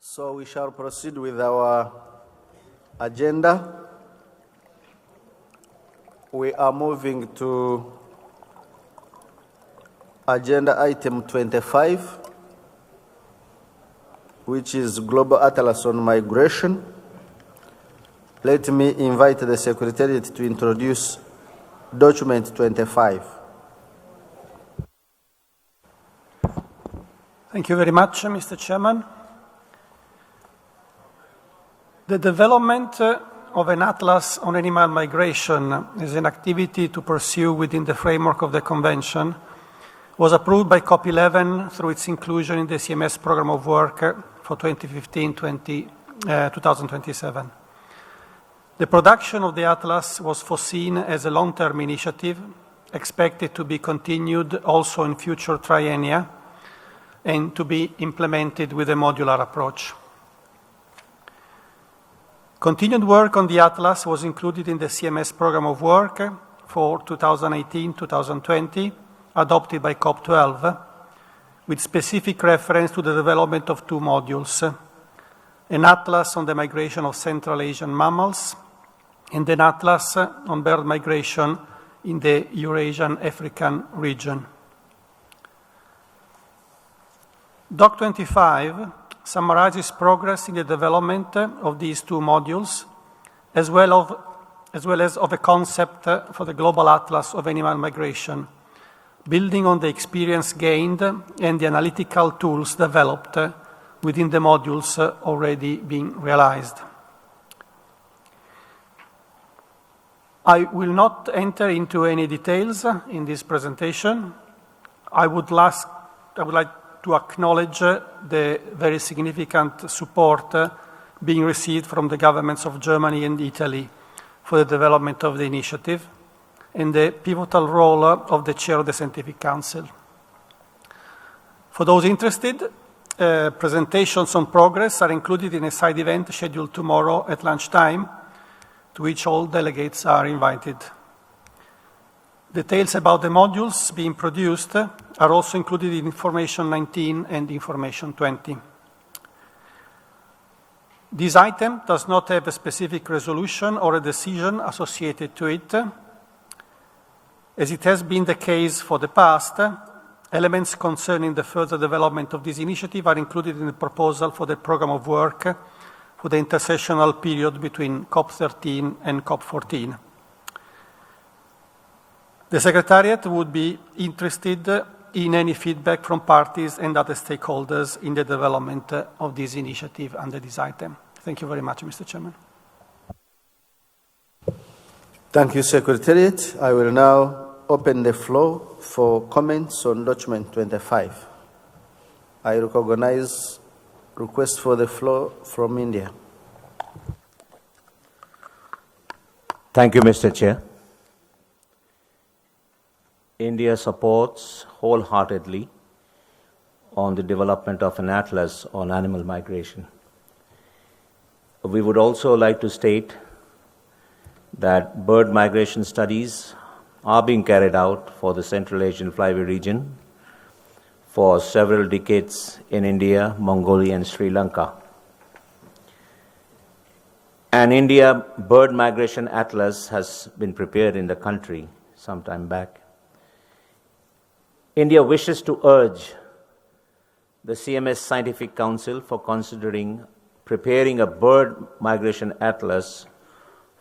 So we shall proceed with our agenda. We are moving to agenda item 25, which is Global Atlas on Migration. Let me invite the Secretariat to introduce document 25. Thank you very much, Mr. Chairman. The development of an atlas on animal migration is an activity to pursue within the framework of the Convention, was approved by COP11 through its inclusion in the CMS Programme of Work for 2015-2027. The production of the atlas was foreseen as a long-term initiative, expected to be continued also in future triennia, and to be implemented with a modular approach. Continued work on the Atlas was included in the CMS Programme of Work for 2018-2020, adopted by COP12, with specific reference to the development of two modules, an Atlas on the migration of Central Asian mammals and an Atlas on bird migration in the Eurasian African region. Doc 25 summarizes progress in the development of these two modules, as well as of a concept for the Global Atlas of Animal Migration, building on the experience gained and the analytical tools developed within the modules already being realized. I will not enter into any details in this presentation. I would like to acknowledge the very significant support being received from the governments of Germany and Italy for the development of the initiative and the pivotal role of the chair of the Scientific Council. For those interested, presentations on progress are included in a side event scheduled tomorrow at lunchtime, to which all delegates are invited. Details about the modules being produced are also included in Information 19 and Information 20. This item does not have a specific resolution or a decision associated to it. As it has been the case for the past, elements concerning the further development of this initiative are included in the proposal for the Programme of Work for the intersessional period between COP13 and COP14. The Secretariat would be interested in any feedback from parties and other stakeholders in the development of this initiative under this item. Thank you very much, Mr. Chairman. Thank you, Secretariat. I will now open the floor for comments on document 25. I recognize request for the floor from India. Thank you, Mr. Chair. India supports wholeheartedly on the development of an atlas on animal migration. We would also like to state that bird migration studies are being carried out for the Central Asian flyway region for several decades in India, Mongolia, and Sri Lanka. An India bird migration atlas has been prepared in the country some time back. India wishes to urge the CMS Scientific Council for considering preparing a bird migration atlas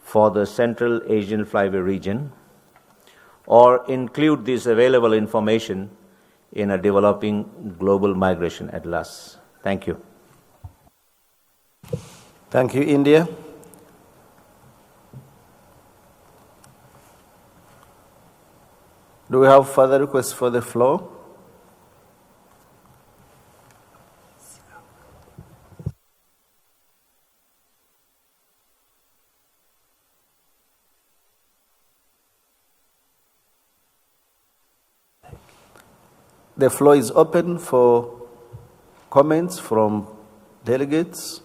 for the Central Asian flyway region, or include this available information in a developing global migration atlas. Thank you. Thank you, India. Do we have further requests for the floor? The floor is open for comments from delegates.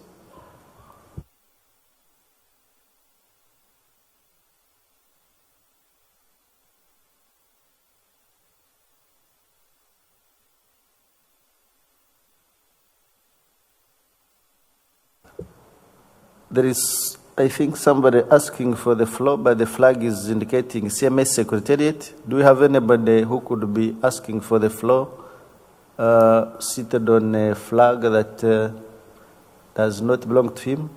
There is, I think, somebody asking for the floor, but the flag is indicating CMS Secretariat. Do we have anybody who could be asking for the floor, seated on a flag that does not belong to him?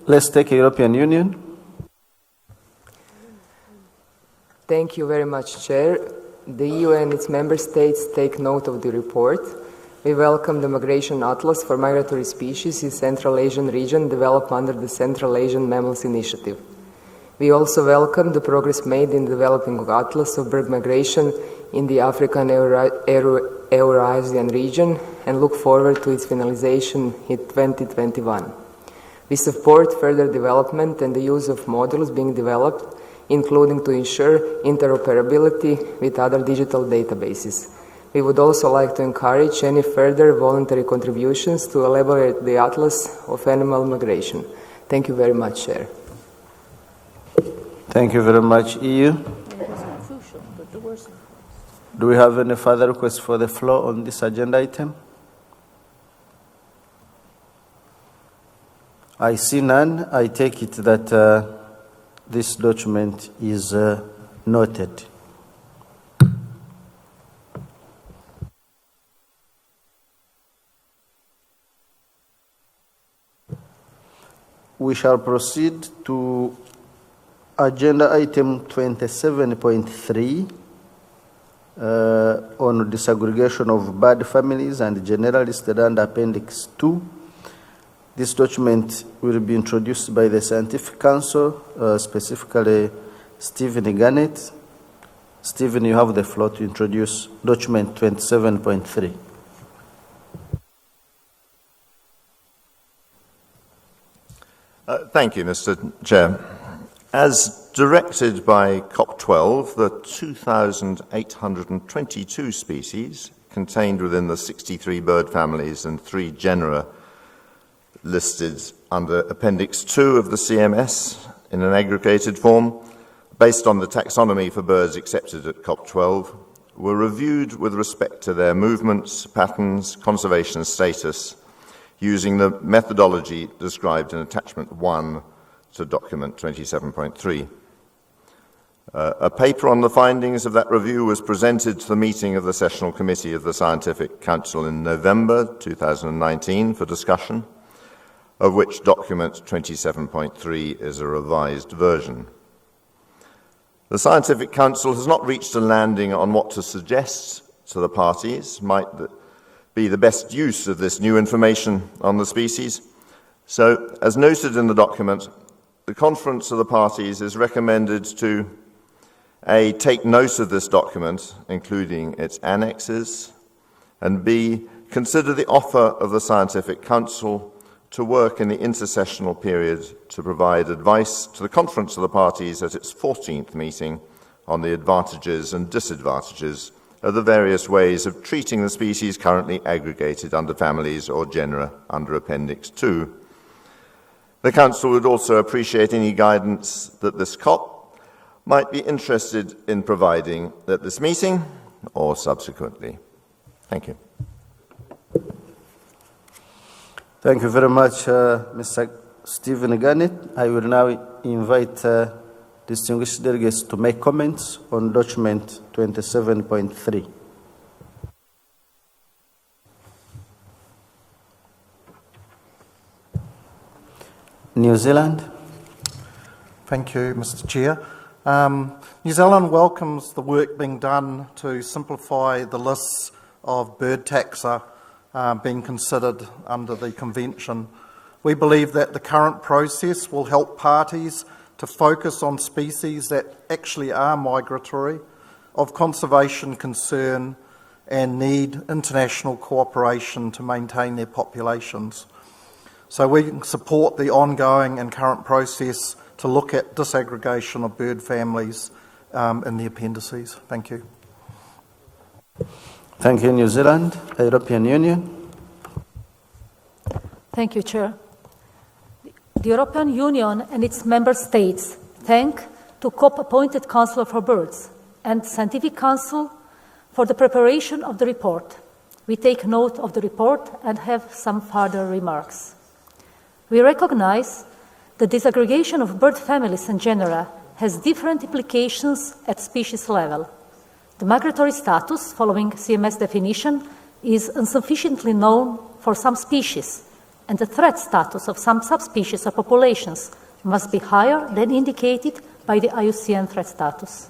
Let's take European Union. Thank you very much, Chair. The EU and its member states take note of the report. We welcome the Migration Atlas for Migratory Species in Central Asian region developed under the Central Asian Mammals Initiative. We also welcome the progress made in developing Atlas of bird migration in the African Eurasian region and look forward to its finalization in 2021. We support further development and the use of modules being developed, including to ensure interoperability with other digital databases. We would also like to encourage any further voluntary contributions to elaborate the Atlas of Animal Migration. Thank you very much, Chair. Thank you very much, EU. Do we have any further requests for the floor on this agenda item? I see none. I take it that this document is noted. We shall proceed to agenda item 27.3 on disaggregation of bird families and generally listed under Appendix 2. This document will be introduced by the Scientific Council, specifically Stephen Gannett. Stephen, you have the floor to introduce document 27.3. Thank you, Mr. Chair. As directed by COP12, the 2,822 species contained within the 63 bird families and 3 genera listed under Appendix 2 of the CMS in an aggregated form, based on the taxonomy for birds accepted at COP12, were reviewed with respect to their movements, patterns, conservation status, using the methodology described in Attachment 1 to Document 27.3. A paper on the findings of that review was presented to the meeting of the Sessional Committee of the Scientific Council in November 2019 for discussion, of which Document 27.3 is a revised version. The Scientific Council has not reached a landing on what to suggest to the parties might be the best use of this new information on the species. So, as noted in the document, the Conference of the Parties is recommended to A, take note of this document, including its annexes, and B, consider the offer of the Scientific Council to work in the intersessional period to provide advice to the Conference of the Parties at its 14th meeting on the advantages and disadvantages of the various ways of treating the species currently aggregated under families or genera under Appendix 2. The Council would also appreciate any guidance that this COP might be interested in providing at this meeting or subsequently. Thank you. Thank you very much, Mr. Stephen Gannett. I will now invite distinguished delegates to make comments on document 27.3. New Zealand. Thank you, Mr. Chair. New Zealand welcomes the work being done to simplify the lists of bird taxa being considered under the Convention. We believe that the current process will help parties to focus on species that actually are migratory, of conservation concern, and need international cooperation to maintain their populations. So we support the ongoing and current process to look at disaggregation of bird families in the appendices. Thank you. Thank you, New Zealand. European Union. Thank you, Chair. The European Union and its member states thank the COP-appointed Council for Birds and Scientific Council for the preparation of the report. We take note of the report and have some further remarks. We recognize the disaggregation of bird families and genera has different implications at species level. The migratory status, following CMS definition, is insufficiently known for some species, and the threat status of some subspecies or populations must be higher than indicated by the IUCN threat status.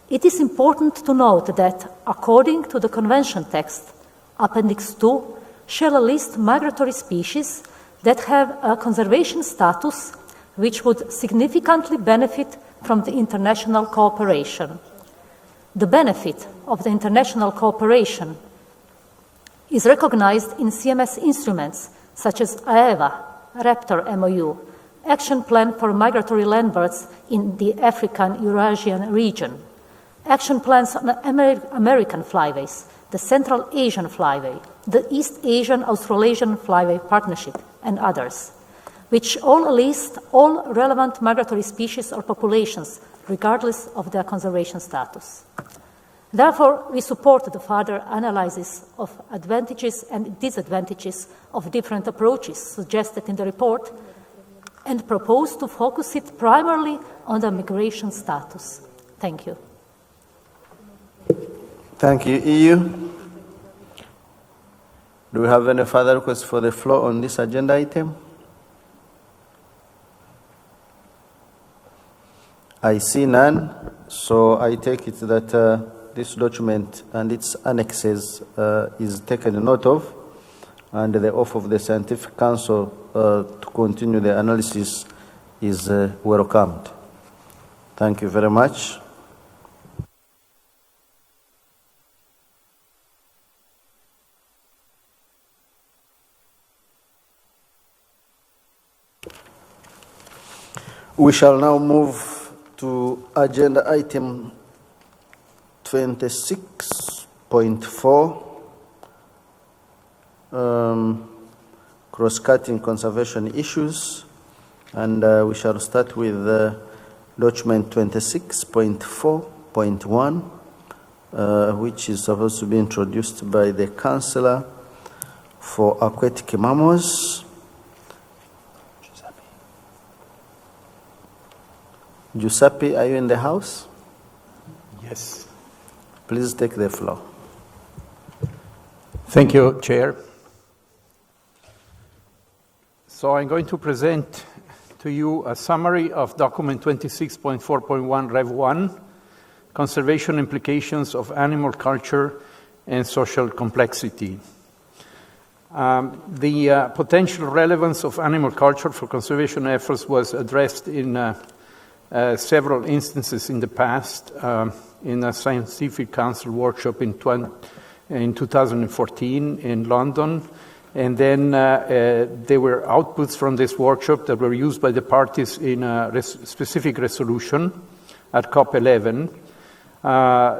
It is important to note that, according to the Convention text, Appendix 2 shall list migratory species that have a conservation status which would significantly benefit from the international cooperation. The benefit of the international cooperation is recognized in CMS instruments such as AEWA, Raptor MOU, Action Plan for Migratory Landbirds in the African-Eurasian region, action plans on American flyways, the Central Asian Flyway, the East Asian Australasian Flyway Partnership, and others, which all list all relevant migratory species or populations, regardless of their conservation status. Therefore, we support the further analysis of advantages and disadvantages of different approaches suggested in the report and propose to focus it primarily on the migration status. Thank you. Thank you, EU. Do we have any further requests for the floor on this agenda item? I see none, so I take it that this document and its annexes is taken note of, and the offer of the Scientific Council to continue the analysis is welcomed. Thank you very much. We shall now move to agenda item 26.4, cross-cutting conservation issues, and we shall start with document 26.4.1, which is supposed to be introduced by the Councillor for Aquatic Mammals. Giuseppe, are you in the house? Yes. Please take the floor. Thank you, Chair. So I'm going to present to you a summary of document 26.4.1 Rev 1, Conservation Implications of Animal Culture and Social Complexity. The potential relevance of animal culture for conservation efforts was addressed in several instances in the past in a Scientific Council workshop in 2014 in London. And then there were outputs from this workshop that were used by the parties in a specific resolution at COP11.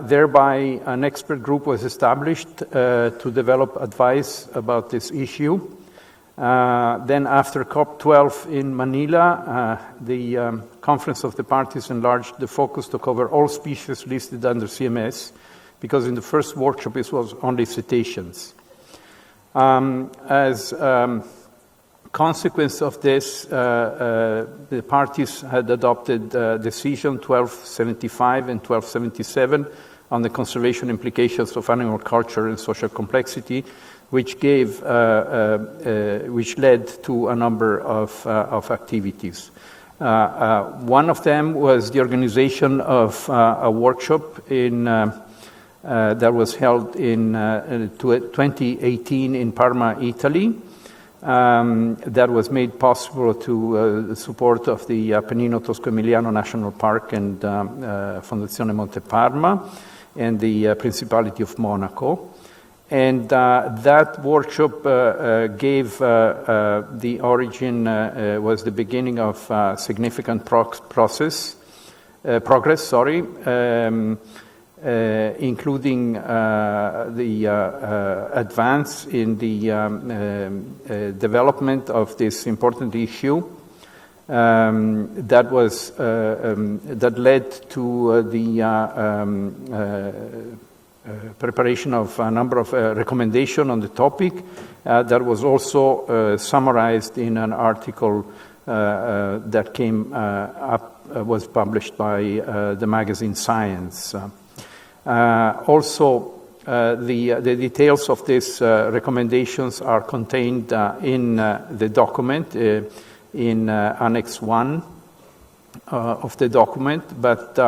Thereby, an expert group was established to develop advice about this issue. Then after COP12 in Manila, the Conference of the Parties enlarged the focus to cover all species listed under CMS, because in the first workshop it was only cetaceans. As consequence of this, the parties had adopted decision 1275 and 1277 on the conservation implications of animal culture and social complexity, which gave, which led to a number of activities. One of them was the organization of a workshop in that was held in 2018 in Parma, Italy. That was made possible to the support of the Appennino Tosco-Emiliano National Park and Fondazione Monte Parma and the Principality of Monaco. And that workshop gave the origin, was the beginning of significant progress, including the advance in the development of this important issue that led to the preparation of a number of recommendations on the topic that was also summarized in an article that was published by the magazine Science. Also, the details of these recommendations are contained in the document, in Annex 1 of the document, but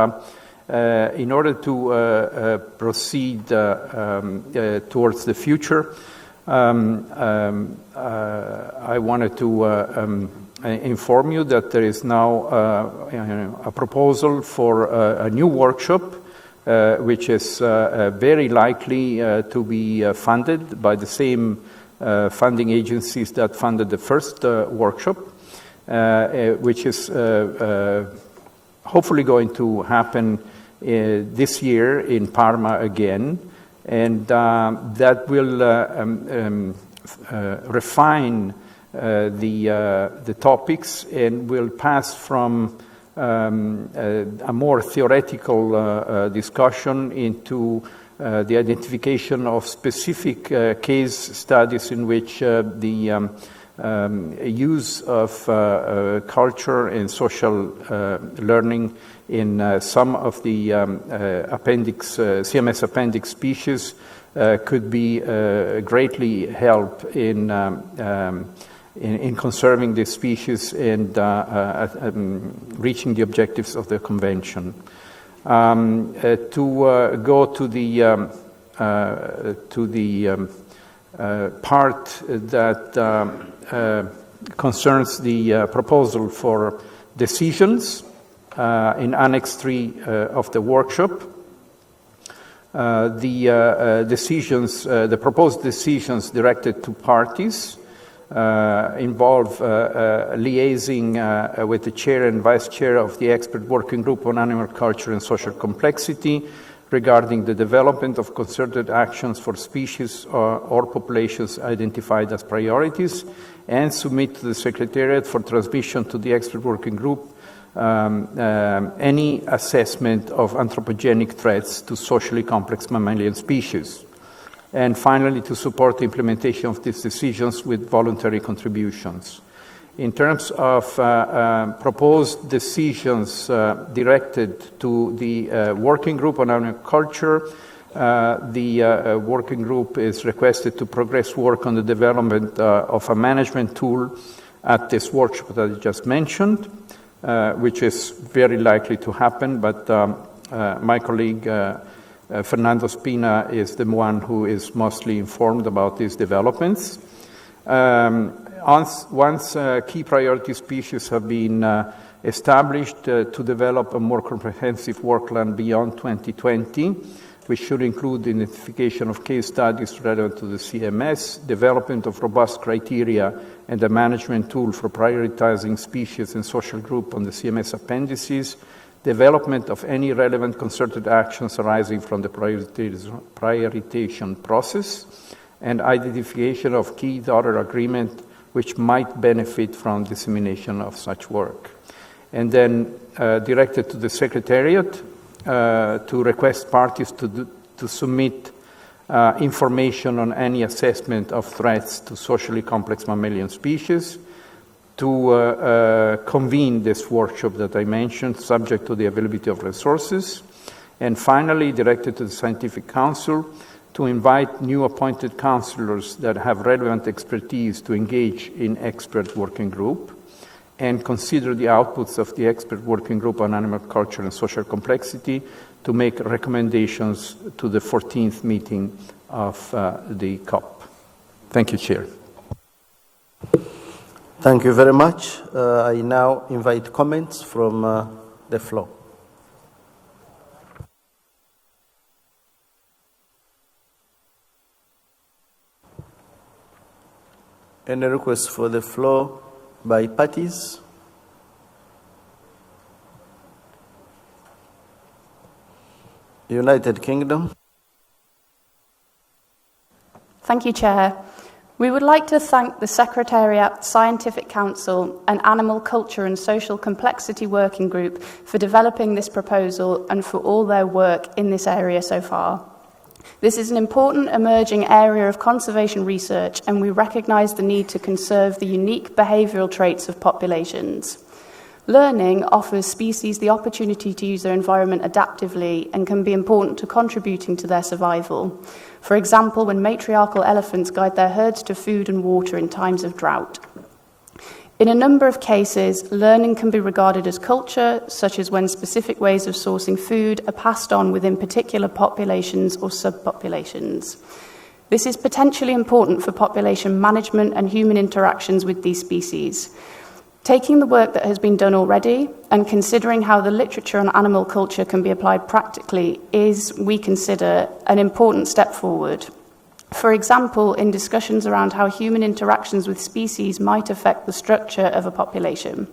in order to proceed towards the future, I wanted to inform you that there is now a proposal for a new workshop, which is very likely to be funded by the same funding agencies that funded the first workshop, which is hopefully going to happen this year in Parma again, and that will refine the topics and will pass from a more theoretical discussion into the identification of specific case studies in which the use of culture and social learning in some of the CMS appendix species could be greatly help in conserving the species and reaching the objectives of the convention. To go to the part that concerns the proposal for decisions in Annex 3 of the workshop. The proposed decisions directed to parties involve liaising with the chair and vice chair of the expert working group on animal culture and social complexity regarding the development of concerted actions for species or populations identified as priorities, and submit to the Secretariat for transmission to the expert working group any assessment of anthropogenic threats to socially complex mammalian species. And finally, to support the implementation of these decisions with voluntary contributions. In terms of proposed decisions directed to the working group on animal culture, the working group is requested to progress work on the development of a management tool at this workshop that I just mentioned, which is very likely to happen, but my colleague Fernando Spina is the one who is mostly informed about these developments. Once key priority species have been established to develop a more comprehensive work plan beyond 2020, which should include the identification of case studies relevant to the CMS, development of robust criteria and a management tool for prioritizing species and social group on the CMS appendices, development of any relevant concerted actions arising from the prioritization process, and identification of key daughter agreement which might benefit from dissemination of such work. And then directed to the Secretariat to request parties to submit information on any assessment of threats to socially complex mammalian species, to convene this workshop that I mentioned, subject to the availability of resources, and finally directed to the Scientific Council to invite new appointed counselors that have relevant expertise to engage in expert working group, and consider the outputs of the expert working group on animal culture and social complexity to make recommendations to the 14th meeting of the COP. Thank you, Chair. Thank you very much. I now invite comments from the floor. Any requests for the floor by parties? United Kingdom. Thank you, Chair. We would like to thank the Secretariat, Scientific Council and Animal Culture and Social Complexity Working Group for developing this proposal and for all their work in this area so far. This is an important emerging area of conservation research, and we recognise the need to conserve the unique behavioural traits of populations. Learning offers species the opportunity to use their environment adaptively and can be important to contributing to their survival. For example, when matriarchal elephants guide their herds to food and water in times of drought. In a number of cases, learning can be regarded as culture, such as when specific ways of sourcing food are passed on within particular populations or subpopulations. This is potentially important for population management and human interactions with these species. Taking the work that has been done already and considering how the literature on animal culture can be applied practically is, we consider, an important step forward. For example, in discussions around how human interactions with species might affect the structure of a population.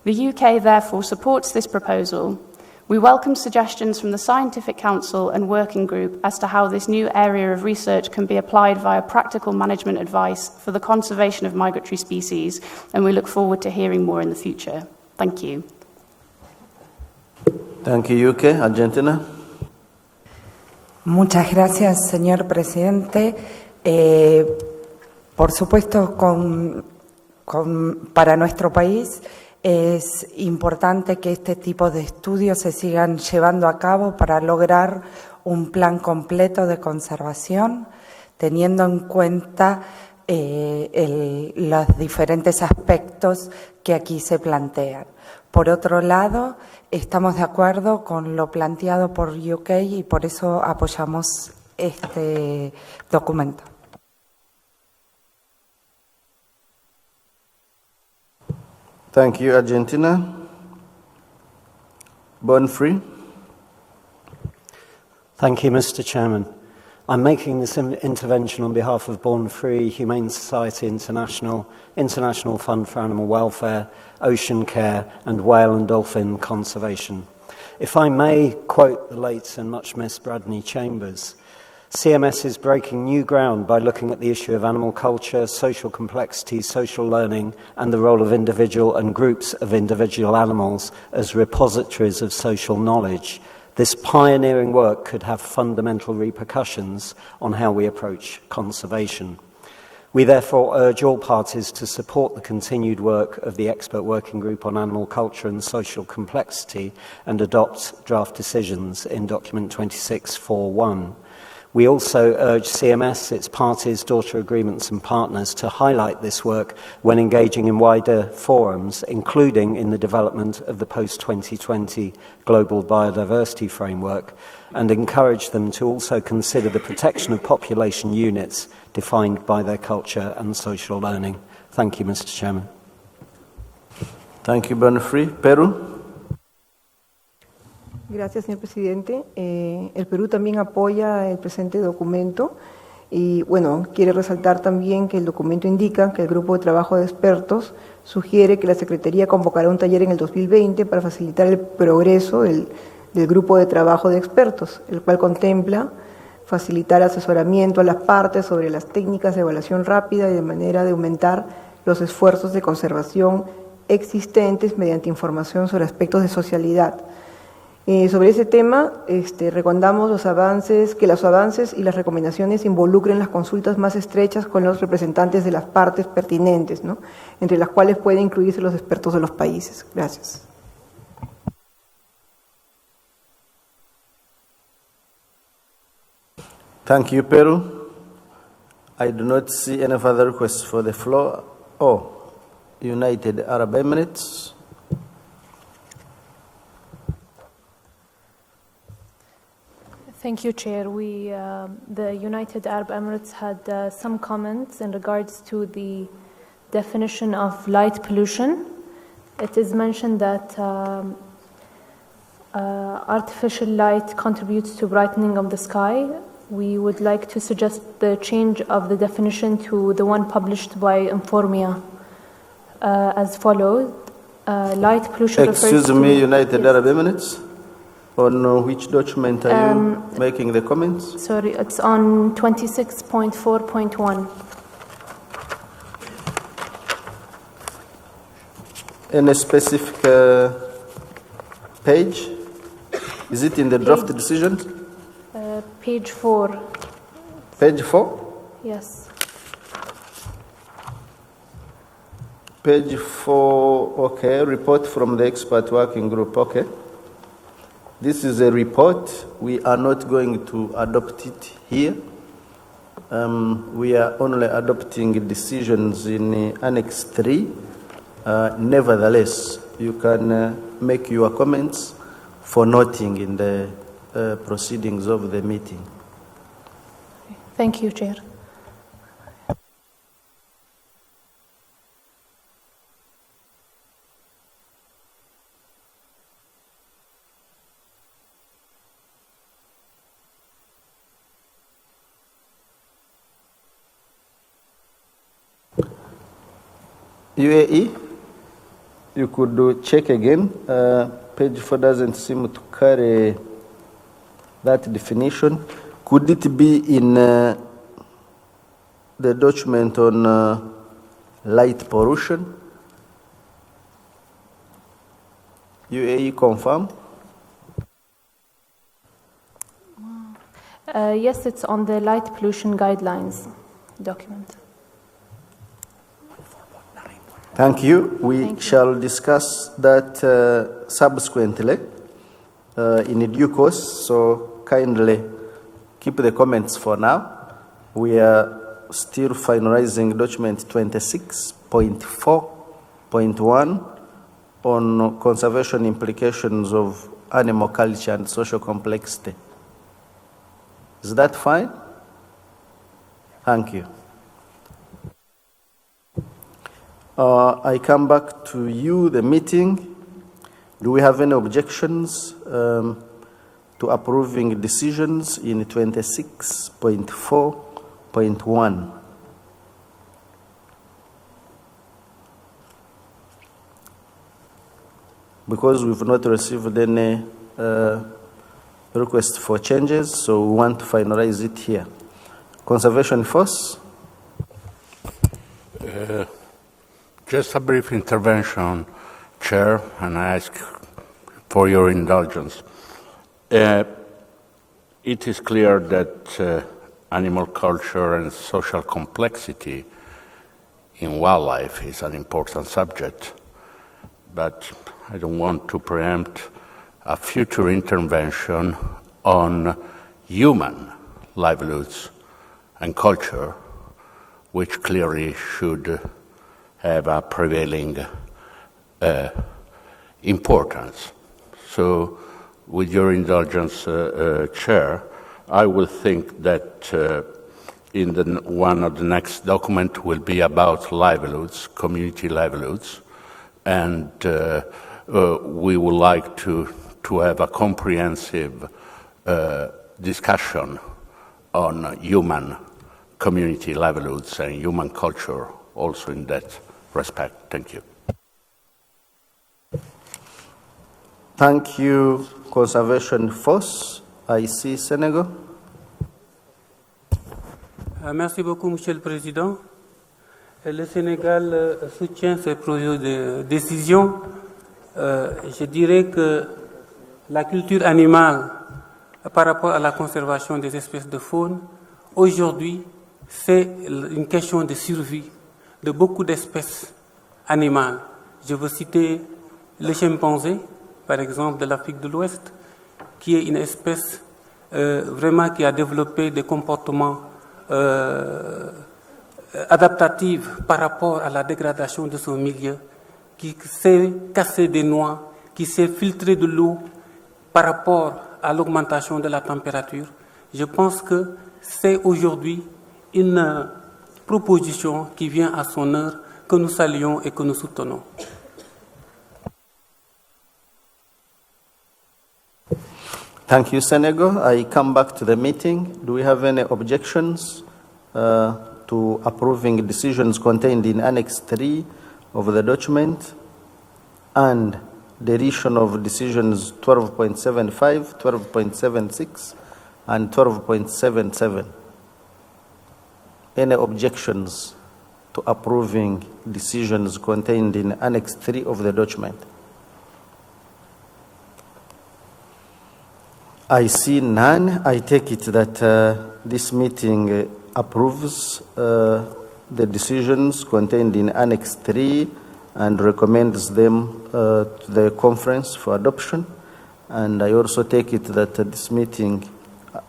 The UK therefore supports this proposal. We welcome suggestions from the Scientific Council and Working Group as to how this new area of research can be applied via practical management advice for the conservation of migratory species, and we look forward to hearing more in the future. Thank you. Thank you, UK. Argentina. Muchas gracias, señor presidente. Por supuesto, para nuestro país es importante que este tipo de estudios se sigan llevando a cabo para lograr un plan completo de conservación, teniendo en cuenta los diferentes aspectos que aquí se plantean. Por otro lado, estamos de acuerdo con lo planteado por UK y por eso apoyamos este documento. Thank you, Argentina. Born Free. Thank you, Mr. Chairman. I'm making this intervention on behalf of Born Free, Humane Society International, International Fund for Animal Welfare, Ocean Care and Whale and Dolphin Conservation. If I may quote the late and much missed Bradley Chambers, CMS is breaking new ground by looking at the issue of animal culture, social complexity, social learning, and the role of individual and groups of individual animals as repositories of social knowledge. This pioneering work could have fundamental repercussions on how we approach conservation. We therefore urge all parties to support the continued work of the Expert Working Group on Animal Culture and Social Complexity and adopt draft decisions in Document 2641. We also urge CMS, its parties, daughter agreements and partners to highlight this work when engaging in wider forums, including in the development of the post-2020 Global Biodiversity Framework, and encourage them to also consider the protection of population units defined by their culture and social learning. Thank you, Mr. Chairman. Thank you, Bonifree. Perú. Gracias, señor presidente. El Perú también apoya el presente documento y, bueno, quiere resaltar también que el documento indica que el Grupo de Trabajo de Expertos sugiere que la Secretaría convocará un taller en el 2020 para facilitar el progreso del Grupo de Trabajo de Expertos, el cual contempla facilitar asesoramiento a las partes sobre las técnicas de evaluación rápida y de manera de aumentar los esfuerzos de conservación existentes mediante información sobre aspectos de socialidad. Sobre ese tema, recomendamos que los avances y las recomendaciones involucren las consultas más estrechas con los representantes de las partes pertinentes, ¿no? Entre las cuales pueden incluirse los expertos de los países. Gracias. Thank you, Peru. I do not see any further requests for the floor. United Arab Emirates. Thank you, Chair. The United Arab Emirates had some comments in regards to the definition of light pollution. It is mentioned that artificial light contributes to brightening of the sky. we would like to suggest the change of the definition to the one published by Informia as follows. Light pollution Excuse refers me, to... United Yes. Arab Emirates? On which document are you making the comments? Sorry, it's on 26.4.1. Any specific page? Is it in the draft decision? Page 4. Page 4? Yes. Page 4, okay, report from the expert working group, okay. This is a report. We are not going to adopt it here. We are only adopting decisions in Annex 3. Nevertheless, you can make your comments for noting in the proceedings of the meeting. Thank you, Chair. UAE, you could check again. Page 4 doesn't seem to carry that definition. Could it be in the document on light pollution? UAE confirm? Yes, it's on the light pollution guidelines document. Thank you. We shall discuss that subsequently in due course, so kindly keep the comments for now. We are still finalizing document 26.4.1 on conservation implications of animal culture and social complexity. Is that fine? Thank you. I come back to you, the meeting. Do we have any objections to approving decisions in 26.4.1? Because we've not received any request for changes, so we want to finalize it here. Conservation Force? Just a brief intervention, Chair, and I ask for your indulgence. It is clear that animal culture and social complexity in wildlife is an important subject, but I don't want to preempt a future intervention on human livelihoods and culture, which clearly should have a prevailing importance. So, with your indulgence, Chair, I will think that in one of the next document will be about livelihoods, community livelihoods, and we would like to have a comprehensive discussion on human community livelihoods and human culture also in that respect. Thank you. Thank you, Conservation Force. I see Senegal. Merci beaucoup, Monsieur le Président. Le Sénégal soutient ce projet de décision. Je dirais que la culture animale par rapport à la conservation des espèces de faune, aujourd'hui, c'est une question de survie de beaucoup d'espèces animales. Je veux citer le chimpanzé, par exemple, de l'Afrique de l'Ouest, qui est une espèce vraiment qui a développé des comportements adaptatifs par rapport à la dégradation de son milieu, qui sait casser des noix, qui sait filtrer de l'eau par rapport à l'augmentation de la température. Je pense que c'est aujourd'hui une proposition qui vient à son heure, que nous saluons et que nous soutenons. Thank you, Senego. I come back to the meeting. Do we have any objections to approving decisions contained in Annex 3 of the document and deletion of decisions 12.75, 12.76, and 12.77? Any objections to approving decisions contained in Annex 3 of the document? I see none. I take it that this meeting approves the decisions contained in Annex 3 and recommends them to the conference for adoption. And I also take it that this meeting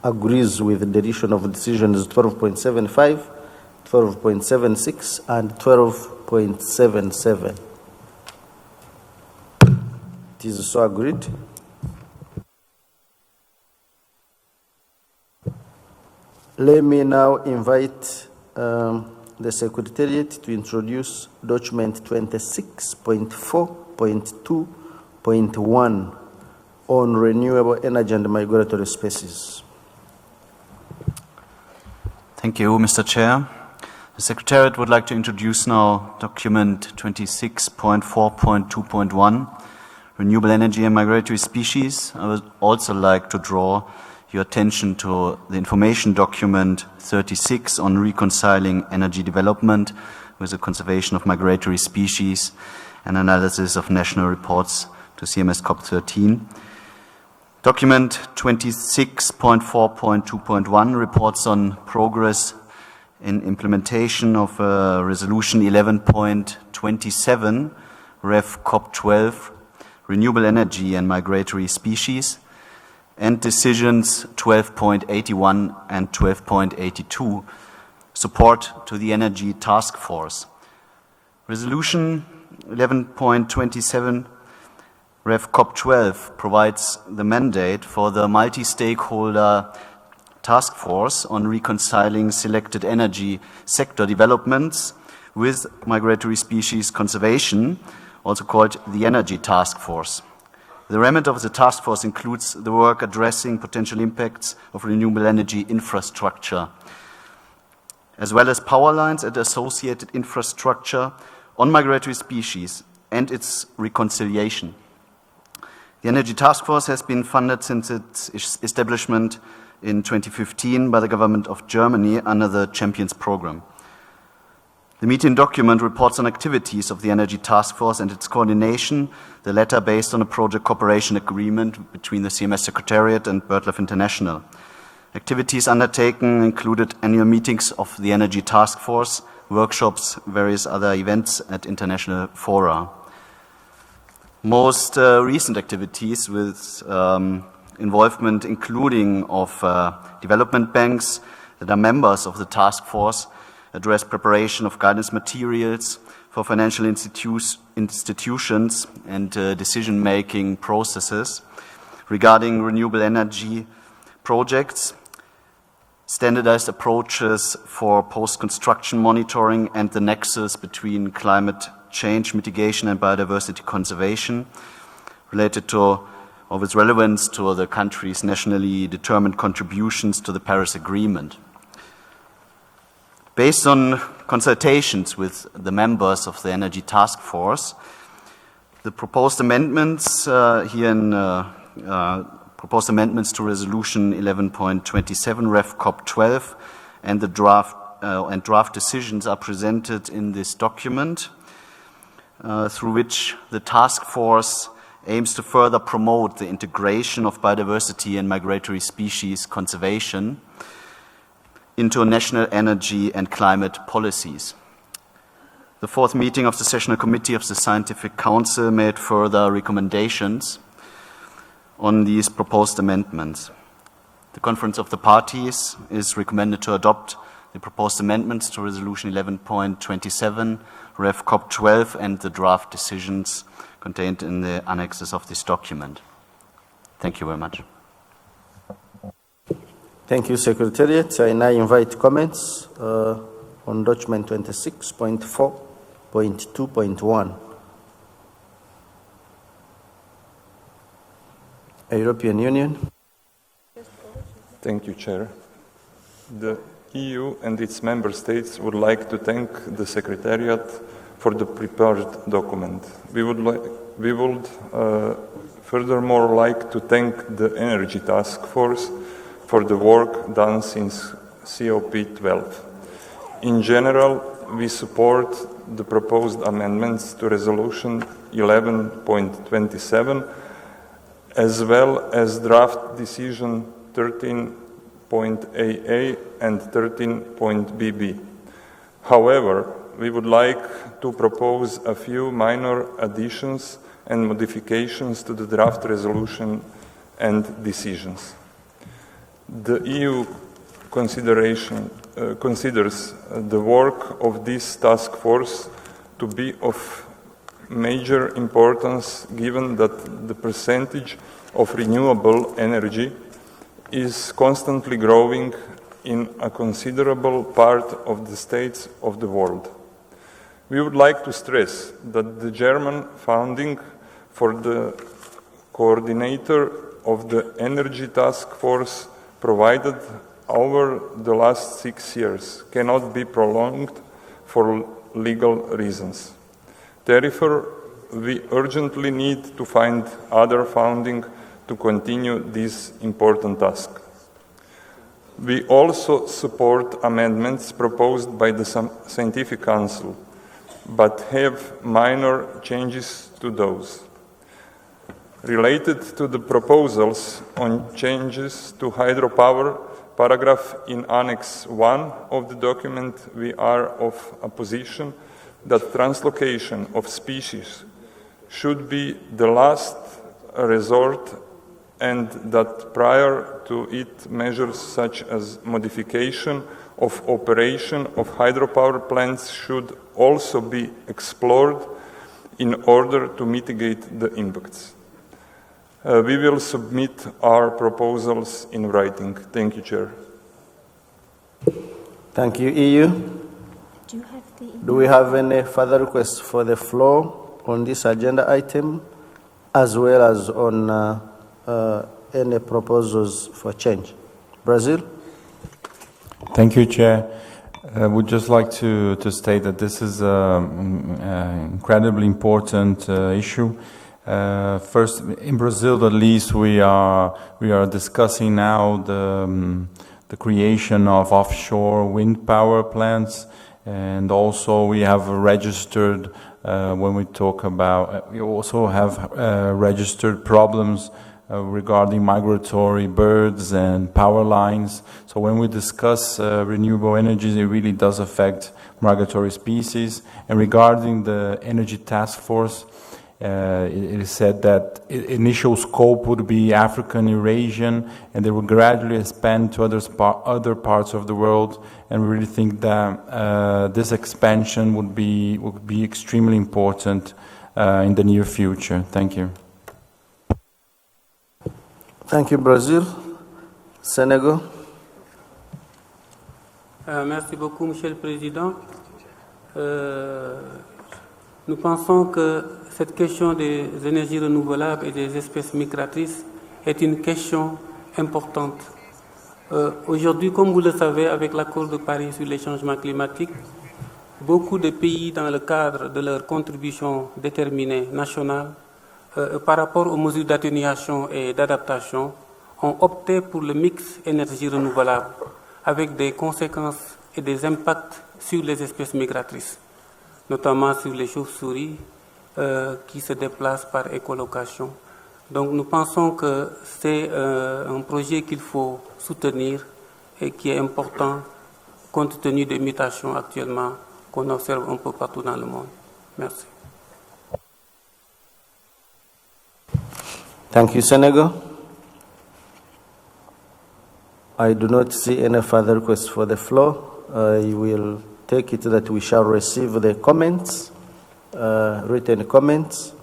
agrees with the deletion of decisions 12.75, 12.76, and 12.77. It is so agreed. Let me now invite the Secretariat to introduce document 26.4.2.1 on renewable energy and migratory species. Thank you, Mr. Chair. The Secretariat would like to introduce now document 26.4.2.1, renewable energy and migratory species. I would also like to draw your attention to the information document 36 on reconciling energy development with the conservation of migratory species and analysis of national reports to CMS COP13. Document 26.4.2.1 reports on progress in implementation of Resolution 11.27, Rev COP12, renewable energy and migratory species, and decisions 12.81 and 12.82, support to the Energy Task Force. Resolution 11.27 Rev COP12 provides the mandate for the multi-stakeholder task force on reconciling selected energy sector developments with migratory species conservation, also called the Energy Task Force. The remit of the task force includes the work addressing potential impacts of renewable energy infrastructure, as well as power lines and associated infrastructure on migratory species and its reconciliation. The Energy Task Force has been funded since its establishment in 2015 by the government of Germany under the Champions Program. The meeting document reports on activities of the Energy Task Force and its coordination, the latter based on a project cooperation agreement between the CMS Secretariat and BirdLife International. Activities undertaken included annual meetings of the Energy Task Force, workshops, various other events at international fora. Most recent activities with involvement including of development banks that are members of the task force address preparation of guidance materials for financial institutions and decision-making processes regarding renewable energy projects, standardized approaches for post-construction monitoring and the nexus between climate change mitigation and biodiversity conservation related to of its relevance to the country's nationally determined contributions to the Paris Agreement. Based on consultations with the members of the Energy Task Force, the proposed amendments proposed amendments to Resolution 11.27 Rev COP12 and the draft decisions are presented in this document, through which the task force aims to further promote the integration of biodiversity and migratory species conservation into national energy and climate policies. The fourth meeting of the Sessional Committee of the Scientific Council made further recommendations on these proposed amendments. The Conference of the Parties is recommended to adopt the proposed amendments to Resolution 11.27, Rev COP12, and the draft decisions contained in the annexes of this document. Thank you very much. Thank you, Secretariat. I now invite comments on document 26.4.2.1. European Union. Thank you, Chair. The EU and its member states would like to thank the Secretariat for the prepared document. We would furthermore like to thank the Energy Task Force for the work done since COP12. In general, we support the proposed amendments to Resolution 11.27 as well as draft decision 13.AA and 13.BB. However, we would like to propose a few minor additions and modifications to the draft resolution and decisions. The EU considers the work of this task force to be of major importance given that the percentage of renewable energy is constantly growing in a considerable part of the states of the world. We would like to stress that the German funding for the coordinator of the Energy Task Force provided over the last 6 years cannot be prolonged for legal reasons. Therefore, we urgently need to find other funding to continue this important task. We also support amendments proposed by the Scientific Council, but have minor changes to those. Related to the proposals on changes to hydropower, paragraph in Annex 1 of the document, we are of a position that translocation of species should be the last resort and that prior to it measures such as modification of operation of hydropower plants should also be explored in order to mitigate the impacts. We will submit our proposals in writing. Thank you, Chair. Thank you, EU. Do we have any further requests for the floor on this agenda item, as well as on any proposals for change? Brazil? Thank you, Chair. I would just like to state that this is an incredibly important issue. First, in Brazil, at least, we are discussing now the creation of offshore wind power plants, and also we have registered when we talk about. We also have registered problems regarding migratory birds and power lines. So when we discuss renewable energies, it really does affect migratory species. And regarding the Energy Task Force, it is said that initial scope would be African, Eurasian, and they will gradually expand to other parts of the world. And we really think that this expansion would be extremely important in the near future. Thank you. Thank you, Brazil. Senegal. Merci beaucoup, Monsieur le Président. Nous pensons que cette question des énergies renouvelables et des espèces migratrices est une question importante. Aujourd'hui, comme vous le savez, avec l'accord de Paris sur les changements climatiques, beaucoup de pays, dans le cadre de leur contribution déterminée nationale, par rapport aux mesures d'atténuation et d'adaptation, ont opté pour le mix énergie renouvelable, avec des conséquences et des impacts sur les espèces migratrices, notamment sur les chauves-souris qui se déplacent par écolocation. Donc nous pensons que c'est un projet qu'il faut soutenir et qui est important compte tenu des mutations actuellement qu'on observe un peu partout dans le monde. Merci. Thank you, Senegal. I do not see any further requests for the floor. I will take it that we shall receive the comments, written comments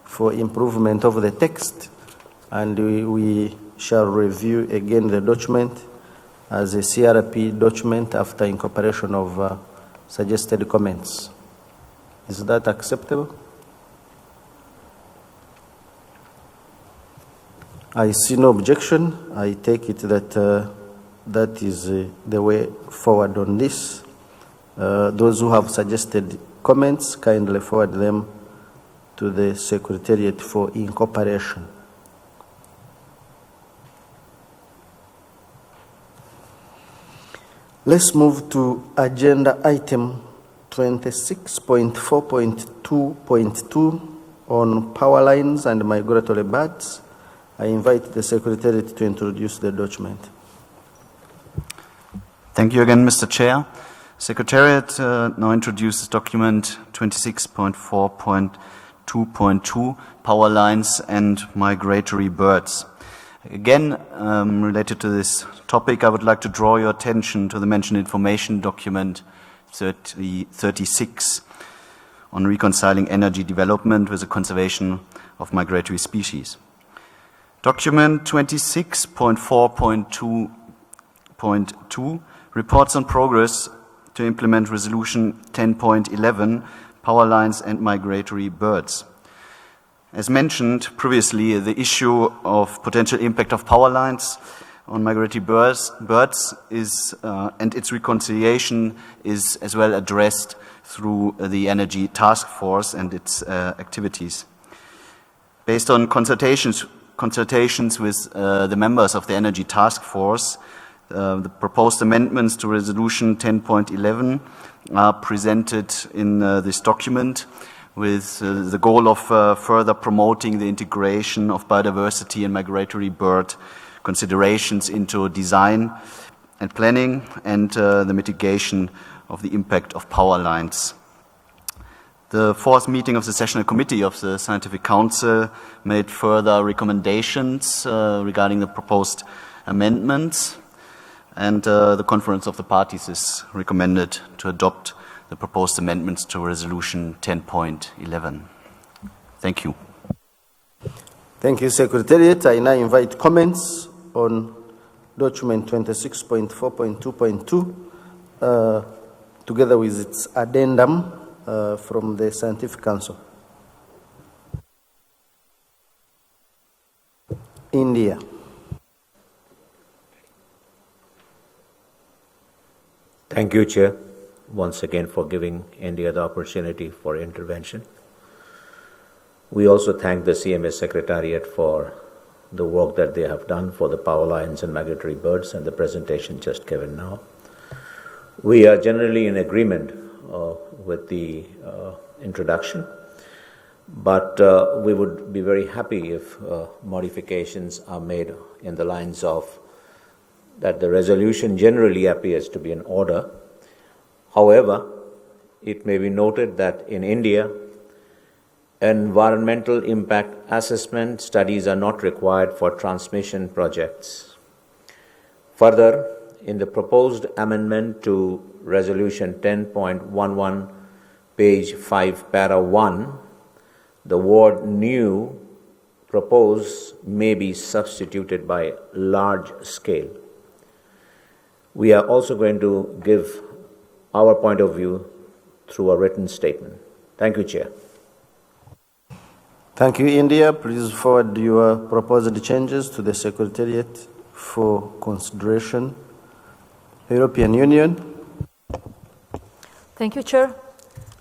for improvement of the text, and we shall review again the document as a CRP document after incorporation of suggested comments. Is that acceptable? I see no objection. I take it that that is the way forward on this. Those who have suggested comments, kindly forward them to the Secretariat for incorporation. Let's move to agenda item 26.4.2.2 on power lines and migratory birds. I invite the Secretariat to introduce the document. Thank you again, Mr. Chair. Secretariat now introduces document 26.4.2.2, power lines and migratory birds. Again, related to this topic, I would like to draw your attention to the mentioned information document 36 on reconciling energy development with the conservation of migratory species. Document 26.4.2.2 reports on progress to implement Resolution 10.11, power lines and migratory birds. As mentioned previously, the issue of potential impact of power lines on migratory birds is, and its reconciliation is as well addressed through the Energy Task Force and its activities. Based on consultations with the members of the Energy Task Force, the proposed amendments to Resolution 10.11 are presented in this document with the goal of further promoting the integration of biodiversity and migratory bird considerations into design and planning and the mitigation of the impact of power lines. The fourth meeting of the Sessional Committee of the Scientific Council made further recommendations regarding the proposed amendments, and the Conference of the Parties is recommended to adopt the proposed amendments to Resolution 10.11. Thank you. Thank you, Secretariat. I now invite comments on document 26.4.2.2 together with its addendum from the Scientific Council. India. Thank you, Chair, once again for giving India the opportunity for intervention. We also thank the CMS Secretariat for the work that they have done for the power lines and migratory birds and the presentation just given now. We are generally in agreement with the introduction, but we would be very happy if modifications are made in the lines of that the resolution generally appears to be in order. However, it may be noted that in India, environmental impact assessment studies are not required for transmission projects. Further, in the proposed amendment to Resolution 10.11, page 5, para 1, the word new proposed may be substituted by large scale. We are also going to give our point of view through a written statement. Thank you, Chair. Thank you, India. Please forward your proposed changes to the Secretariat for consideration. European Union. Thank you, Chair.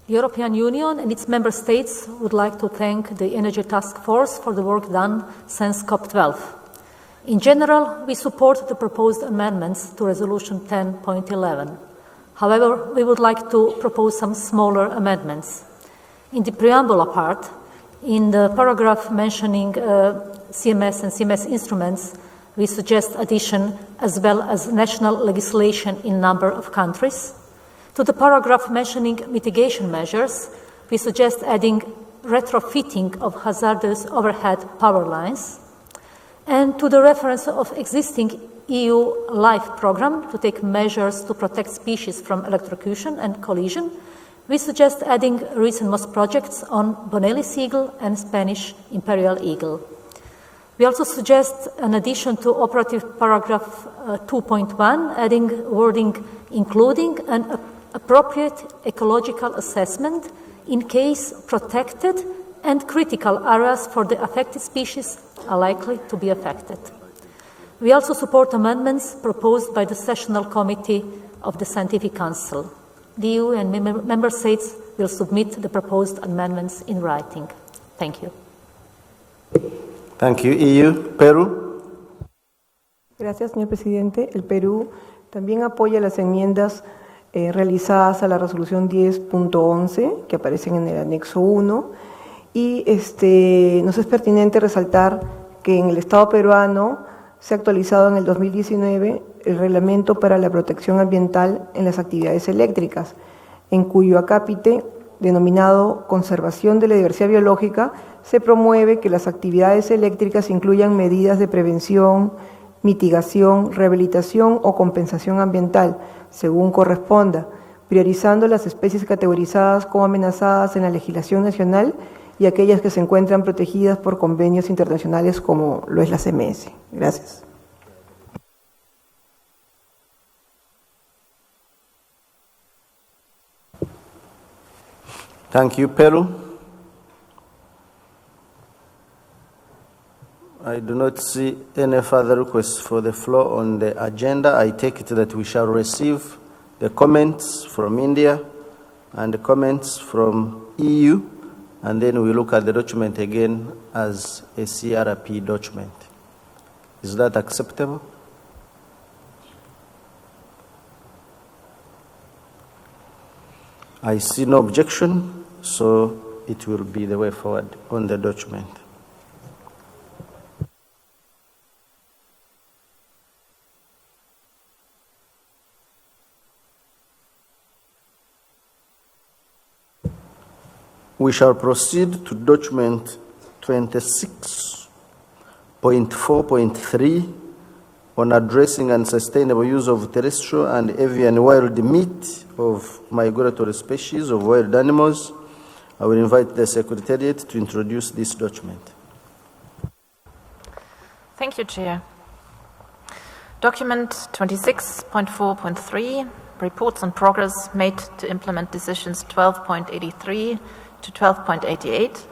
The European Union and its member states would like to thank the Energy Task Force for the work done since COP12. In general, we support the proposed amendments to Resolution 10.11. However, we would like to propose some smaller amendments. In the preamble part, in the paragraph mentioning CMS and CMS instruments, we suggest addition as well as national legislation in a number of countries. To the paragraph mentioning mitigation measures, we suggest adding retrofitting of hazardous overhead power lines. And to the reference of existing EU LIFE program to take measures to protect species from electrocution and collision, we suggest adding recent MOS projects on Bonelli seagull and Spanish imperial eagle. We also suggest an addition to operative paragraph 2.1, adding wording including an appropriate ecological assessment in case protected and critical areas for the affected species are likely to be affected. We also support amendments proposed by the Sessional Committee of the Scientific Council. The EU and member states will submit the proposed amendments in writing. Thank you. Thank you. EU. Perú. Gracias, señor presidente. El Perú también apoya las enmiendas realizadas a la resolución 10.11 que aparecen en el anexo 1 y nos es pertinente resaltar que en el Estado peruano se ha actualizado en el 2019 el reglamento para la protección ambiental en las actividades eléctricas, en cuyo acápite denominado Conservación de la Diversidad Biológica se promueve que las actividades eléctricas incluyan medidas de prevención, mitigación, rehabilitación o compensación ambiental, según corresponda, priorizando las especies categorizadas como amenazadas en la legislación nacional y aquellas que se encuentran protegidas por convenios internacionales como lo es la CMS. Gracias. Thank you, Peru. I do not see any further requests for the floor on the agenda. I take it that we shall receive the comments from India and the comments from EU, and then we look at the document again as a CRP document. Is that acceptable? I see no objection, so it will be the way forward on the document. We shall proceed to document 26.4.3 on addressing unsustainable use of terrestrial and avian wild meat of migratory species of wild animals. I will invite the Secretariat to introduce this document. Thank you, Chair. Document 26.4.3 reports on progress made to implement decisions 12.83 to 12.88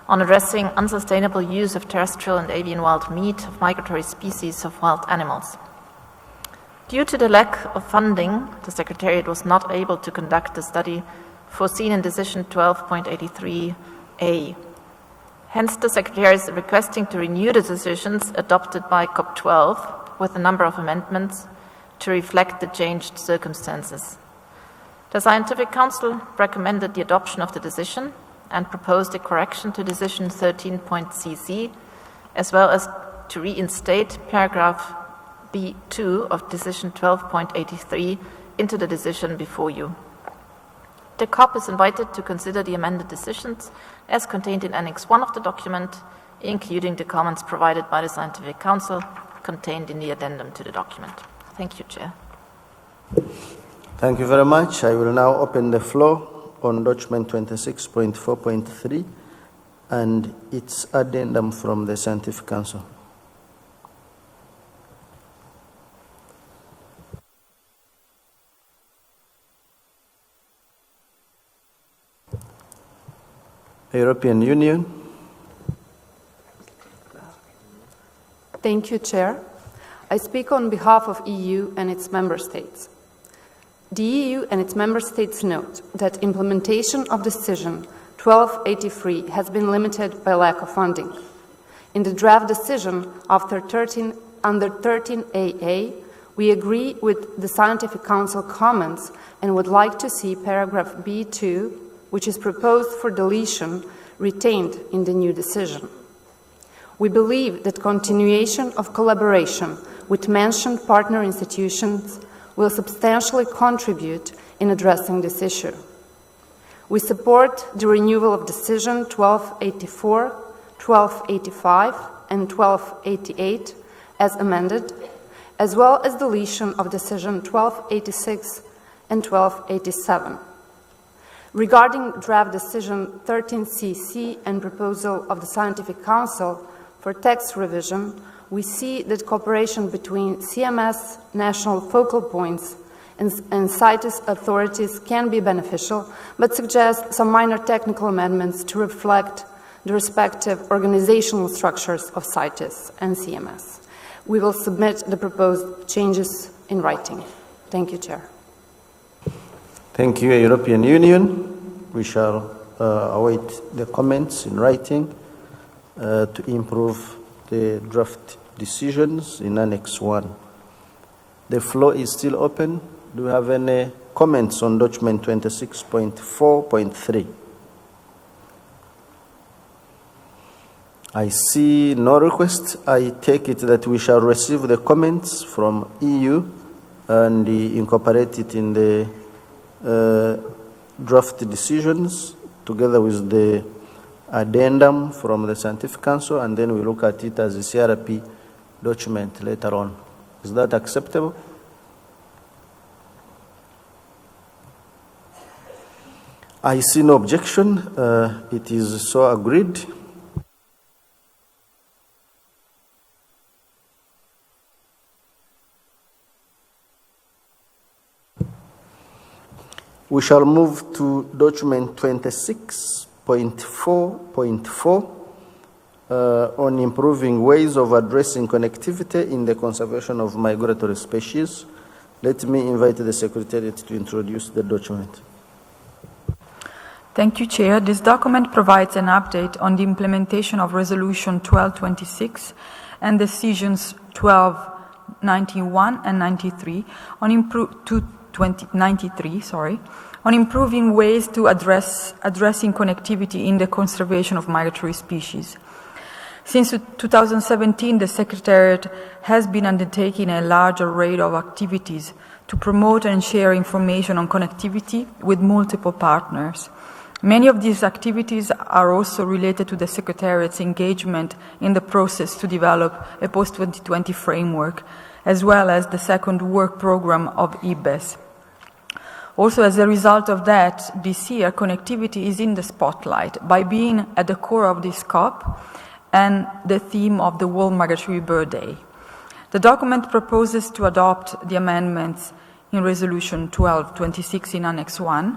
on addressing unsustainable use of terrestrial and avian wild meat of migratory species of wild animals. Due to the lack of funding, the Secretariat was not able to conduct the study foreseen in Decision 12.83a. Hence, the Secretariat is requesting to renew the decisions adopted by COP12 with a number of amendments to reflect the changed circumstances. The Scientific Council recommended the adoption of the decision and proposed a correction to Decision 13.cc, as well as to reinstate paragraph B2 of Decision 12.83 into the decision before you. The COP is invited to consider the amended decisions as contained in Annex 1 of the document, including the comments provided by the Scientific Council contained in the addendum to the document. Thank you, Chair. Thank you very much. I will now open the floor on document 26.4.3 and its addendum from the Scientific Council. European Union. Thank you, Chair. I speak on behalf of EU and its member states. The EU and its member states note that implementation of Decision 1283 has been limited by lack of funding. In the draft decision under 13AA, we agree with the Scientific Council comments and would like to see paragraph B2, which is proposed for deletion, retained in the new decision. We believe that continuation of collaboration with mentioned partner institutions will substantially contribute in addressing this issue. We support the renewal of Decision 1284, 1285, and 1288 as amended, as well as deletion of Decision 1286 and 1287. Regarding draft Decision 13cc and proposal of the Scientific Council for text revision, we see that cooperation between CMS, national focal points, and CITES authorities can be beneficial, but suggest some minor technical amendments to reflect the respective organizational structures of CITES and CMS. We will submit the proposed changes in writing. Thank you, Chair. Thank you, European Union. We shall await the comments in writing to improve the draft decisions in Annex 1. The floor is still open. Do you have any comments on document 26.4.3? I see no request. I take it that we shall receive the comments from EU and incorporate it in the draft decisions together with the addendum from the Scientific Council, and then we look at it as a CRP document later on. Is that acceptable? I see no objection. It is so agreed. We shall move to document 26.4.4 on improving ways of addressing connectivity in the conservation of migratory species. Let me invite the Secretariat to introduce the document. Thank you, Chair. This document provides an update on the implementation of Resolution 1226 and Decisions 1291 and 93 on on improving ways to addressing connectivity in the conservation of migratory species. Since 2017, the Secretariat has been undertaking a large array of activities to promote and share information on connectivity with multiple partners. Many of these activities are also related to the Secretariat's engagement in the process to develop a post-2020 framework, as well as the second work program of IBES. Also, as a result of that, this year, connectivity is in the spotlight by being at the core of this COP and the theme of the World Migratory Bird Day. The document proposes to adopt the amendments in Resolution 1226 in Annex 1,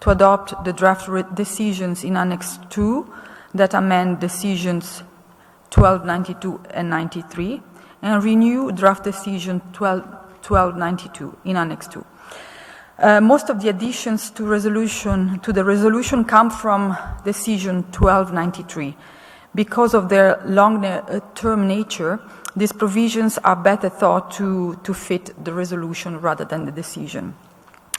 to adopt the draft decisions in Annex 2 that amend decisions 1292 and 93, and renew draft decision 1292 in Annex 2. Most of the additions to the resolution come from decision 1293. Because of their long-term nature, these provisions are better thought to fit the resolution rather than the decision.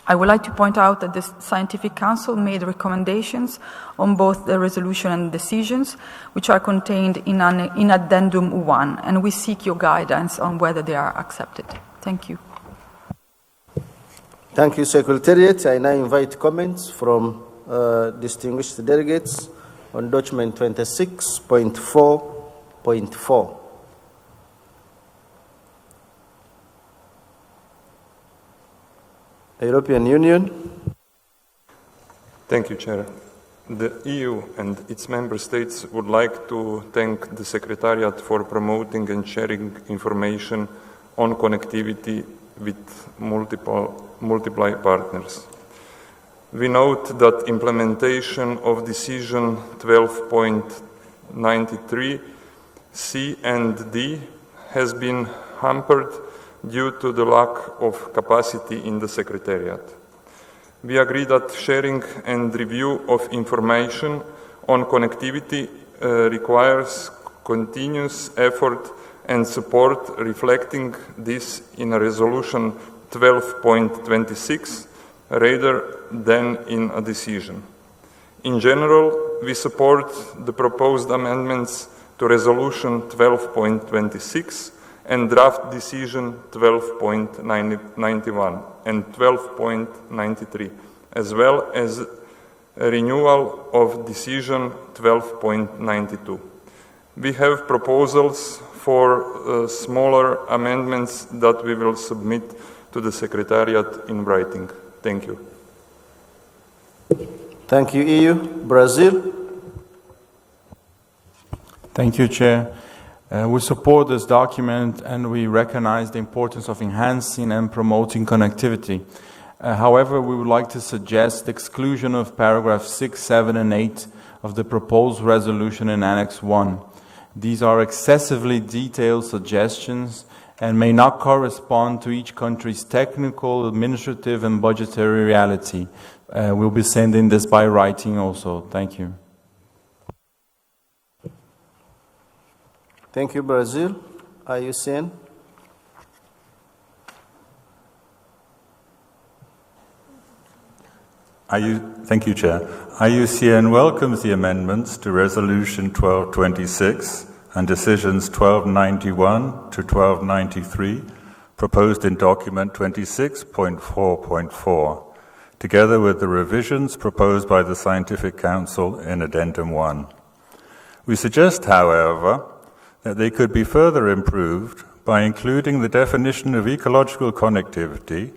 I would like to point out that the Scientific Council made recommendations on both the resolution and decisions, which are contained in Addendum 1, and we seek your guidance on whether they are accepted. Thank you. Thank you, Secretariat. I now invite comments from distinguished delegates on document 26.4.4. European Union. Thank you, Chair. The EU and its member states would like to thank the Secretariat for promoting and sharing information on connectivity with multiple partners. We note that implementation of Decision 12.93 C and D has been hampered due to the lack of capacity in the Secretariat. We agree that sharing and review of information on connectivity requires continuous effort and support, reflecting this in a Resolution 12.26 rather than in a decision. In general, we support the proposed amendments to Resolution 12.26 and draft decision 12.91 and 12.93, as well as a renewal of decision 12.92. We have proposals for smaller amendments that we will submit to the Secretariat in writing. Thank you. Thank you, EU. Brazil. Thank you, Chair. We support this document and we recognize the importance of enhancing and promoting connectivity. However, we would like to suggest the exclusion of paragraphs 6, 7, and 8 of the proposed resolution in Annex 1. These are excessively detailed suggestions and may not correspond to each country's technical, administrative, and budgetary reality. We'll be sending this by writing also. Thank you. Thank you, Brazil. IUCN. Thank you, Chair. IUCN welcomes the amendments to Resolution 1226 and Decisions 1291 to 1293, proposed in Document 26.4.4, together with the revisions proposed by the Scientific Council in Addendum 1. We suggest, however, that they could be further improved by including the definition of ecological connectivity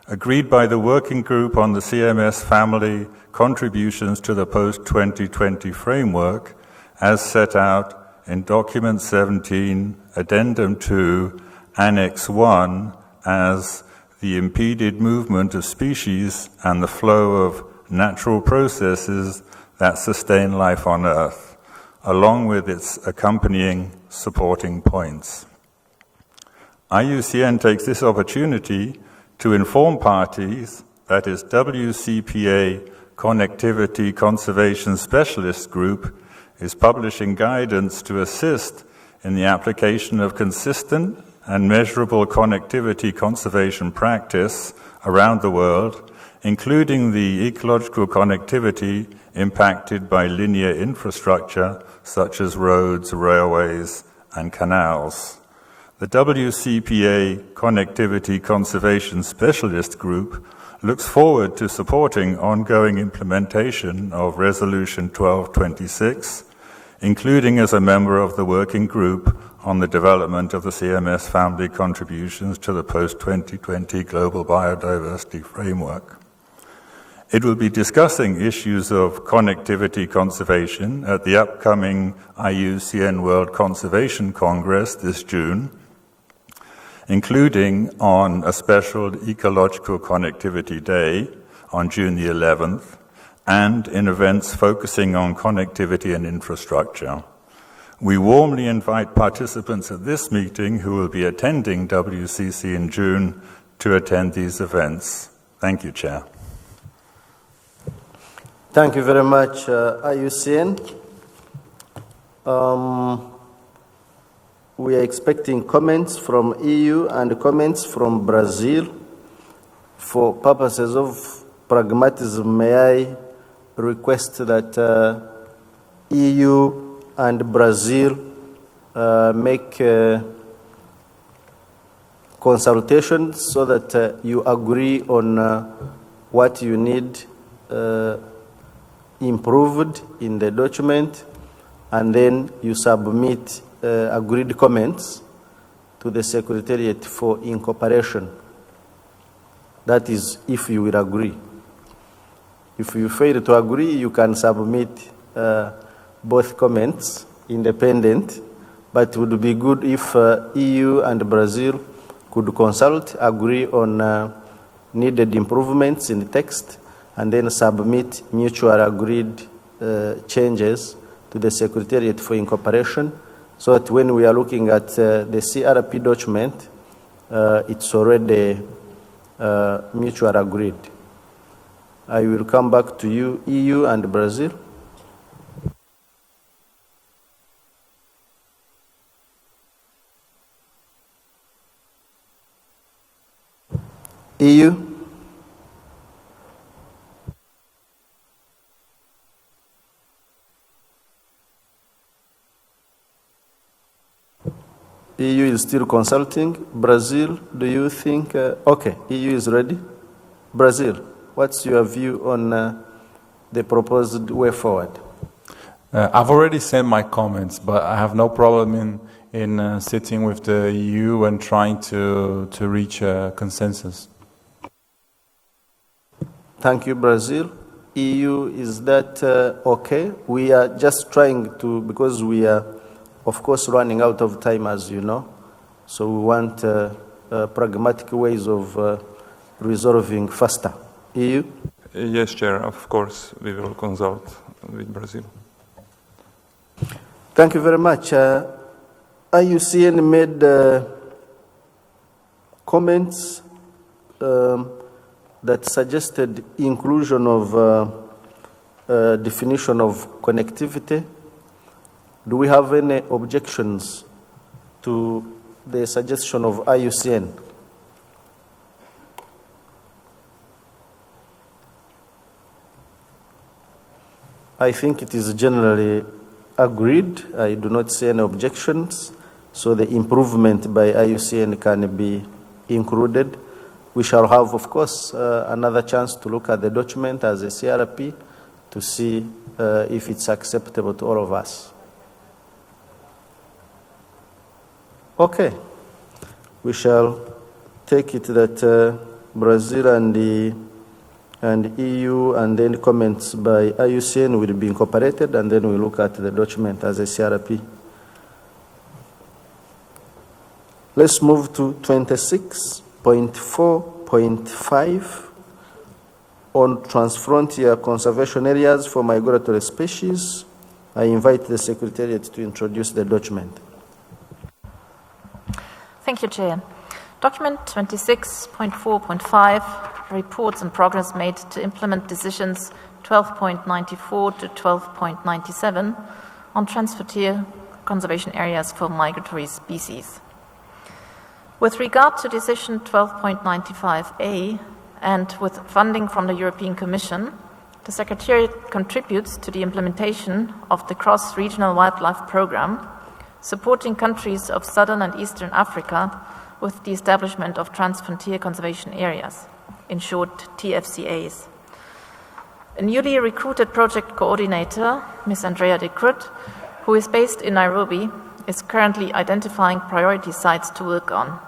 agreed by the Working Group on the CMS family contributions to the post-2020 framework as set out in Document 17, Addendum 2, Annex 1 as the impeded movement of species and the flow of natural processes that sustain life on Earth, along with its accompanying supporting points. IUCN takes this opportunity to inform parties that its WCPA Connectivity Conservation Specialist Group is publishing guidance to assist in the application of consistent and measurable connectivity conservation practice around the world, including the ecological connectivity impacted by linear infrastructure such as roads, railways, and canals. The WCPA Connectivity Conservation Specialist Group looks forward to supporting ongoing implementation of Resolution 1226, including as a member of the Working Group on the development of the CMS family contributions to the post-2020 Global Biodiversity Framework. It will be discussing issues of connectivity conservation at the upcoming IUCN World Conservation Congress this June, including on a special Ecological Connectivity Day on June the 11th, and in events focusing on connectivity and infrastructure. We warmly invite participants at this meeting who will be attending WCC in June to attend these events. Thank you, Chair. Thank you very much, IUCN. We are expecting comments from EU and comments from Brazil. For purposes of pragmatism, may I request that EU and Brazil make consultations so that you agree on what you need improved in the document, and then you submit agreed comments to the Secretariat for incorporation. That is, if you will agree. If you fail to agree, you can submit both comments independent, but it would be good if EU and Brazil could consult, agree on needed improvements in the text, and then submit mutual agreed changes to the Secretariat for incorporation, so that when we are looking at the CRP document, it's already mutual agreed. I will come back to you, EU and Brazil. EU. EU is still consulting. Brazil, do you think, okay, EU is ready? Brazil, what's your view on the proposed way forward? I've already sent my comments, but I have no problem in sitting with the EU and trying to reach a consensus. Thank you, Brazil. EU, is that okay? We are just trying to, because we are, of course, running out of time, as you know. So we want pragmatic ways of resolving faster. EU? Yes, Chair, of course, we will consult with Brazil. Thank you very much. IUCN made comments that suggested inclusion of definition of connectivity. Do we have any objections to the suggestion of IUCN? I think it is generally agreed. I do not see any objections, so the improvement by IUCN can be included. We shall have, of course, another chance to look at the document as a CRP to see if it's acceptable to all of us. Okay. We shall take it that Brazil and EU and then comments by IUCN will be incorporated, and then we look at the document as a CRP. Let's move to 26.4.5 on transfrontier conservation areas for migratory species. I invite the Secretariat to introduce the document. Thank you, Chair. Document 26.4.5 reports on progress made to implement decisions 12.94 to 12.97 on transfrontier conservation areas for migratory species. With regard to decision 12.95A and with funding from the European Commission, the Secretariat contributes to the implementation of the cross-regional wildlife program, supporting countries of Southern and Eastern Africa with the establishment of transfrontier conservation areas, in short, TFCAs. A newly recruited project coordinator, Ms. Andrea de Crut, who is based in Nairobi, is currently identifying priority sites to work on.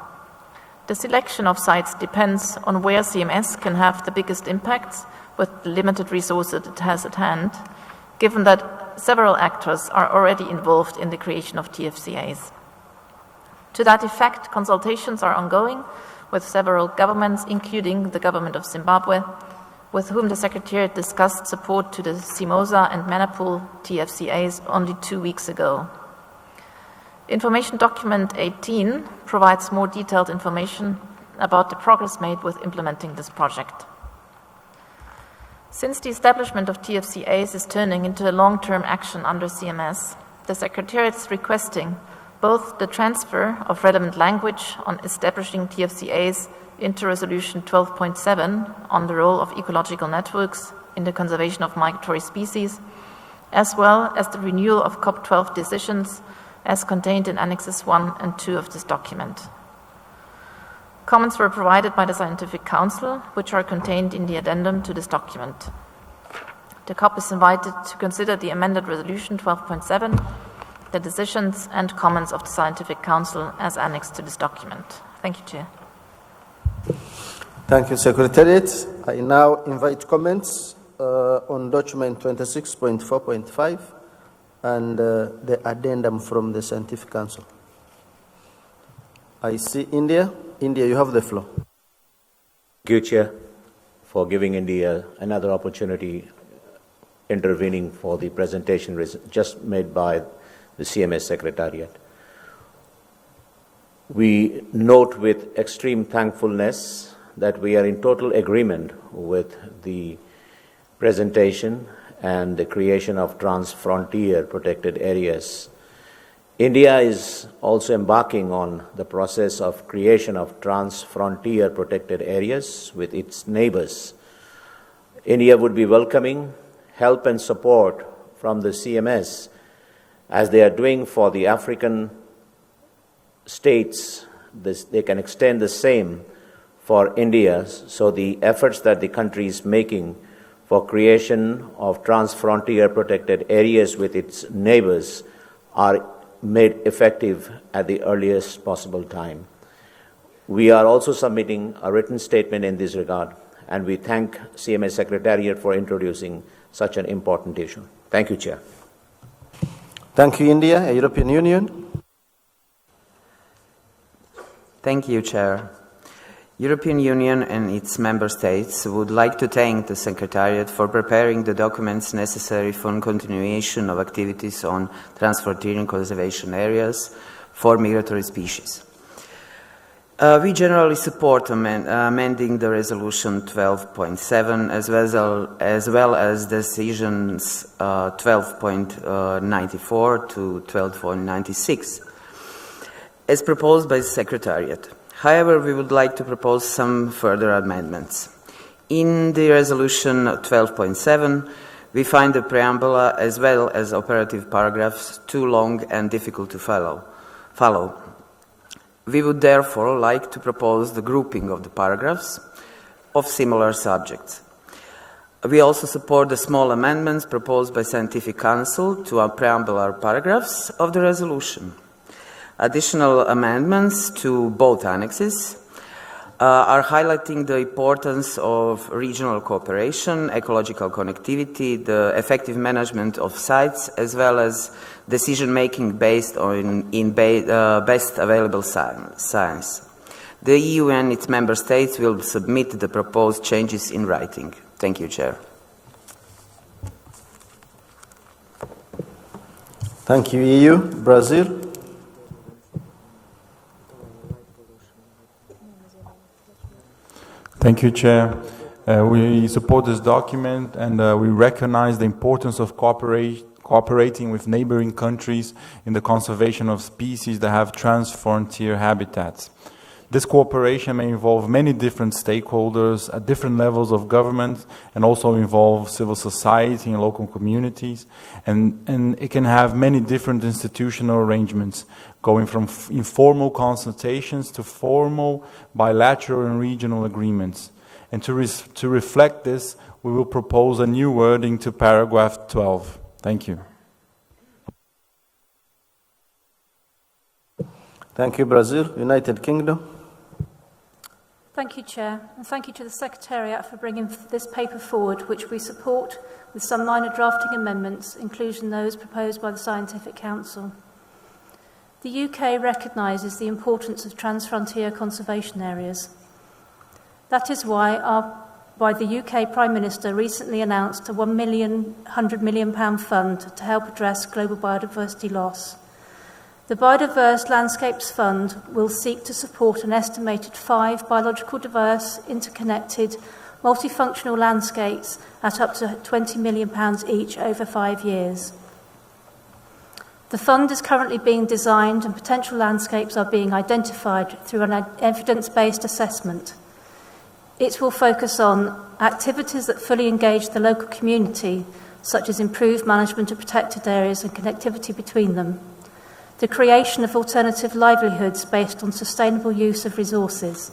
The selection of sites depends on where CMS can have the biggest impacts with the limited resources it has at hand, given that several actors are already involved in the creation of TFCAs. To that effect, consultations are ongoing with several governments, including the government of Zimbabwe, with whom the Secretariat discussed support to the Simosa and Manapool TFCAs only 2 weeks ago. Information document 18 provides more detailed information about the progress made with implementing this project. Since the establishment of TFCAs is turning into a long-term action under CMS, the Secretariat is requesting both the transfer of relevant language on establishing TFCAs into Resolution 12.7 on the role of ecological networks in the conservation of migratory species, as well as the renewal of COP12 decisions as contained in Annexes 1 and 2 of this document. Comments were provided by the Scientific Council, which are contained in the addendum to this document. The COP is invited to consider the amended Resolution 12.7, the decisions and comments of the Scientific Council as annexed to this document. Thank you, Chair. Thank you, Secretariat. I now invite comments on document 26.4.5 and the addendum from the Scientific Council. I see India. India, you have the floor. Thank you, Chair, for giving India another opportunity intervening for the presentation just made by the CMS Secretariat. We note with extreme thankfulness that we are in total agreement with the presentation and the creation of trans-frontier protected areas. India is also embarking on the process of creation of trans-frontier protected areas with its neighbors. India would be welcoming help and support from the CMS as they are doing for the African states. They can extend the same for India, so the efforts that the country is making for creation of trans-frontier protected areas with its neighbors are made effective at the earliest possible time. We are also submitting a written statement in this regard, and we thank CMS Secretariat for introducing such an important issue. Thank you, Chair. Thank you, India. European Union. Thank you, Chair. European Union and its member states would like to thank the Secretariat for preparing the documents necessary for continuation of activities on transfrontier conservation areas for migratory species. We generally support amending the Resolution 12.7 as well as decisions 12.94 to 12.96 as proposed by the Secretariat. However, we would like to propose some further amendments. In the Resolution 12.7, we find the preamble as well as operative paragraphs too long and difficult to follow. We would therefore like to propose the grouping of the paragraphs of similar subjects. We also support the small amendments proposed by Scientific Council to our preambular paragraphs of the resolution. Additional amendments to both annexes are highlighting the importance of regional cooperation, ecological connectivity, the effective management of sites, as well as decision-making based on best available science. The EU and its member states will submit the proposed changes in writing. Thank you, Chair. Thank you, EU. Brazil. Thank you, Chair. We support this document and we recognize the importance of cooperating with neighboring countries in the conservation of species that have transfrontier habitats. This cooperation may involve many different stakeholders at different levels of government and also involve civil society and local communities. And it can have many different institutional arrangements, going from informal consultations to formal bilateral and regional agreements. And to reflect this, we will propose a new wording to paragraph 12. Thank you. Thank you, Brazil. United Kingdom. Thank you, Chair, and thank you to the Secretariat for bringing this paper forward, which we support with some minor drafting amendments, including those proposed by the Scientific Council. The UK recognises the importance of transfrontier conservation areas. That is why the UK Prime Minister recently announced a £100 million fund to help address global biodiversity loss. The Biodiverse Landscapes Fund will seek to support an estimated 5 biological diverse, interconnected, multifunctional landscapes at up to £20 million each over 5 years. The fund is currently being designed and potential landscapes are being identified through an evidence-based assessment. It will focus on activities that fully engage the local community, such as improved management of protected areas and connectivity between them, the creation of alternative livelihoods based on sustainable use of resources,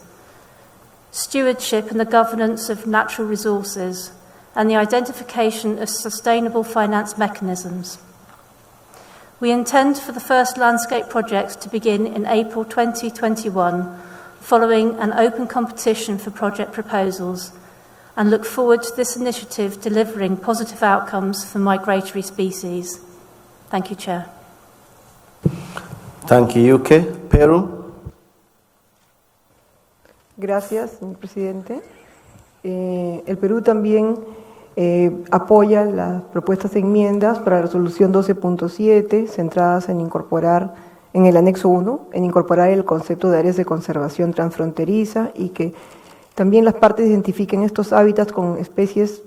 stewardship and the governance of natural resources, and the identification of sustainable finance mechanisms. We intend for the first landscape projects to begin in April 2021, following an open competition for project proposals, and look forward to this initiative delivering positive outcomes for migratory species. Thank you, Chair. Thank you, UK. Perú. Gracias, señor presidente. El Perú también apoya las propuestas de enmiendas para la resolución 12.7, centradas en incorporar, en el anexo 1, en incorporar el concepto de áreas de conservación transfronteriza y que también las partes identifiquen estos hábitats con especies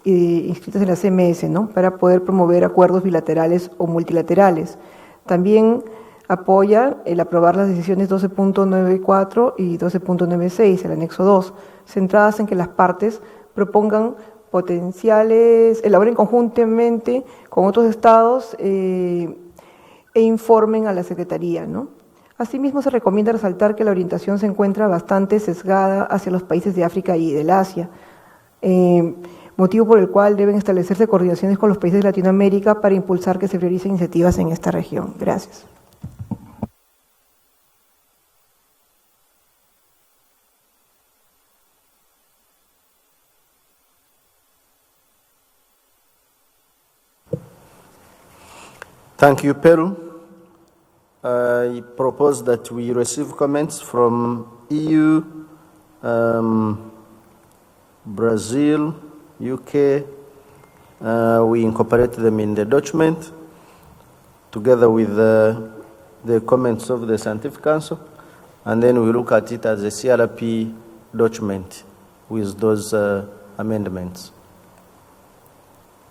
inscritas en la CMS, ¿no?, para poder promover acuerdos bilaterales o multilaterales. También apoya el aprobar las decisiones 12.94 y 12.96, el anexo 2, centradas en que las partes propongan elaboren conjuntamente con otros estados e informen a la Secretaría, ¿no? Asimismo, se recomienda resaltar que la orientación se encuentra bastante sesgada hacia los países de África y del Asia, motivo por el cual deben establecerse coordinaciones con los países de Latinoamérica para impulsar que se prioricen iniciativas en esta región. Gracias. Thank you, Peru. I propose that we receive comments from EU, Brazil, UK, we incorporate them in the document together with the comments of the Scientific Council, and then we look at it as a CRP document with those amendments.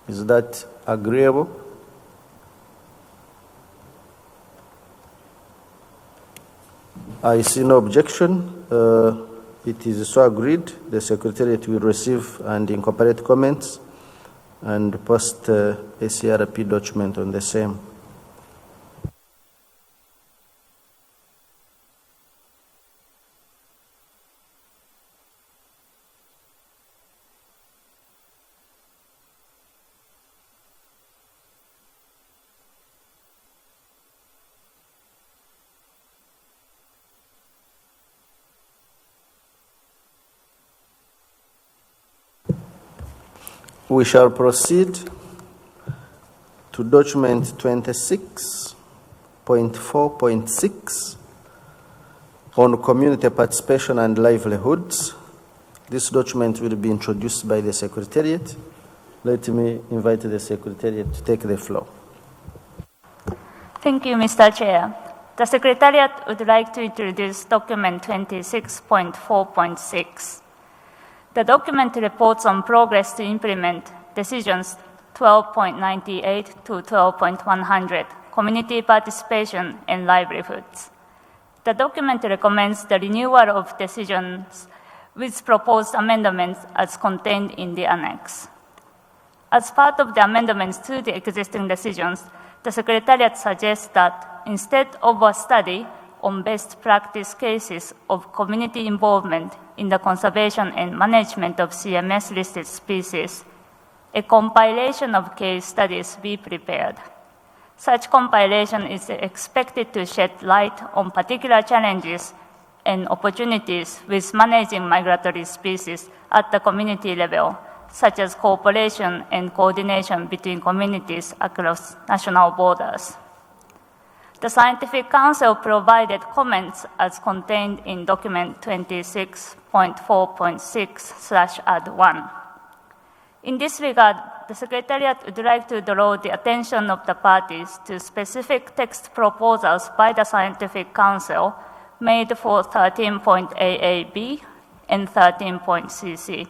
Is that agreeable? I see no objection. It is so agreed. The Secretariat will receive and incorporate comments and post a CRP document on the same. We shall proceed to document 26.4.6 on community participation and livelihoods. This document will be introduced by the Secretariat. Let me invite the Secretariat to take the floor. Thank you, Mr. Chair. The Secretariat would like to introduce document 26.4.6. The document reports on progress to implement decisions 12.98 to 12.100, community participation and livelihoods. The document recommends the renewal of decisions with proposed amendments as contained in the annex. As part of the amendments to the existing decisions, the Secretariat suggests that instead of a study on best practice cases of community involvement in the conservation and management of CMS-listed species, a compilation of case studies be prepared. Such compilation is expected to shed light on particular challenges and opportunities with managing migratory species at the community level, such as cooperation and coordination between communities across national borders. The Scientific Council provided comments as contained in document 26.4.6/add1. In this regard, the Secretariat would like to draw the attention of the parties to specific text proposals by the Scientific Council made for 13.AAB and 13.CC.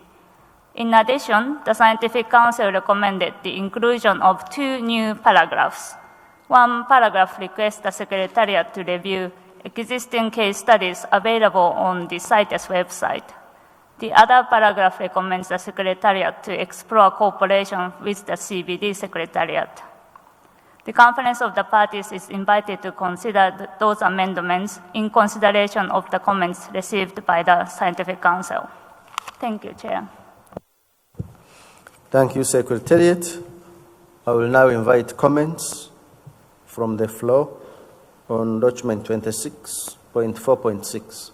In addition, the Scientific Council recommended the inclusion of 2 new paragraphs. One paragraph requests the Secretariat to review existing case studies available on the CITES website. The other paragraph recommends the Secretariat to explore cooperation with the CBD Secretariat. The Conference of the Parties is invited to consider those amendments in consideration of the comments received by the Scientific Council. Thank you, Chair. Thank you, Secretariat. I will now invite comments from the floor on document 26.4.6.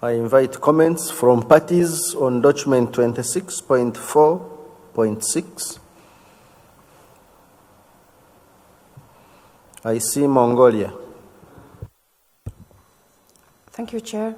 I invite comments from parties on document 26.4.6. I see Mongolia. Thank you, Chair.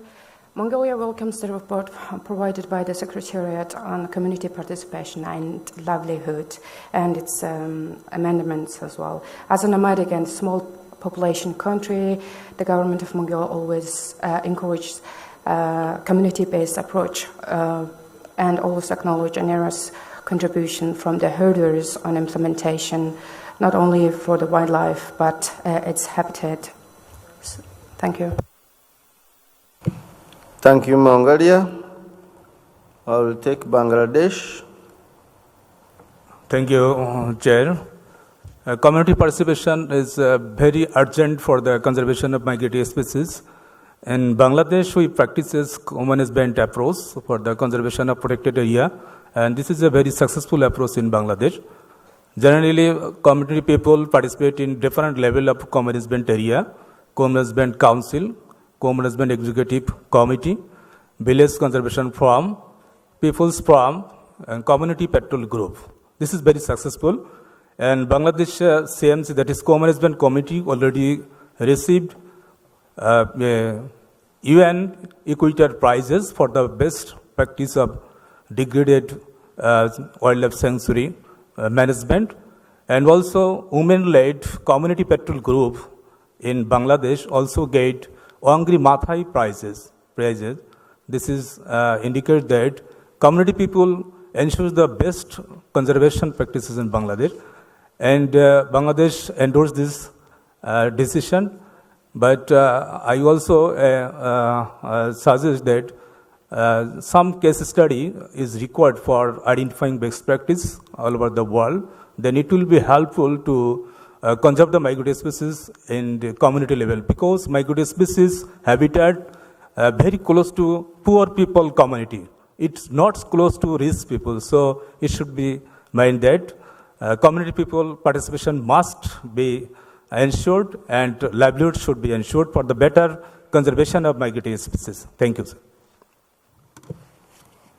Mongolia welcomes the report provided by the Secretariat on community participation and livelihood and its amendments as well. As a nomadic and small population country, the government of Mongolia always encourages community-based approach and always acknowledge generous contribution from the herders on implementation, not only for the wildlife, but its habitat. Thank you. Thank you, Mongolia. I will take Bangladesh. Thank you, Chair. Community participation is very urgent for the conservation of migratory species. In Bangladesh, we practice management approach for the conservation of protected area, and this is a very successful approach in Bangladesh. Generally, community people participate in different level of co-management area, co-management council, co-management executive committee, village conservation forum, people's forum, and community patrol group. This is very successful. And Bangladesh CMC, that is Co-Management Committee, already received UN Equator Prizes for the best practice of degraded wildlife sanctuary management. And also women-led community patrol group in Bangladesh also get Wangri Maathai prizes. This is indicate that community people ensure the best conservation practices in Bangladesh. And Bangladesh endorsed this decision. But I also suggest that some case study is required for identifying best practice all over the world. Then it will be helpful to conserve the migratory species in the community level, because migratory species habitat very close to poor people community. It's not close to rich people. So it should be mind that community people participation must be ensured and livelihood should be ensured for the better conservation of migratory species. Thank you, sir.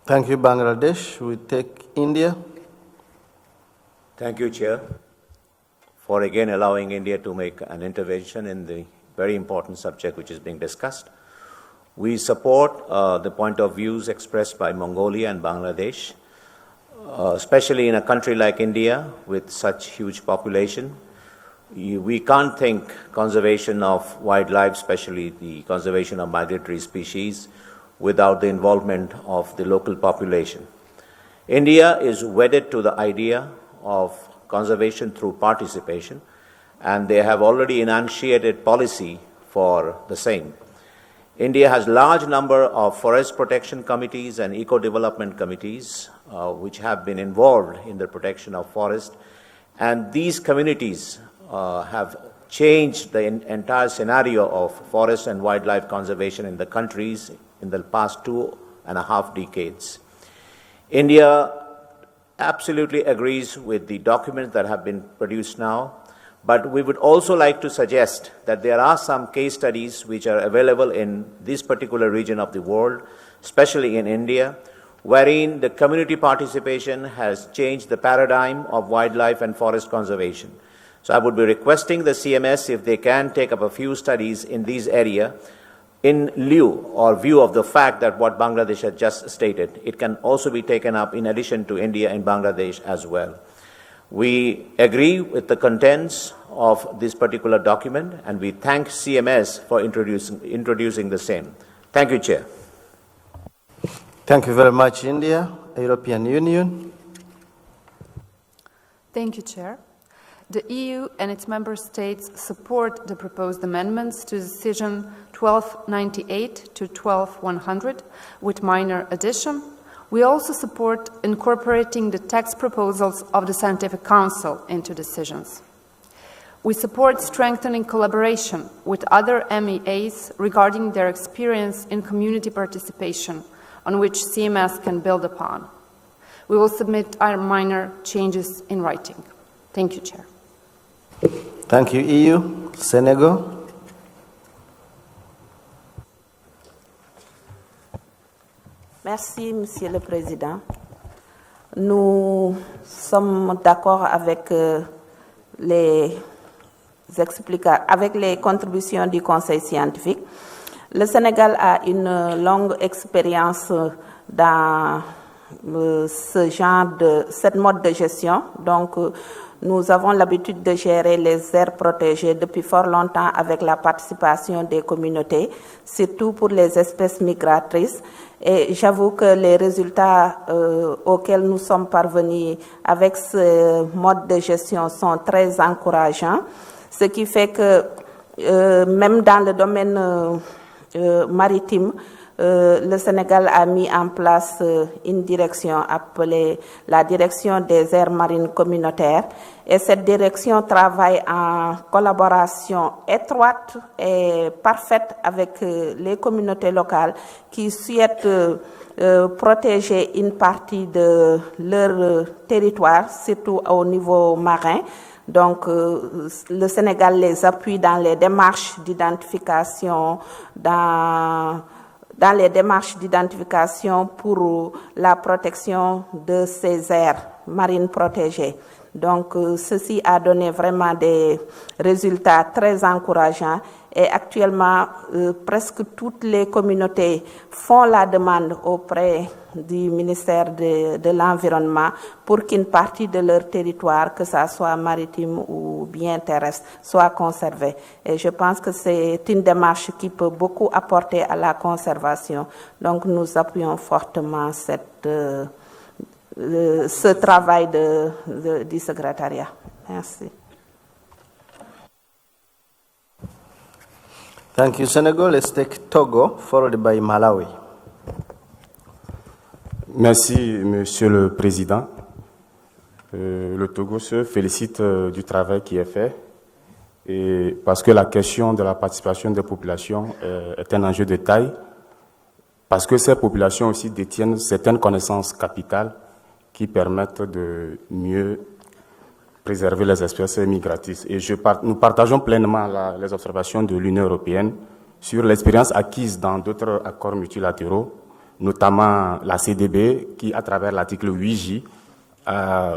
Thank you, Bangladesh. We take India. Thank you, Chair, for again allowing India to make an intervention in the very important subject which is being discussed. We support the point of views expressed by Mongolia and Bangladesh, especially in a country like India with such huge population. We can't think conservation of wildlife, especially the conservation of migratory species, without the involvement of the local population. India is wedded to the idea of conservation through participation, and they have already enunciated policy for the same. India has large number of forest protection committees and eco-development committees which have been involved in the protection of forest, and these communities have changed the entire scenario of forest and wildlife conservation in the countries in the past 2.5 decades. India absolutely agrees with the documents that have been produced now, but we would also like to suggest that there are some case studies which are available in this particular region of the world, especially in India, wherein the community participation has changed the paradigm of wildlife and forest conservation. So I would be requesting the CMS if they can take up a few studies in this area in lieu or view of the fact that what Bangladesh has just stated, it can also be taken up in addition to India and Bangladesh as well. We agree with the contents of this particular document, and we thank CMS for introducing the same. Thank you, Chair. Thank you very much, India. European Union. Thank you, Chair. The EU and its member states support the proposed amendments to Decision 1298 to 12100 with minor addition. We also support incorporating the text proposals of the Scientific Council into decisions. We support strengthening collaboration with other MEAs regarding their experience in community participation, on which CMS can build upon. We will submit our minor changes in writing. Thank you, Chair. Thank you, EU. Senegal. Merci, Monsieur le Président. Nous sommes d'accord avec avec les contributions du Conseil scientifique. Le Sénégal a une longue expérience dans cette mode de gestion. Donc, nous avons l'habitude de gérer les aires protégées depuis fort longtemps avec la participation des communautés, surtout pour les espèces migratrices. Et j'avoue que les résultats auxquels nous sommes parvenus avec ce mode de gestion sont très encourageants, ce qui fait que même dans le domaine maritime, le Sénégal a mis en place une direction appelée la direction des aires marines communautaires, et cette direction travaille en collaboration étroite et parfaite avec les communautés locales qui souhaitent protéger une partie de leur territoire, surtout au niveau marin. Donc, le Sénégal les appuie dans les démarches d'identification, dans les démarches d'identification pour la protection de ces aires marines protégées. Donc, ceci a donné vraiment des résultats très encourageants. Et actuellement, presque toutes les communautés font la demande auprès du ministère de l'Environnement pour qu'une partie de leur territoire, que ça soit maritime ou bien terrestre, soit conservée. Et je pense que c'est une démarche qui peut beaucoup apporter à la conservation. Donc, nous appuyons fortement ce travail du secrétariat. Merci. Thank you, Senegal. Let's take Togo, followed by Malawi. Merci, Monsieur le Président. Le Togo se félicite du travail qui est fait, et parce que la question de la participation des populations est un enjeu de taille, parce que ces populations aussi détiennent certaines connaissances capitales qui permettent de mieux préserver les espèces migratrices. Et nous partageons pleinement les observations de l'Union européenne sur l'expérience acquise dans d'autres accords multilatéraux, notamment la CDB, qui, à travers l'article 8J, a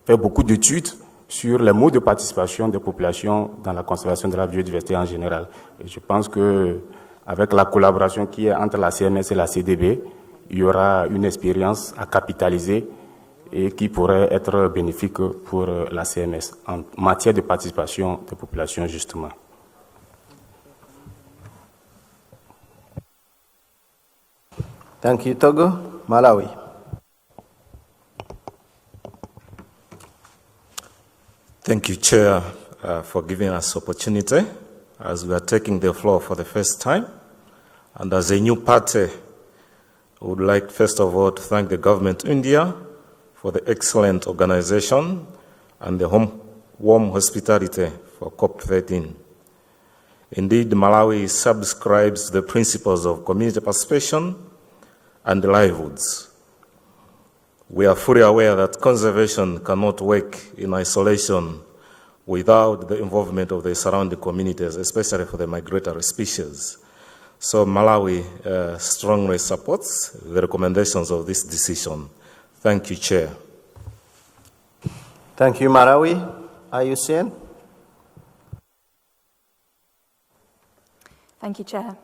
fait beaucoup d'études sur les modes de participation des populations dans la conservation de la biodiversité en général. Et je pense qu'avec la collaboration qui est entre la CMS et la CDB, il y aura une expérience à capitaliser et qui pourrait être bénéfique pour la CMS en matière de participation des populations, justement. Thank you, Togo. Malawi. Thank you, Chair, for giving us opportunity as we are taking the floor for the first time. And as a new party, I would like, first of all, to thank the government of India for the excellent organization and the warm hospitality for COP13. Indeed, Malawi subscribes to the principles of community participation and livelihoods. We are fully aware that conservation cannot work in isolation without the involvement of the surrounding communities, especially for the migratory species. So Malawi strongly supports the recommendations of this decision. Thank you, Chair. Thank you, Malawi. IUCN. Thank you, Chair.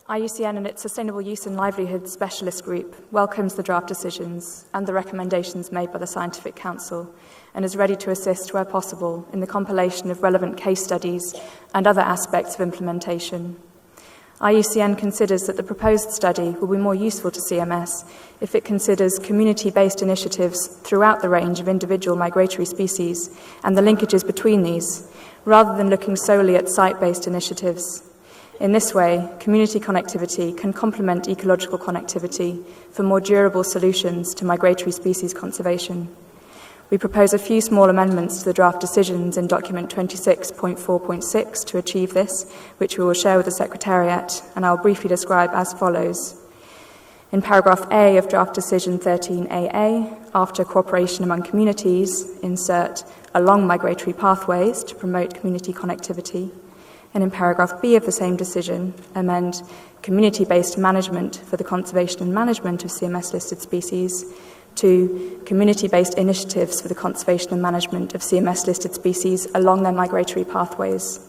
IUCN and its Sustainable Use and Livelihood Specialist Group welcomes the draft decisions and the recommendations made by the Scientific Council and is ready to assist where possible in the compilation of relevant case studies and other aspects of implementation. IUCN considers that the proposed study will be more useful to CMS if it considers community-based initiatives throughout the range of individual migratory species and the linkages between these, rather than looking solely at site-based initiatives. In this way, community connectivity can complement ecological connectivity for more durable solutions to migratory species conservation. We propose a few small amendments to the draft decisions in document 26.4.6 to achieve this, which we will share with the Secretariat, and I will briefly describe as follows. In paragraph A of draft decision 13AA, after cooperation among communities, insert along migratory pathways to promote community connectivity. And in paragraph B of the same decision, amend community-based management for the conservation and management of CMS-listed species to community-based initiatives for the conservation and management of CMS-listed species along their migratory pathways.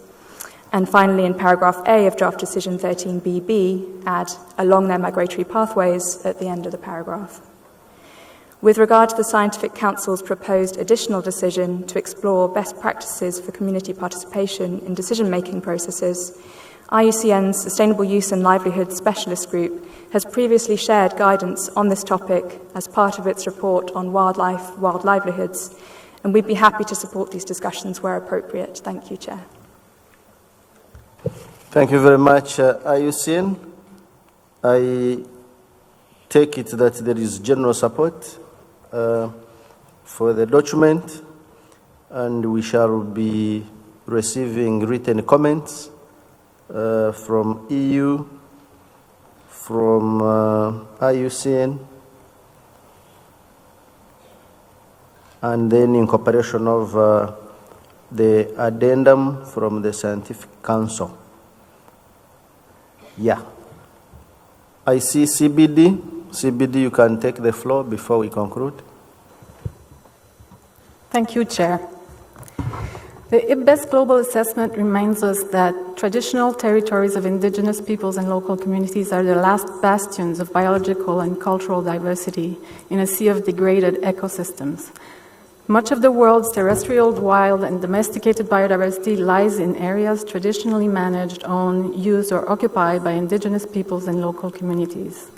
And finally, in paragraph A of draft decision 13BB, add along their migratory pathways at the end of the paragraph. With regard to the Scientific Council's proposed additional decision to explore best practices for community participation in decision-making processes, IUCN's Sustainable Use and Livelihood Specialist Group has previously shared guidance on this topic as part of its report on wildlife, wild livelihoods, and we'd be happy to support these discussions where appropriate. Thank you, Chair. Thank you very much, IUCN. I take it that there is general support for the document, and we shall be receiving written comments from EU, from IUCN, and then incorporation of the addendum from the Scientific Council. Yeah. I see CBD. CBD, you can take the floor before we conclude. Thank you, Chair. The IPBES Global Assessment reminds us that traditional territories of indigenous peoples and local communities are the last bastions of biological and cultural diversity in a sea of degraded ecosystems. Much of the world's terrestrial, wild, and domesticated biodiversity lies in areas traditionally managed, owned, used, or occupied by indigenous peoples and local communities.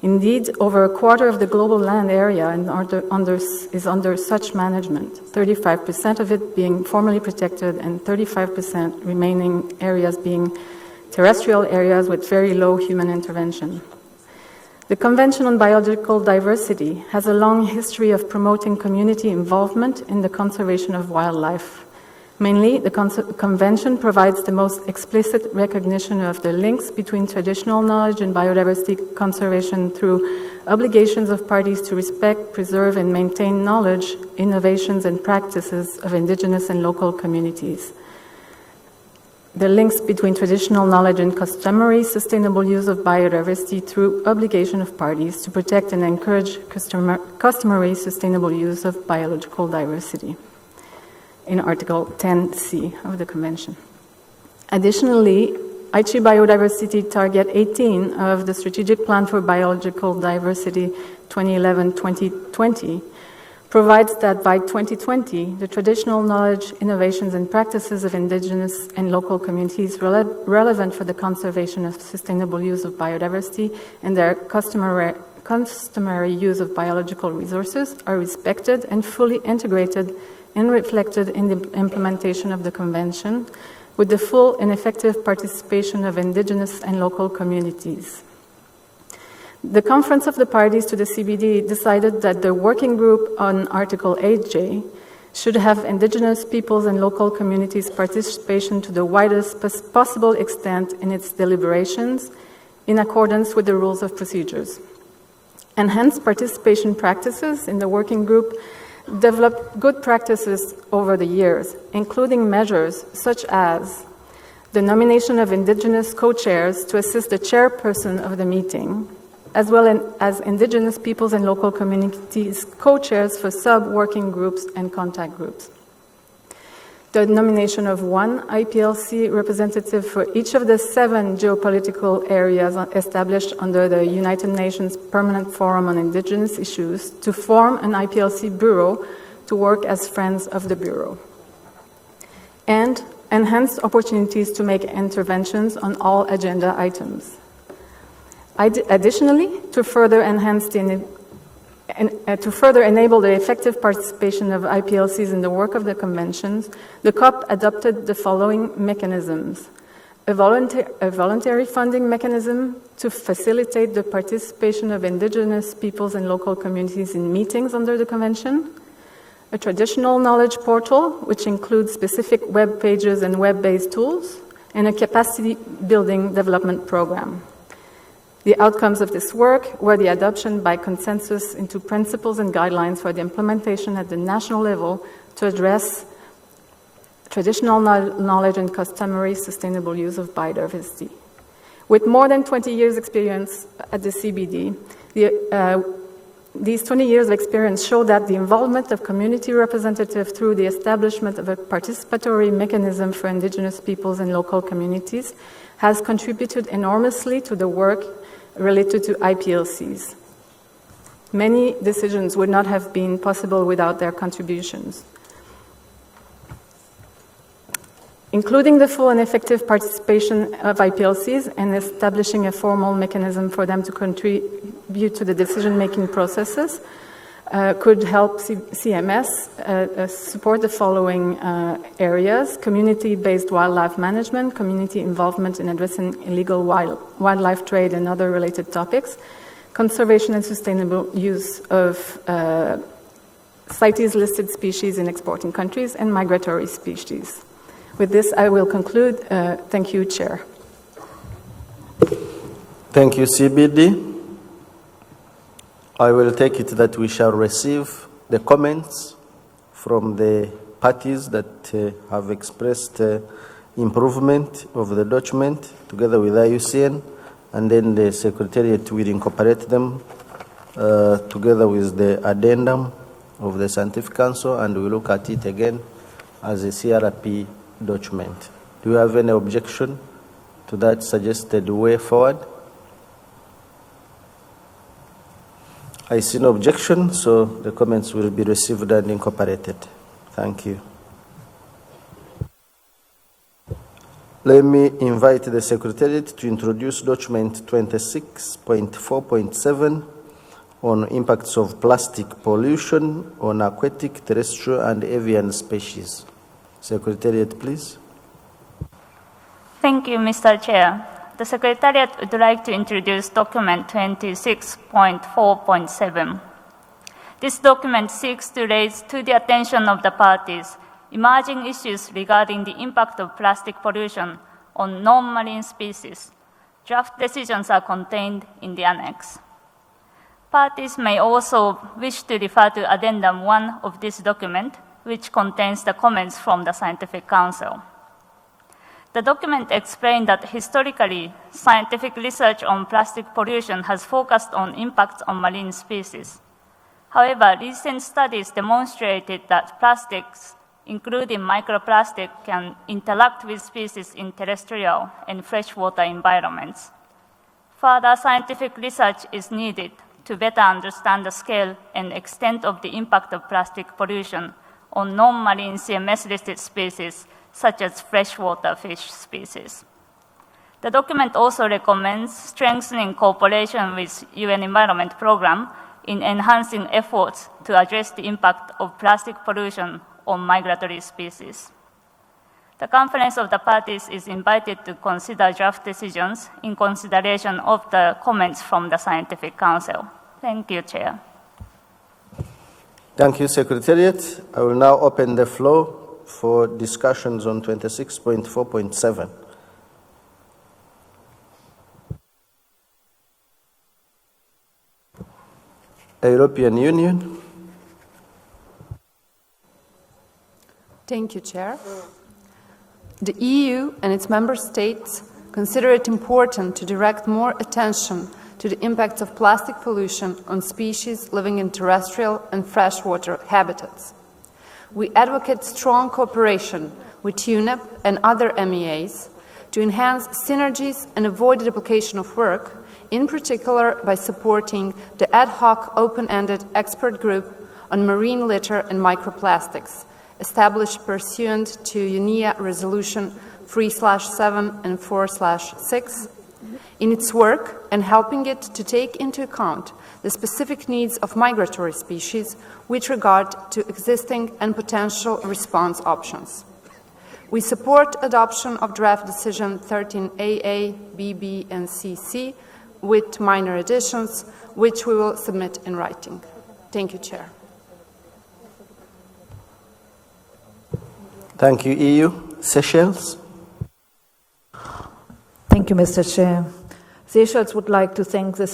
Indeed, over a quarter of the global land area is under such management, 35% of it being formally protected and 35% remaining areas being terrestrial areas with very low human intervention. The Convention on Biological Diversity has a long history of promoting community involvement in the conservation of wildlife. Mainly, the Convention provides the most explicit recognition of the links between traditional knowledge and biodiversity conservation through obligations of parties to respect, preserve, and maintain knowledge, innovations, and practices of indigenous and local communities. The links between traditional knowledge and customary sustainable use of biodiversity through obligation of parties to protect and encourage customary sustainable use of biological diversity in Article 10C of the Convention. Additionally, Aichi Biodiversity Target 18 of the Strategic Plan for Biological Diversity 2011-2020 provides that by 2020, the traditional knowledge, innovations, and practices of indigenous and local communities relevant for the conservation of sustainable use of biodiversity and their customary use of biological resources are respected and fully integrated and reflected in the implementation of the Convention, with the full and effective participation of indigenous and local communities. The Conference of the Parties to the CBD decided that the Working Group on Article 8J should have indigenous peoples and local communities' participation to the widest possible extent in its deliberations, in accordance with the rules of procedures. Enhanced participation practices in the Working Group developed good practices over the years, including measures such as the nomination of indigenous co-chairs to assist the chairperson of the meeting, as well as indigenous peoples and local communities co-chairs for sub-working groups and contact groups. The nomination of one IPLC representative for each of the 7 geopolitical areas established under the United Nations Permanent Forum on Indigenous Issues to form an IPLC bureau to work as friends of the bureau. And enhanced opportunities to make interventions on all agenda items. Additionally, to further enable the effective participation of IPLCs in the work of the conventions, the COP adopted the following mechanisms: a voluntary funding mechanism to facilitate the participation of indigenous peoples and local communities in meetings under the convention, a traditional knowledge portal, which includes specific web pages and web-based tools, and a capacity building development program. The outcomes of this work were the adoption by consensus into principles and guidelines for the implementation at the national level to address traditional knowledge and customary sustainable use of biodiversity. With more than 20 years' experience at the CBD, these 20 years of experience show that the involvement of community representatives through the establishment of a participatory mechanism for indigenous peoples and local communities has contributed enormously to the work related to IPLCs. Many decisions would not have been possible without their contributions. Including the full and effective participation of IPLCs and establishing a formal mechanism for them to contribute to the decision-making processes could help CMS support the following areas: community-based wildlife management, community involvement in addressing illegal wildlife trade and other related topics, conservation and sustainable use of CITES-listed species in exporting countries, and migratory species. With this, I will conclude. Thank you, Chair. Thank you, CBD. I will take it that we shall receive the comments from the parties that have expressed improvement of the document together with IUCN, and then the Secretariat will incorporate them together with the addendum of the Scientific Council, and we look at it again as a CRP document. Do you have any objection to that suggested way forward? I see no objection, so the comments will be received and incorporated. Thank you. Let me invite the Secretariat to introduce document 26.4.7 on impacts of plastic pollution on aquatic, terrestrial, and avian species. Secretariat, please. Thank you, Mr. Chair. The Secretariat would like to introduce document 26.4.7. This document seeks to raise to the attention of the parties emerging issues regarding the impact of plastic pollution on non-marine species. Draft decisions are contained in the annex. Parties may also wish to refer to Addendum 1 of this document, which contains the comments from the Scientific Council. The document explained that historically, scientific research on plastic pollution has focused on impacts on marine species. However, recent studies demonstrated that plastics, including microplastic, can interact with species in terrestrial and freshwater environments. Further scientific research is needed to better understand the scale and extent of the impact of plastic pollution on non-marine CMS-listed species, such as freshwater fish species. The document also recommends strengthening cooperation with UN Environment Programme in enhancing efforts to address the impact of plastic pollution on migratory species. The Conference of the Parties is invited to consider draft decisions in consideration of the comments from the Scientific Council. Thank you, Chair. Thank you, Secretariat. I will now open the floor for discussions on 26.4.7. European Union. Thank you, Chair. The EU and its member states consider it important to direct more attention to the impacts of plastic pollution on species living in terrestrial and freshwater habitats. We advocate strong cooperation with UNEP and other MEAs to enhance synergies and avoid the duplication of work, in particular by supporting the ad hoc open-ended expert group on marine litter and microplastics, established pursuant to UNEA Resolution 3/7 and 4/6, in its work and helping it to take into account the specific needs of migratory species with regard to existing and potential response options. We support adoption of draft decision 13AA, BB, and CC with minor additions, which we will submit in writing. Thank you, Chair. Thank you, EU. Seychelles. Thank you, Mr. Chair. Seychelles would like to thank the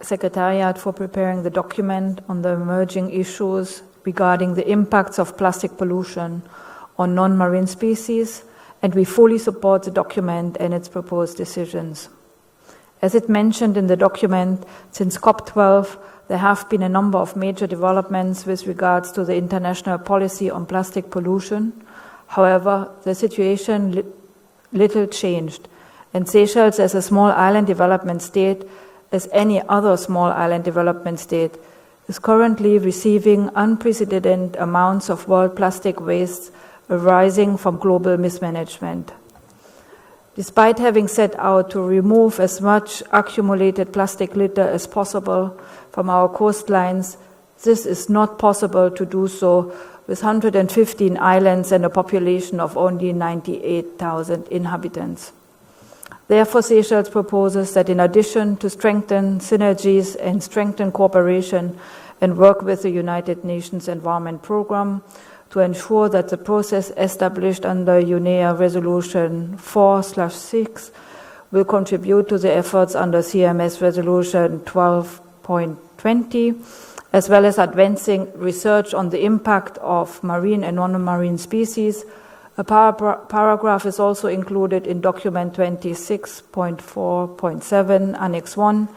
Secretariat for preparing the document on the emerging issues regarding the impacts of plastic pollution on non-marine species, and we fully support the document and its proposed decisions. As it mentioned in the document, since COP12, there have been a number of major developments with regards to the international policy on plastic pollution. However, the situation little changed, and Seychelles, as a small island development state, as any other small island development state, is currently receiving unprecedented amounts of world plastic waste arising from global mismanagement. Despite having set out to remove as much accumulated plastic litter as possible from our coastlines, this is not possible to do so with 115 islands and a population of only 98,000 inhabitants. Therefore, Seychelles proposes that in addition to strengthen synergies and strengthen cooperation and work with the United Nations Environment Programme to ensure that the process established under UNEA Resolution 4/6 will contribute to the efforts under CMS Resolution 12.20, as well as advancing research on the impact of marine and non-marine species. A paragraph is also included in document 26.4.7, Annex 1,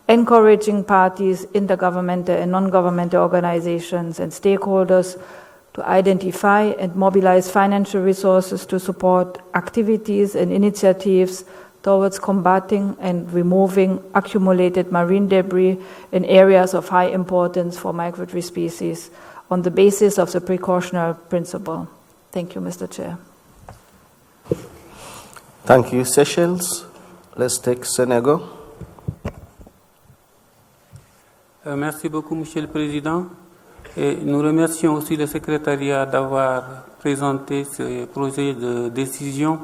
encouraging parties, intergovernmental and non-governmental organizations and stakeholders to identify and mobilize financial resources to support activities and initiatives towards combating and removing accumulated marine debris in areas of high importance for migratory species on the basis of the precautionary principle. Thank you, Mr. Chair. Thank you, Seychelles. Let's take Senegal. Merci beaucoup, Monsieur le Président. Et nous remercions aussi le secrétariat d'avoir présenté ce projet de décision.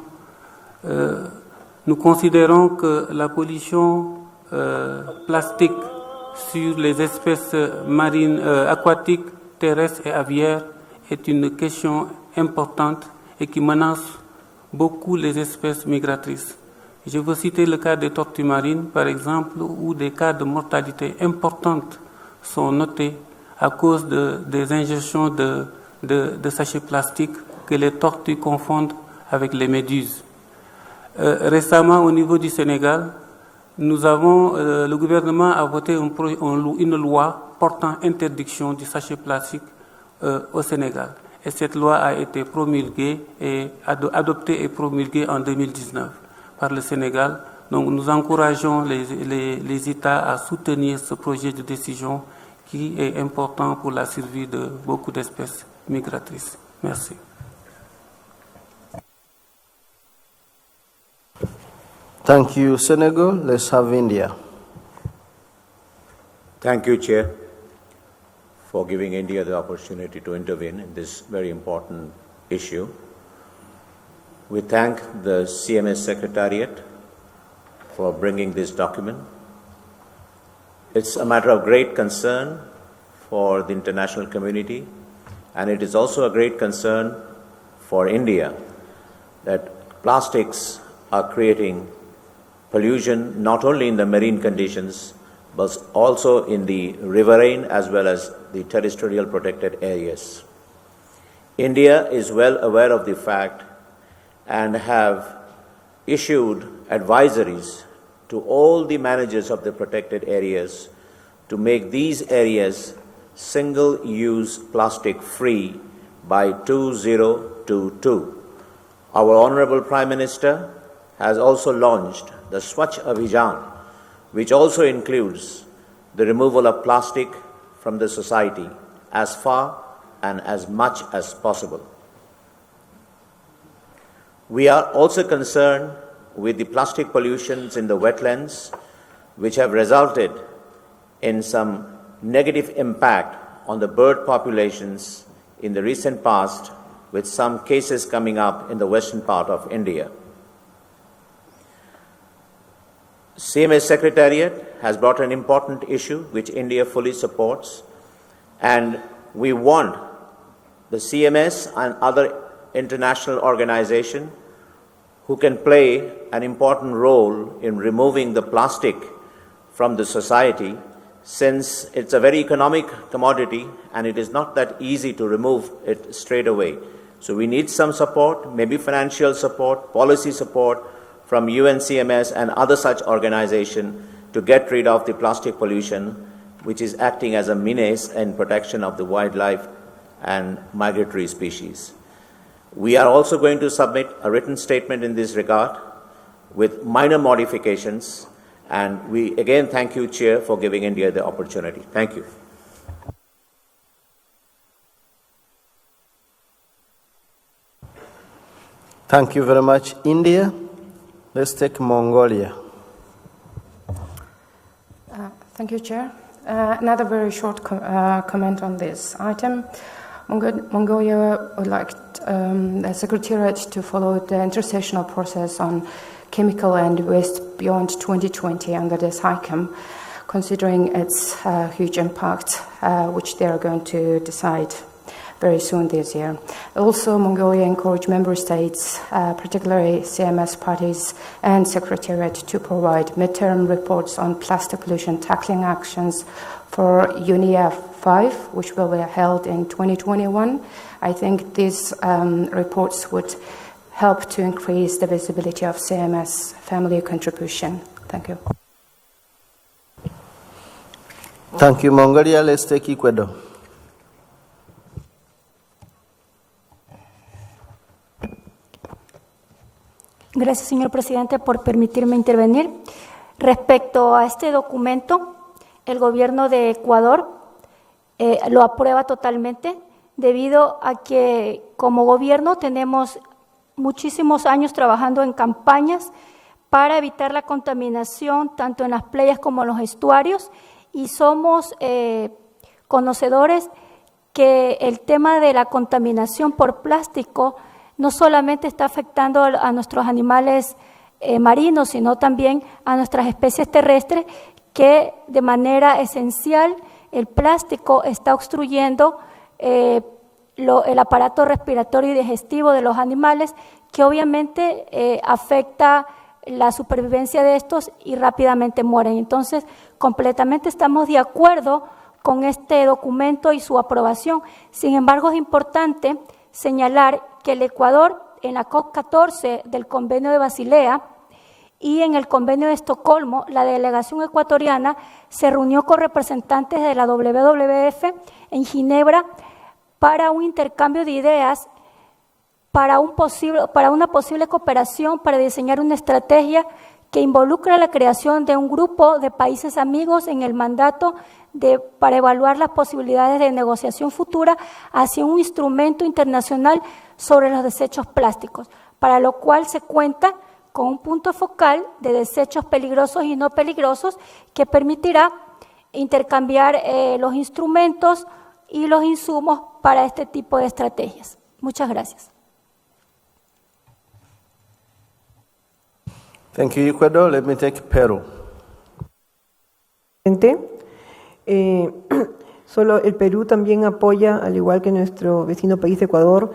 Nous considérons que la pollution plastique sur les espèces marines, aquatiques, terrestres et aviaires est une question importante et qui menace beaucoup les espèces migratrices. Je veux citer le cas des tortues marines, par exemple, où des cas de mortalité importantes sont notés à cause des ingestions de sachets plastiques que les tortues confondent avec les méduses. Récemment, au niveau du Sénégal, le gouvernement a voté une loi portant interdiction du sachet plastique au Sénégal. Et cette loi a été promulguée et adoptée et promulguée en 2019 par le Sénégal. Donc nous encourageons les États à soutenir ce projet de décision qui est important pour la survie de beaucoup d'espèces migratrices. Merci. Thank you, Senegal. Let's have India. Thank you, Chair, for giving India the opportunity to intervene in this very important issue. We thank the CMS Secretariat for bringing this document. It's a matter of great concern for the international community, and it is also a great concern for India that plastics are creating pollution not only in the marine conditions but also in the riverine as well as the terrestrial protected areas. India is well aware of the fact and have issued advisories to all the managers of the protected areas to make these areas single-use plastic free by 2022. Our Honorable Prime Minister has also launched the Swachh Abhijan, which also includes the removal of plastic from the society as far and as much as possible. We are also concerned with the plastic pollutions in the wetlands, which have resulted in some negative impact on the bird populations in the recent past, with some cases coming up in the western part of India. CMS Secretariat has brought an important issue which India fully supports, and we want the CMS and other international organizations who can play an important role in removing the plastic from the society, since it's a very economic commodity and it is not that easy to remove it straight away. So we need some support, maybe financial support, policy support from UNCMS and other such organizations to get rid of the plastic pollution, which is acting as a menace in protection of the wildlife and migratory species. We are also going to submit a written statement in this regard with minor modifications, and we again thank you, Chair, for giving India the opportunity. Thank you. Thank you very much, India. Let's take Mongolia. Thank you, Chair. Another very short comment on this item. Mongolia would like the Secretariat to follow the intersessional process on chemical and waste beyond 2020 under this HICAM, considering its huge impact, which they are going to decide very soon this year. Also, Mongolia encouraged member states, particularly CMS parties and Secretariat, to provide midterm reports on plastic pollution tackling actions for UNEA 5, which will be held in 2021. I think these reports would help to increase the visibility of CMS family contribution. Thank you. Thank you, Mongolia. Let's take Ecuador. Gracias, señor presidente, por permitirme intervenir. Respecto a este documento, el gobierno de Ecuador lo aprueba totalmente debido a que como gobierno tenemos muchísimos años trabajando en campañas para evitar la contaminación tanto en las playas como en los estuarios y somos conocedores que el tema de la contaminación por plástico no solamente está afectando a nuestros animales marinos, sino también a nuestras especies terrestres, que de manera esencial el plástico está obstruyendo el aparato respiratorio y digestivo de los animales, que obviamente afecta la supervivencia de estos y rápidamente mueren. Entonces, completamente estamos de acuerdo con este documento y su aprobación. Sin embargo, es importante señalar que el Ecuador, en la COP14 del Convenio de Basilea y en el Convenio de Estocolmo, la delegación ecuatoriana se reunió con representantes de la WWF en Ginebra para un intercambio de ideas, para una posible cooperación, para diseñar una estrategia que involucra la creación de un grupo de países amigos en el mandato para evaluar las posibilidades de negociación futura hacia un instrumento internacional sobre los desechos plásticos, para lo cual se cuenta con un punto focal de desechos peligrosos y no peligrosos que permitirá intercambiar los instrumentos y los insumos para este tipo de estrategias. Muchas gracias. Thank you, Ecuador. Let me take Peru. Solo el Perú también apoya, al igual que nuestro vecino país Ecuador,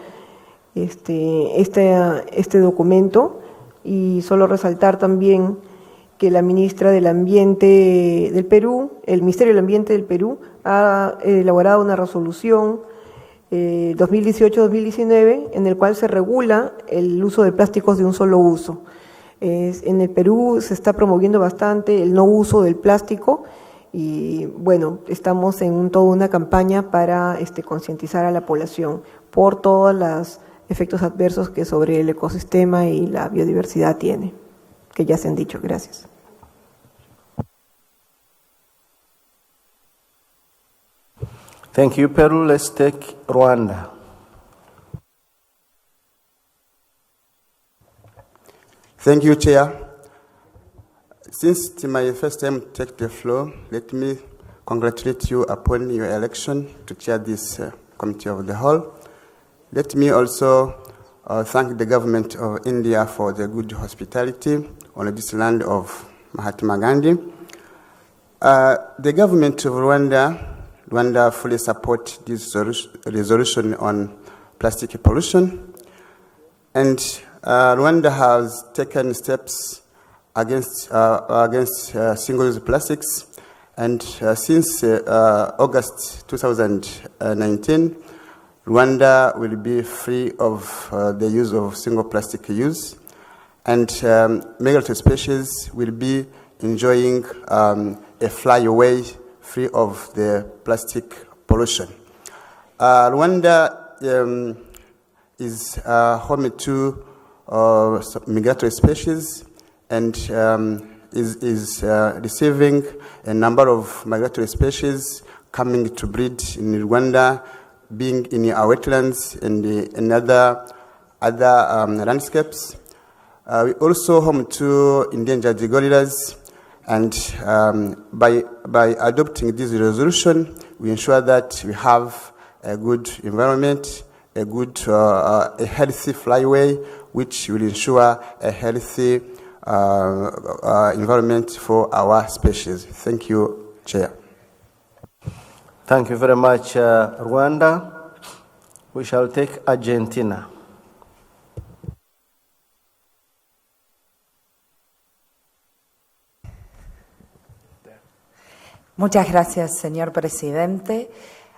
este documento, y solo resaltar también que la ministra del Ambiente del Perú, el Ministerio del Ambiente del Perú, ha elaborado una resolución 2018-2019 en el cual se regula el uso de plásticos de un solo uso. En el Perú se está promoviendo bastante el no uso del plástico y bueno, estamos en toda una campaña para concientizar a la población por todos los efectos adversos que sobre el ecosistema y la biodiversidad tiene, que ya se han dicho. Gracias. Thank you, Peru. Let's take Rwanda. Thank you, Chair. Since it's my first time to take the floor, let me congratulate you upon your election to chair this Committee of the Whole. Let me also thank the government of India for the good hospitality on this land of Mahatma Gandhi. The government of Rwanda fully supports this resolution on plastic pollution, and Rwanda has taken steps against single-use plastics, and since August 2019, Rwanda will be free of the use of single plastic use, and migratory species will be enjoying a flyaway free of the plastic pollution. Rwanda is home to migratory species and is receiving a number of migratory species coming to breed in Rwanda, being in our wetlands and in other landscapes. We also home to endangered gorillas, and by adopting this resolution, we ensure that we have a good environment, a healthy flyway, which will ensure a healthy environment for our species. Thank you, Chair. Thank you very much, Rwanda. We shall take Argentina. Muchas gracias, señor presidente.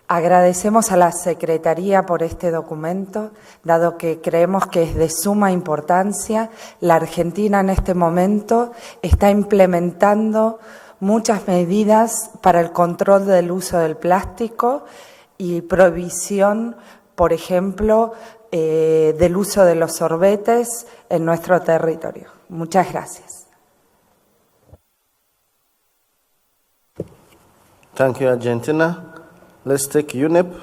Agradecemos a la Secretaría por este documento, dado que creemos que es de suma importancia. La Argentina en este momento está implementando muchas medidas para el control del uso del plástico y prohibición, por ejemplo, del uso de los sorbetes en nuestro territorio. Muchas gracias. Thank you, Argentina. Let's take UNEP.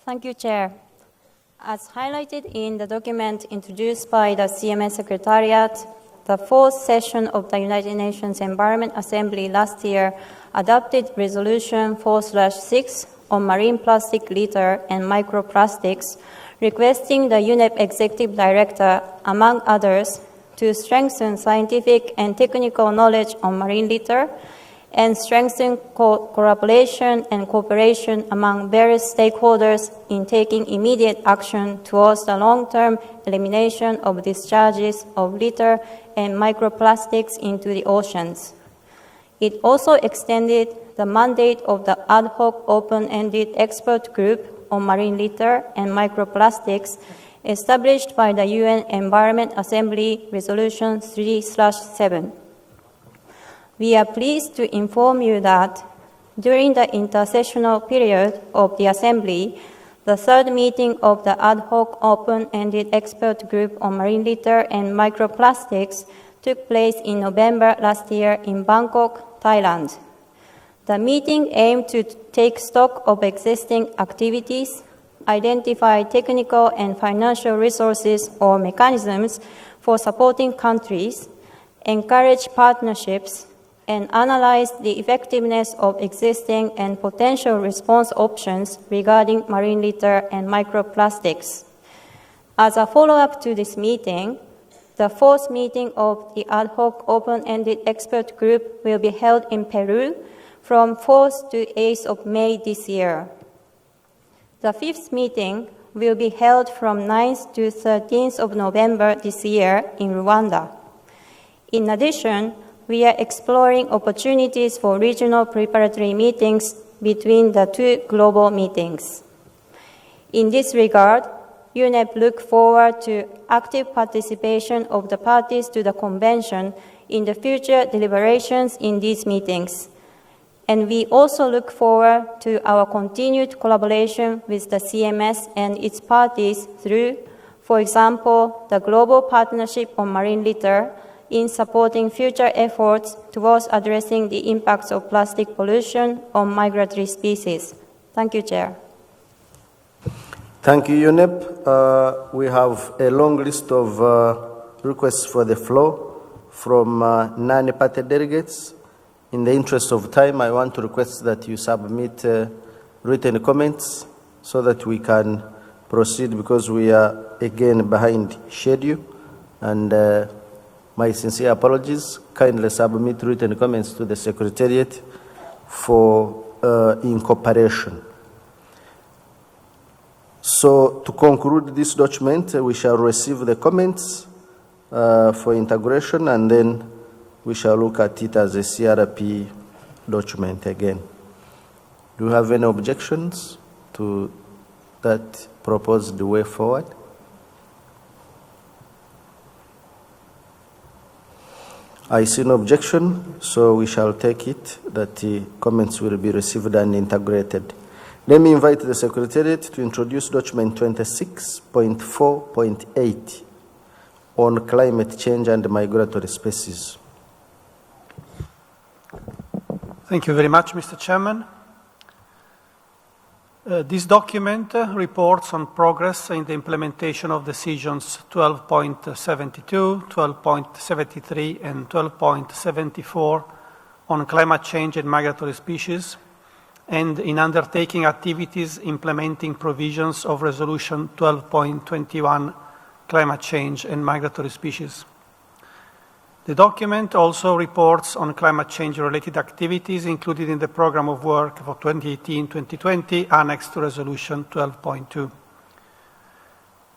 Thank you, Chair. As highlighted in the document introduced by the CMS Secretariat, the fourth session of the United Nations Environment Assembly last year adopted Resolution 4/6 on marine plastic litter and microplastics, requesting the UNEP Executive Director, among others, to strengthen scientific and technical knowledge on marine litter and strengthen collaboration and cooperation among various stakeholders in taking immediate action towards the long-term elimination of discharges of litter and microplastics into the oceans. It also extended the mandate of the ad hoc open-ended expert group on marine litter and microplastics established by the UN Environment Assembly Resolution 3/7. We are pleased to inform you that during the intersessional period of the Assembly, the third meeting of the ad hoc open-ended expert group on marine litter and microplastics took place in November last year in Bangkok, Thailand. The meeting aimed to take stock of existing activities, identify technical and financial resources or mechanisms for supporting countries, encourage partnerships, and analyze the effectiveness of existing and potential response options regarding marine litter and microplastics. As a follow-up to this meeting, the fourth meeting of the ad hoc open-ended expert group will be held in Peru from 4th to 8th of May this year. The fifth meeting will be held from 9th to 13th of November this year in Rwanda. In addition, we are exploring opportunities for regional preparatory meetings between the two global meetings. In this regard, UNEP looks forward to active participation of the parties to the Convention in the future deliberations in these meetings. And we also look forward to our continued collaboration with the CMS and its parties through, for example, the Global Partnership on Marine Litter, in supporting future efforts towards addressing the impacts of plastic pollution on migratory species. Thank you, Chair. Thank you, UNEP. We have a long list of requests for the floor from non-party delegates. In the interest of time, I want to request that you submit written comments so that we can proceed, because we are again behind schedule. And my sincere apologies. Kindly submit written comments to the Secretariat for incorporation. So, to conclude this document, we shall receive the comments for integration, and then we shall look at it as a CRP document again. Do you have any objections to that proposed way forward? I see no objection, so we shall take it that the comments will be received and integrated. Let me invite the Secretariat to introduce document 26.4.8 on climate change and migratory species. Thank you very much, Mr. Chairman. This document reports on progress in the implementation of decisions 12.72, 12.73, and 12.74 on climate change and migratory species, and in undertaking activities implementing provisions of Resolution 12.21, climate change and migratory species. The document also reports on climate change-related activities included in the Programme of Work for 2018-2020, annexed to Resolution 12.2.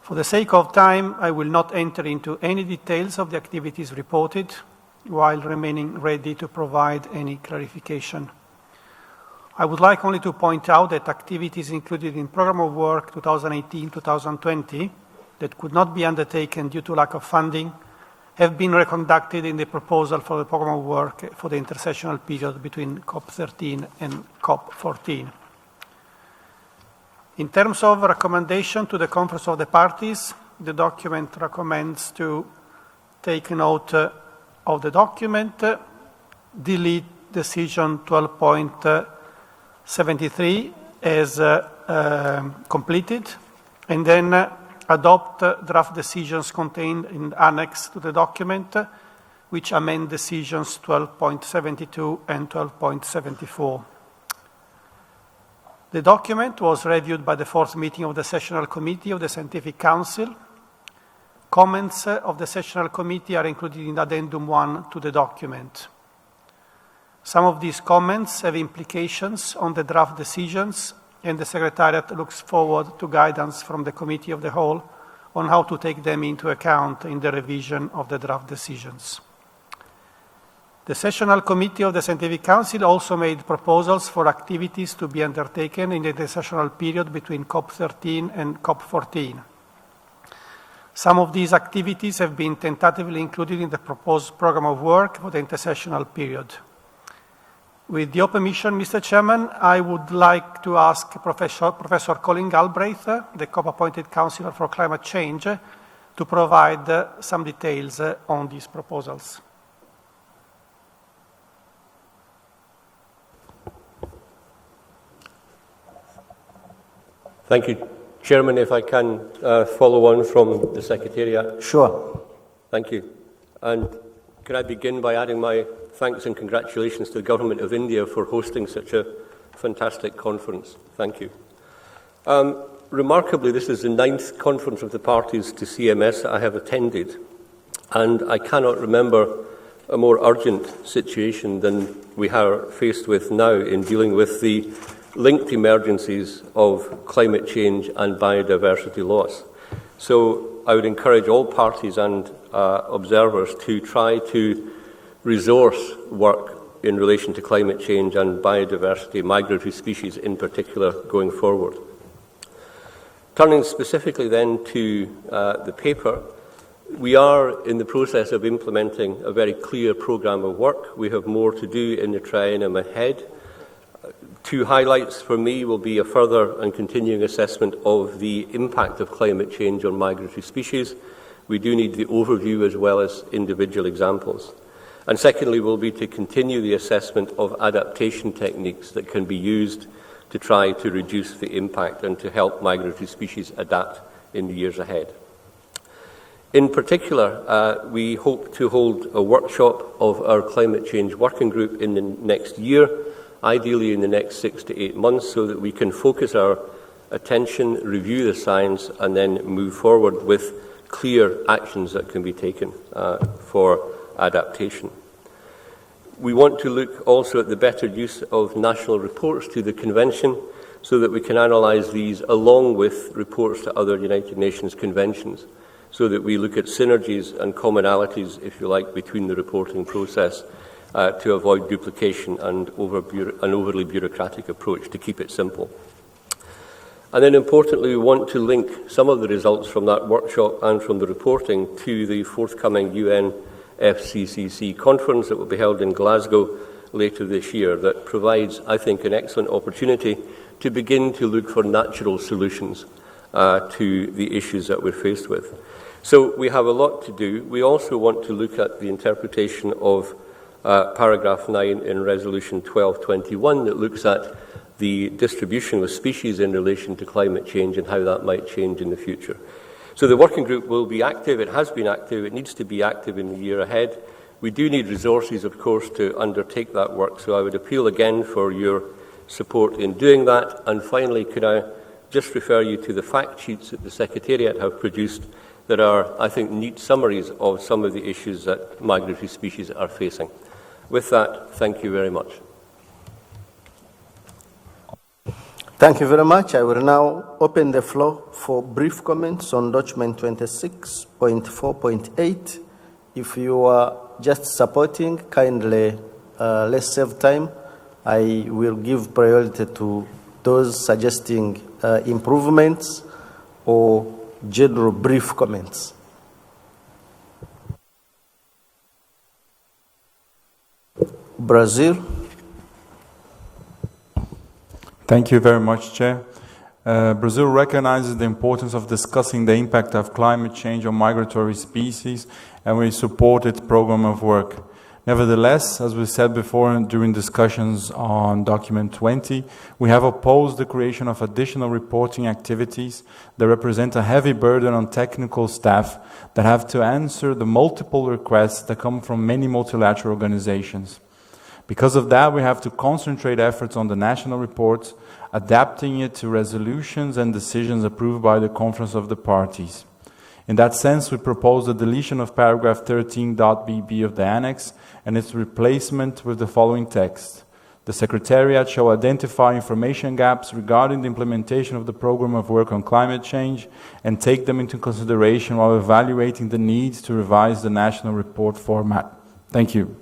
For the sake of time, I will not enter into any details of the activities reported, while remaining ready to provide any clarification. I would like only to point out that activities included in Programme of Work 2018-2020 that could not be undertaken due to lack of funding have been reconducted in the proposal for the program of work for the intersessional period between COP13 and COP14. In terms of recommendation to the Conference of the Parties, the document recommends to take note of the document, delete decision 12.73 as completed, and then adopt draft decisions contained in annex to the document, which amend decisions 12.72 and 12.74. The document was reviewed by the fourth meeting of the Sessional Committee of the Scientific Council. Comments of the Sessional Committee are included in Addendum 1 to the document. Some of these comments have implications on the draft decisions, and the Secretariat looks forward to guidance from the Committee of the Whole on how to take them into account in the revision of the draft decisions. The Sessional Committee of the Scientific Council also made proposals for activities to be undertaken in the intersessional period between COP13 and COP14. Some of these activities have been tentatively included in the proposed program of work for the intersessional period. With your permission, Mr. Chairman, I would like to ask Professor Colin Galbraith, the COP-appointed Counselor for Climate Change, to provide some details on these proposals. Thank you, Chairman. If I can follow on from the Secretariat. Sure. Thank you. And can I begin by adding my thanks and congratulations to the Government of India for hosting such a fantastic conference. Thank you. Remarkably, this is the 9th conference of the parties to CMS that I have attended, and I cannot remember a more urgent situation than we are faced with now in dealing with the linked emergencies of climate change and biodiversity loss. So I would encourage all parties and observers to try to resource work in relation to climate change and biodiversity, migratory species in particular, going forward. Turning specifically then to the paper, we are in the process of implementing a very clear programme of work. We have more to do in the triennium ahead. Two highlights for me will be a further and continuing assessment of the impact of climate change on migratory species. We do need the overview as well as individual examples. And secondly will be to continue the assessment of adaptation techniques that can be used to try to reduce the impact and to help migratory species adapt in the years ahead. In particular, we hope to hold a workshop of our climate change working group in the next year, ideally in the next 6 to 8 months, so that we can focus our attention, review the science, and then move forward with clear actions that can be taken for adaptation. We want to look also at the better use of national reports to the Convention so that we can analyse these along with reports to other United Nations conventions, so that we look at synergies and commonalities, if you like, between the reporting process to avoid duplication and an overly bureaucratic approach, to keep it simple. And then importantly, we want to link some of the results from that workshop and from the reporting to the forthcoming UN FCCC conference that will be held in Glasgow later this year, that provides, I think, an excellent opportunity to begin to look for natural solutions to the issues that we're faced with. So we have a lot to do. We also want to look at the interpretation of paragraph 9 in Resolution 1221 that looks at the distribution of species in relation to climate change and how that might change in the future. So the working group will be active. It has been active. It needs to be active in the year ahead. We do need resources, of course, to undertake that work. So I would appeal again for your support in doing that. And finally, could I just refer you to the fact sheets that the Secretariat have produced that are, I think, neat summaries of some of the issues that migratory species are facing. With that, thank you very much. Thank you very much. I will now open the floor for brief comments on document 26.4.8. If you are just supporting, kindly let's save time. I will give priority to those suggesting improvements or general brief comments. Brazil. Thank you very much, Chair. Brazil recognizes the importance of discussing the impact of climate change on migratory species, and we support its program of work. Nevertheless, as we said before during discussions on document 20, we have opposed the creation of additional reporting activities that represent a heavy burden on technical staff that have to answer the multiple requests that come from many multilateral organizations. Because of that, we have to concentrate efforts on the national reports, adapting it to resolutions and decisions approved by the Conference of the Parties. In that sense, we propose the deletion of paragraph 13.bb of the annex and its replacement with the following text. The Secretariat shall identify information gaps regarding the implementation of the program of work on climate change and take them into consideration while evaluating the needs to revise the national report format. Thank you.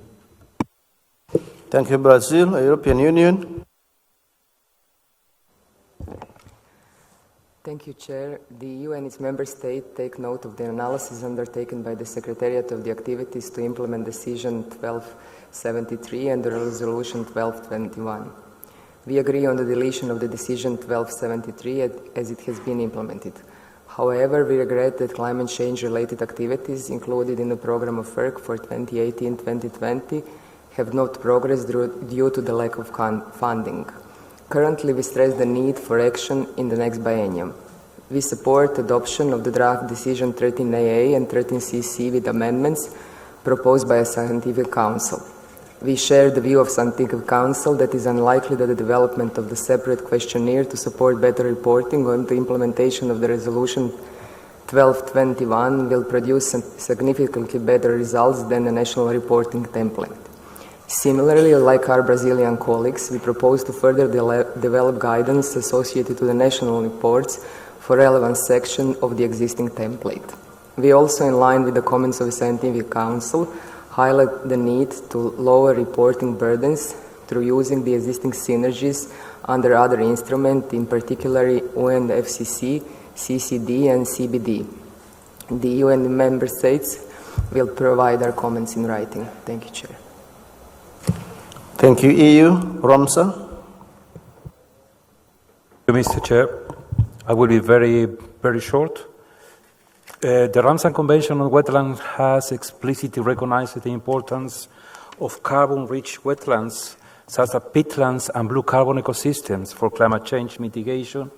Thank you, Brazil. European Union. Thank you, Chair. The EU and its member states take note of the analysis undertaken by the Secretariat of the activities to implement Decision 1273 and the Resolution 1221. We agree on the deletion of the Decision 1273 as it has been implemented. However, we regret that climate change-related activities included in the program of work for 2018-2020 have not progressed due to the lack of funding. Currently, we stress the need for action in the next biennium. We support adoption of the draft decision 13AA and 13CC with amendments proposed by a scientific council. We share the view of scientific council that it is unlikely that the development of the separate questionnaire to support better reporting on the implementation of the resolution 1221 will produce significantly better results than the national reporting template. Similarly, like our Brazilian colleagues, we propose to further develop guidance associated to the national reports for relevant section of the existing template. We also, in line with the comments of the Scientific Council, highlight the need to lower reporting burdens through using the existing synergies under other instruments, in particular UNFCCC, CCD, and CBD. The EU and the member states will provide our comments in writing. Thank you, Chair. Thank you, EU. Ramsar. Mr. Chair, I will be very short. The Ramsar Convention on Wetlands has explicitly recognized the importance of carbon-rich wetlands, such as peatlands and blue carbon ecosystems for climate change mitigation,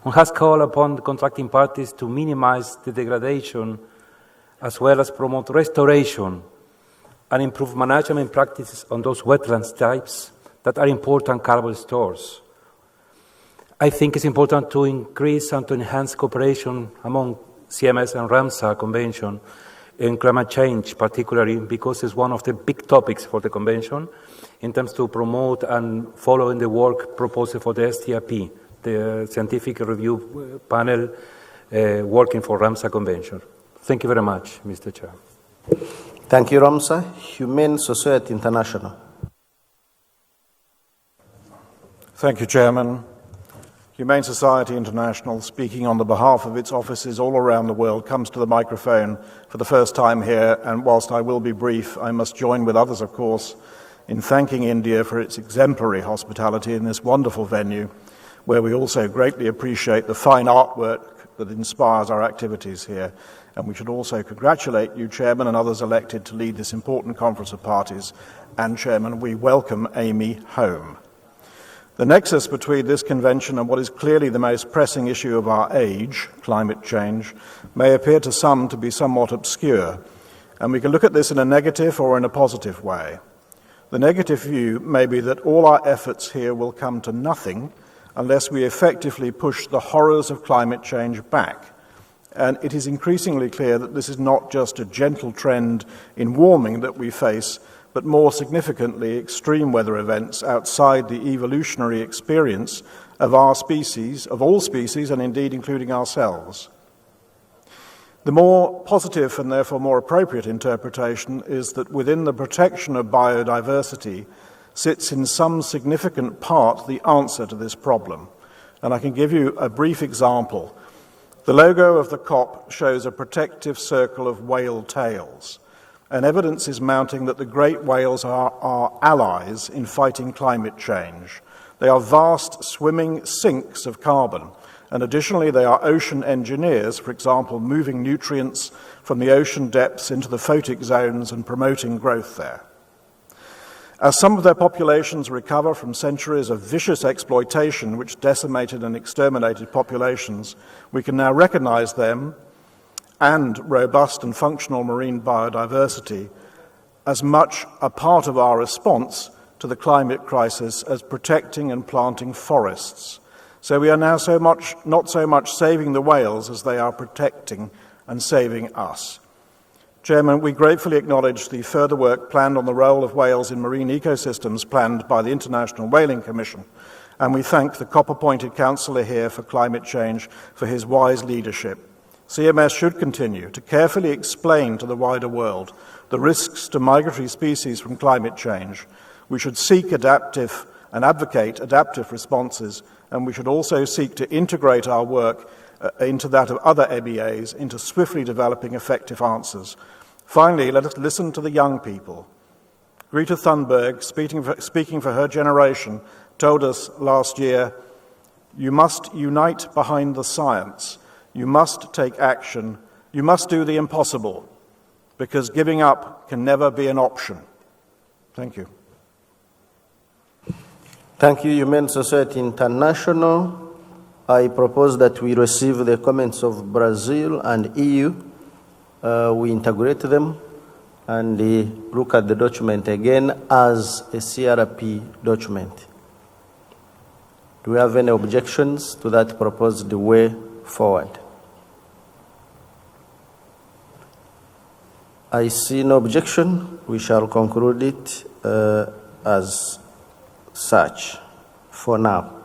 and has called upon the contracting parties to minimize the degradation as well as promote restoration and improve management practices on those wetlands types that are important carbon stores. I think it's important to increase and to enhance cooperation among CMS and Ramsar Convention in climate change, particularly because it's one of the big topics for the Convention in terms to promote and follow in the work proposed for the STRP, the Scientific Review Panel working for Ramsar Convention. Thank you very much, Mr. Chair. Thank you, Ramsar. Humane Society International. Thank you, Chairman. Humane Society International, speaking on the behalf of its offices all around the world, comes to the microphone for the first time here, and whilst I will be brief, I must join with others, of course, in thanking India for its exemplary hospitality in this wonderful venue, where we also greatly appreciate the fine artwork that inspires our activities here. And we should also congratulate you, Chairman, and others elected to lead this important Conference of Parties. And, Chairman, we welcome Amy home. The nexus between this convention and what is clearly the most pressing issue of our age, climate change, may appear to some to be somewhat obscure, and we can look at this in a negative or in a positive way. The negative view may be that all our efforts here will come to nothing unless we effectively push the horrors of climate change back. And it is increasingly clear that this is not just a gentle trend in warming that we face, but more significantly extreme weather events outside the evolutionary experience of our species, of all species, and indeed including ourselves. The more positive and therefore more appropriate interpretation is that within the protection of biodiversity sits in some significant part the answer to this problem. And I can give you a brief example. The logo of the COP shows a protective circle of whale tails. and evidence is mounting that the great whales are our allies in fighting climate change. They are vast swimming sinks of carbon, and additionally they are ocean engineers, for example, moving nutrients from the ocean depths into the photic zones and promoting growth there. As some of their populations recover from centuries of vicious exploitation which decimated and exterminated populations, we can now recognize them and robust and functional marine biodiversity as much a part of our response to the climate crisis as protecting and planting forests. So we are now not so much saving the whales as they are protecting and saving us. Chairman, we gratefully acknowledge the further work planned on the role of whales in marine ecosystems planned by the International Whaling Commission, and we thank the COP-appointed councillor here for climate change for his wise leadership. CMS should continue to carefully explain to the wider world the risks to migratory species from climate change. We should seek adaptive and advocate adaptive responses, and we should also seek to integrate our work into that of other MEAs into swiftly developing effective answers. Finally, let us listen to the young people. Greta Thunberg, speaking for her generation, told us last year, "You must unite behind the science. You must take action. You must do the impossible, because giving up can never be an option." Thank you. Thank you, Humane Society International. I propose that we receive the comments of Brazil and EU. We integrate them and look at the document again as a CRP document. Do we have any objections to that proposed way forward? I see no objection. We shall conclude it as such for now.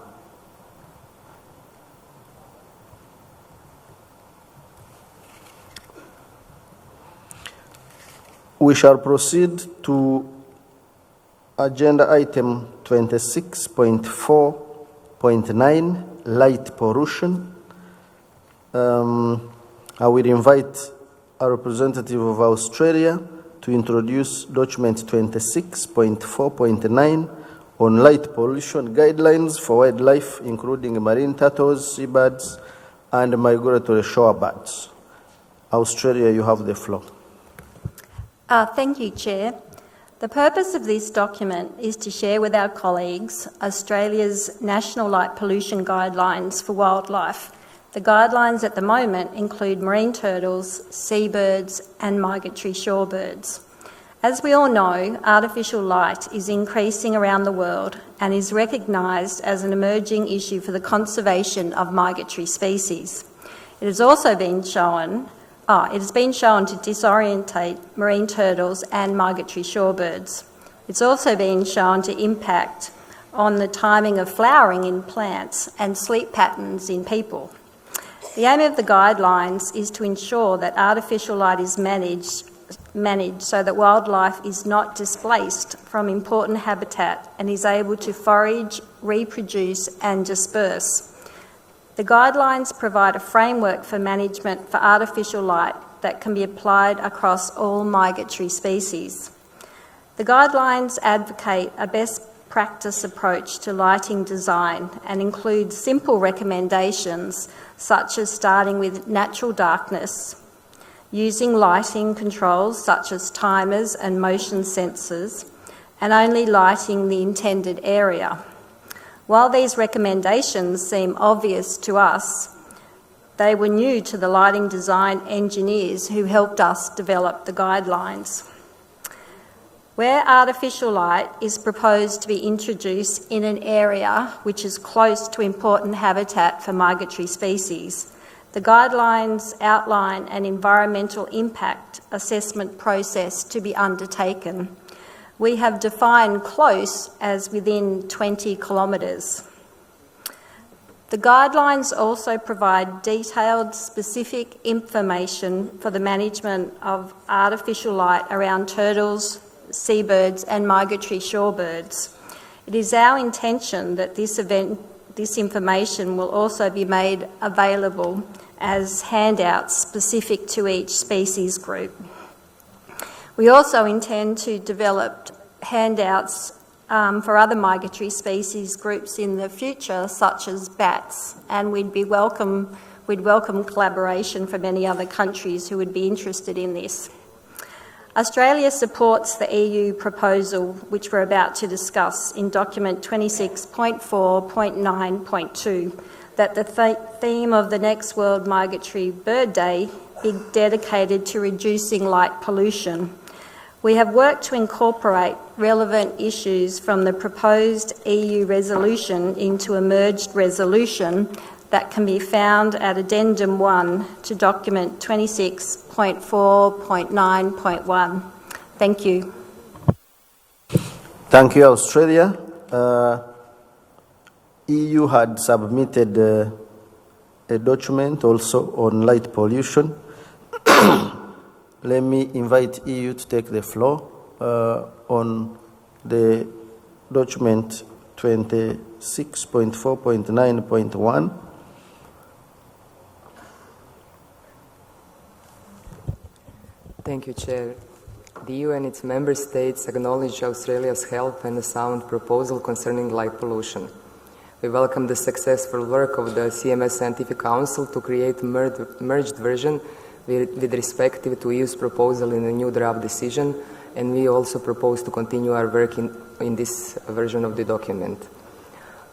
We shall proceed to agenda item 26.4.9, light pollution. I will invite a representative of Australia to introduce document 26.4.9 on light pollution guidelines for wildlife, including marine turtles, seabirds, and migratory shorebirds. Australia, you have the floor. Thank you, Chair. The purpose of this document is to share with our colleagues Australia's National Light Pollution Guidelines for wildlife. The guidelines at the moment include marine turtles, seabirds, and migratory shorebirds. As we all know, artificial light is increasing around the world and is recognised as an emerging issue for the conservation of migratory species. It has also been shown to disorientate marine turtles and migratory shorebirds. It's also been shown to impact on the timing of flowering in plants and sleep patterns in people. The aim of the guidelines is to ensure that artificial light is managed so that wildlife is not displaced from important habitat and is able to forage, reproduce and disperse. The guidelines provide a framework for management for artificial light that can be applied across all migratory species. The guidelines advocate a best practice approach to lighting design and include simple recommendations such as starting with natural darkness, using lighting controls such as timers and motion sensors, and only lighting the intended area. While these recommendations seem obvious to us, they were new to the lighting design engineers who helped us develop the guidelines. Where artificial light is proposed to be introduced in an area which is close to important habitat for migratory species, the guidelines outline an environmental impact assessment process to be undertaken. We have defined close as within 20 kilometres. The guidelines also provide detailed, specific information for the management of artificial light around turtles, seabirds and migratory shorebirds. It is our intention that this information will also be made available as handouts specific to each species group. We also intend to develop handouts for other migratory species groups in the future, such as bats, and we'd welcome collaboration from any other countries who would be interested in this. Australia supports the EU proposal, which we're about to discuss in document 26.4.9.2, that the theme of the next World Migratory Bird Day be dedicated to reducing light pollution. We have worked to incorporate relevant issues from the proposed EU resolution into a merged resolution that can be found at Addendum 1 to document 26.4.9.1. Thank you. Thank you, Australia. EU had submitted a document also on light pollution. Let me invite EU to take the floor on the document 26.4.9.1. Thank you, Chair. The EU and its member states acknowledge Australia's health and a sound proposal concerning light pollution. We welcome the successful work of the CMS Scientific Council to create a merged version with respect to EU's proposal in the new draft decision, and we also propose to continue our work in this version of the document.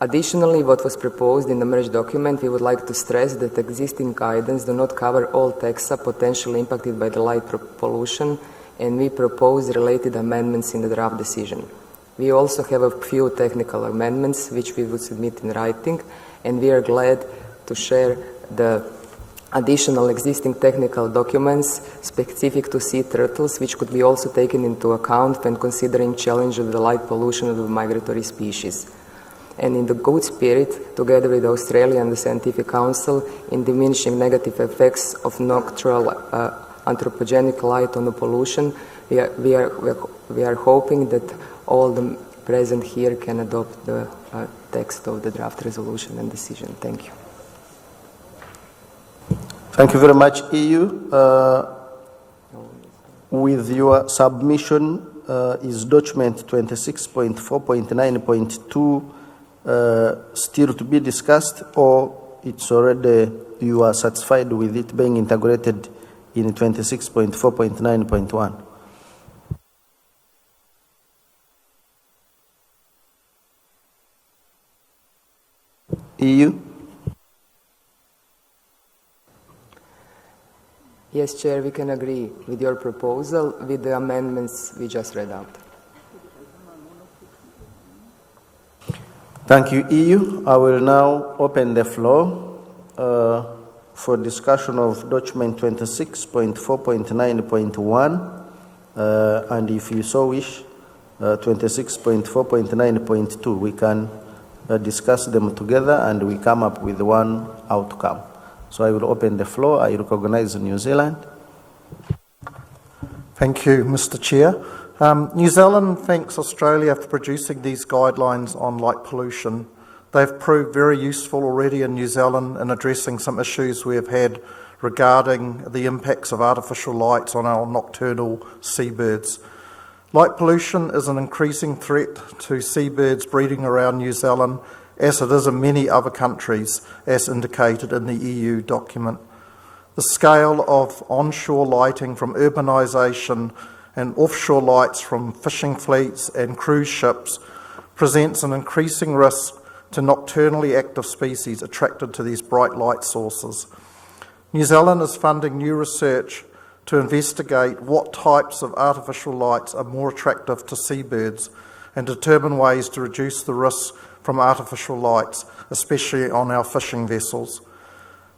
Additionally, what was proposed in the merged document, we would like to stress that existing guidance do not cover all taxa potentially impacted by the light pollution, and we propose related amendments in the draft decision. We also have a few technical amendments which we would submit in writing, and we are glad to share the additional existing technical documents specific to sea turtles, which could be also taken into account when considering challenge of the light pollution of the migratory species. And in the good spirit, together with Australia and the Scientific Council, in diminishing negative effects of nocturnal anthropogenic light on the pollution, we are hoping that all the present here can adopt the text of the draft resolution and decision. Thank you. Thank you very much, EU. With your submission is document 26.4.9.2 still to be discussed, or it's already, you are satisfied with it being integrated in 26.4.9.1? EU? Yes, Chair, we can agree with your proposal with the amendments we just read out. Thank you, EU. I will now open the floor for discussion of document 26.4.9.1 and, if you so wish, 26.4.9.2. We can discuss them together and we come up with one outcome. So I will open the floor. I recognize New Zealand. Thank you, Mr. Chair. New Zealand thanks Australia for producing these guidelines on light pollution. They've proved very useful already in New Zealand in addressing some issues we have had regarding the impacts of artificial lights on our nocturnal seabirds. Light pollution is an increasing threat to seabirds breeding around New Zealand, as it is in many other countries, as indicated in the EU document. The scale of onshore lighting from urbanisation and offshore lights from fishing fleets and cruise ships presents an increasing risk to nocturnally active species attracted to these bright light sources. New Zealand is funding new research to investigate what types of artificial lights are more attractive to seabirds and determine ways to reduce the risk from artificial lights, especially on our fishing vessels.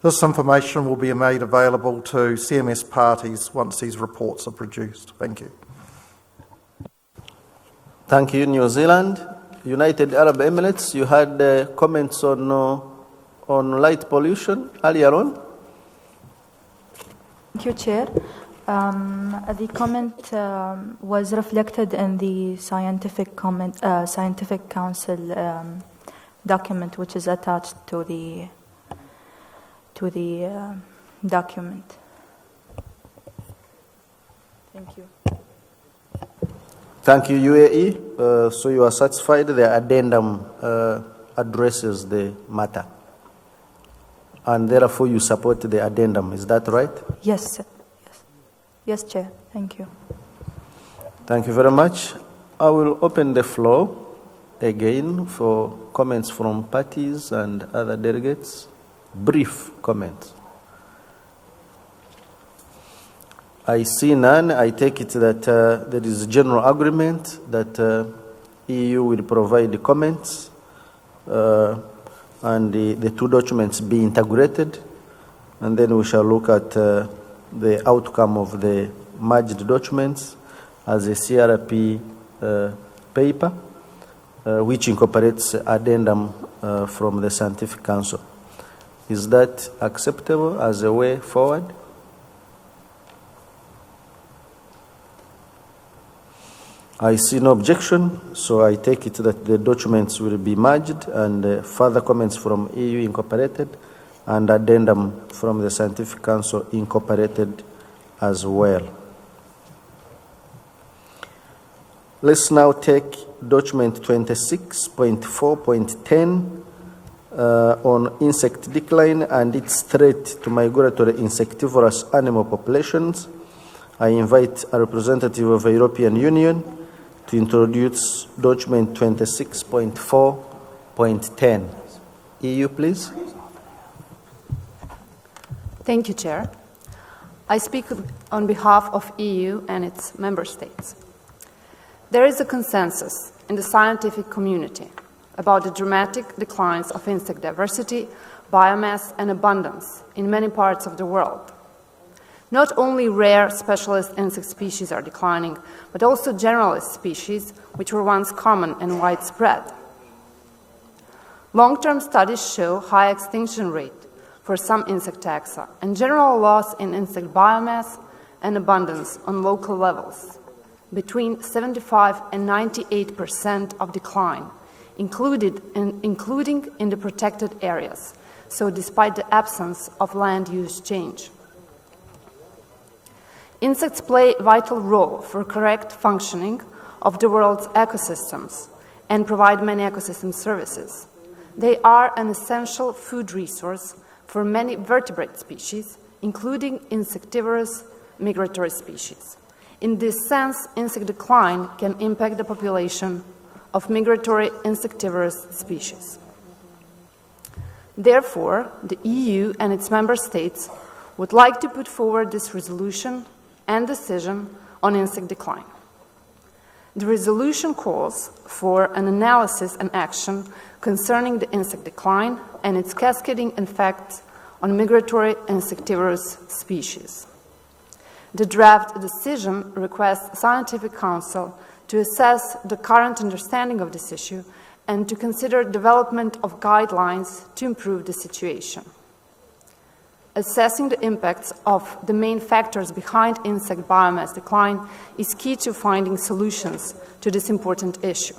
This information will be made available to CMS parties once these reports are produced. Thank you. Thank you, New Zealand. United Arab Emirates, you had comments on light pollution earlier on. Thank you, Chair. The comment was reflected in the scientific council document, which is attached to the document. Thank you. Thank you, UAE. So you are satisfied the addendum addresses the matter? And therefore you support the addendum, is that right? Yes, sir. Yes, Chair. Thank you. Thank you very much. I will open the floor again for comments from parties and other delegates. Brief comments. I see none. I take it that there is a general agreement that EU will provide the comments and the two documents be integrated, and then we shall look at the outcome of the merged documents as a CRP paper, which incorporates addendum from the Scientific Council. Is that acceptable as a way forward? I see no objection, so I take it that the documents will be merged and further comments from EU incorporated and addendum from the Scientific Council incorporated as well. Let's now take document 26.4.10 on insect decline and its threat to migratory insectivorous animal populations. I invite a representative of the European Union to introduce document 26.4.10. EU, please. Thank you, Chair. I speak on behalf of EU and its member states. There is a consensus in the scientific community about the dramatic declines of insect diversity, biomass, and abundance in many parts of the world. Not only rare specialist insect species are declining, but also generalist species, which were once common and widespread. Long-term studies show high extinction rate for some insect taxa and general loss in insect biomass and abundance on local levels, between 75 and 98% of decline, including in the protected areas, so despite the absence of land use change. Insects play a vital role for correct functioning of the world's ecosystems and provide many ecosystem services. They are an essential food resource for many vertebrate species, including insectivorous migratory species. In this sense, insect decline can impact the population of migratory insectivorous species. Therefore, the EU and its member states would like to put forward this resolution and decision on insect decline. The resolution calls for an analysis and action concerning the insect decline and its cascading effects on migratory insectivorous species. The draft decision requests the Scientific Council to assess the current understanding of this issue and to consider development of guidelines to improve the situation. Assessing the impacts of the main factors behind insect biomass decline is key to finding solutions to this important issue.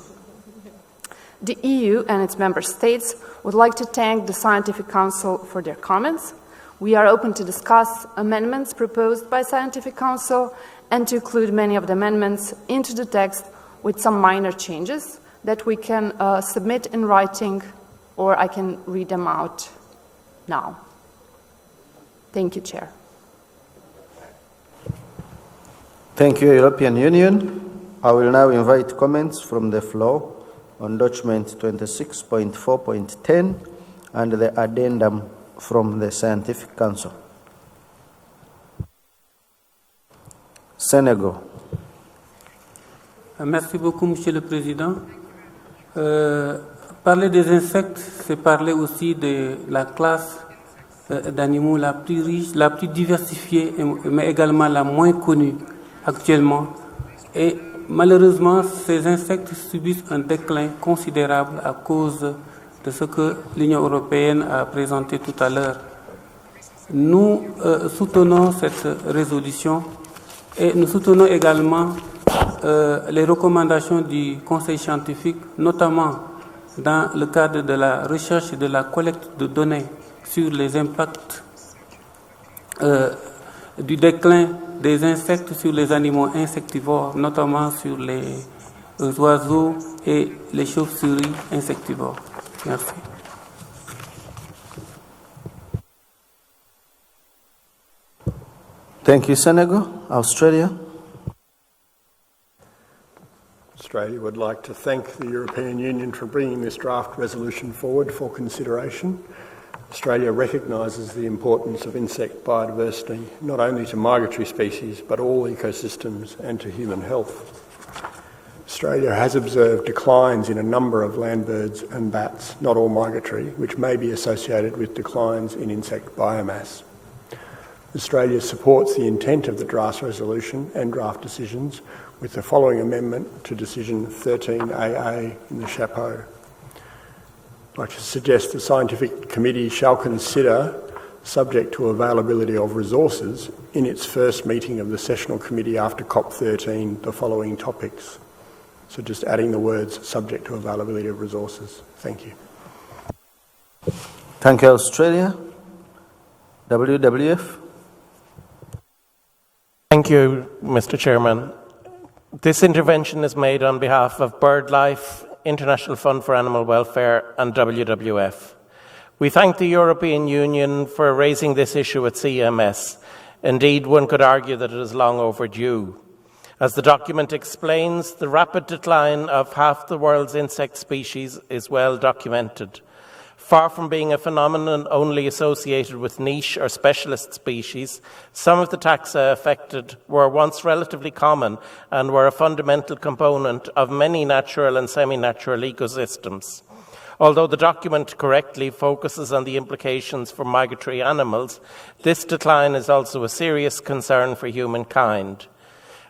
The EU and its member states would like to thank the Scientific Council for their comments. We are open to discuss amendments proposed by Scientific Council and to include many of the amendments into the text with some minor changes that we can submit in writing, or I can read them out now. Thank you, Chair. Thank you, European Union. I will now invite comments from the floor on document 26.4.10 and the addendum from the Scientific Council. Senegal. Merci beaucoup, Monsieur le Président. Parler des insectes, c'est parler aussi de la classe d'animaux la plus riche, la plus diversifiée, mais également la moins connue actuellement. Et malheureusement, ces insectes subissent un déclin considérable à cause de ce que l'Union européenne a présenté tout à l'heure. Nous soutenons cette résolution et nous soutenons également les recommandations du Conseil scientifique, notamment dans le cadre de la recherche et de la collecte de données sur les impacts du déclin des insectes sur les animaux insectivores, notamment sur les aux oiseaux et les chauves-souris insectivores. Merci. Thank you, Senegal. Australia. Australia would like to thank the European Union for bringing this draft resolution forward for consideration. Australia recognises the importance of insect biodiversity, not only to migratory species, but all ecosystems and to human health. Australia has observed declines in a number of land birds and bats, not all migratory, which may be associated with declines in insect biomass. Australia supports the intent of the draft resolution and draft decisions with the following amendment to Decision 13AA in the chapeau. I'd like to suggest the Scientific Committee shall consider, subject to availability of resources, in its first meeting of the Sessional Committee after COP13, the following topics. So just adding the words, subject to availability of resources. Thank you. Thank you, Australia. WWF. Thank you, Mr. Chairman. This intervention is made on behalf of BirdLife, International Fund for Animal Welfare and WWF. We thank the European Union for raising this issue at CMS. Indeed, one could argue that it is long overdue. As the document explains, the rapid decline of half the world's insect species is well documented. Far from being a phenomenon only associated with niche or specialist species, some of the taxa affected were once relatively common and were a fundamental component of many natural and semi-natural ecosystems. Although the document correctly focuses on the implications for migratory animals, this decline is also a serious concern for humankind.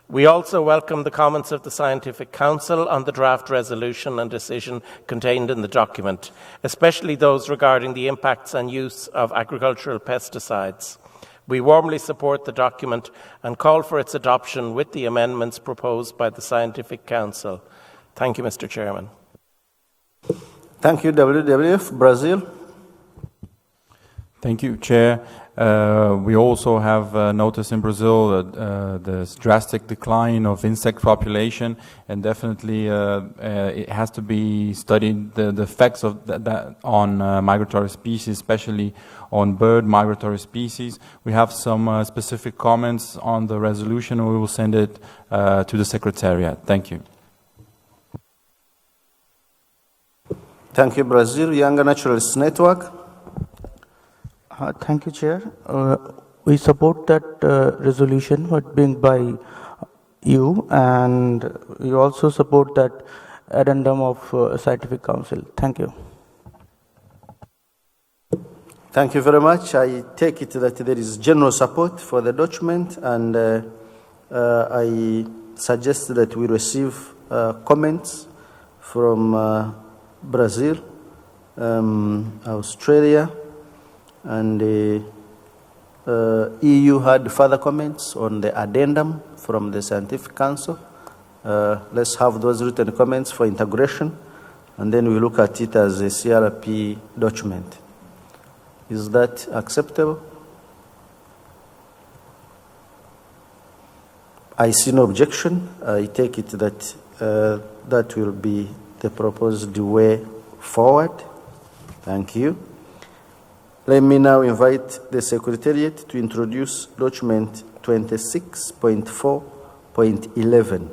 We also welcome the comments of the Scientific Council on the draft resolution and decision contained in the document, especially those regarding the impacts and use of agricultural pesticides. We warmly support the document and call for its adoption with the amendments proposed by the Scientific Council. Thank you, Mr. Chairman. Thank you, WWF. Brazil. Thank you, Chair. We also have noticed in Brazil the drastic decline of insect population, and definitely it has to be studied, the effects of that on migratory species, especially on bird migratory species. We have some specific comments on the resolution, and we will send it to the Secretariat. Thank you. Thank you, Brazil. Younger Naturalists Network. Thank you, Chair. We support that resolution being by you, and we also support that addendum of Scientific Council. Thank you. Thank you very much. I take it that there is general support for the document, and I suggest that we receive comments from Brazil, Australia, and EU had further comments on the addendum from the Scientific Council. Let's have those written comments for integration, and then we look at it as a CRP document. Is that acceptable? I see no objection. I take it that that will be the proposed way forward. Thank you. Let me now invite the Secretariat to introduce document 26.4.11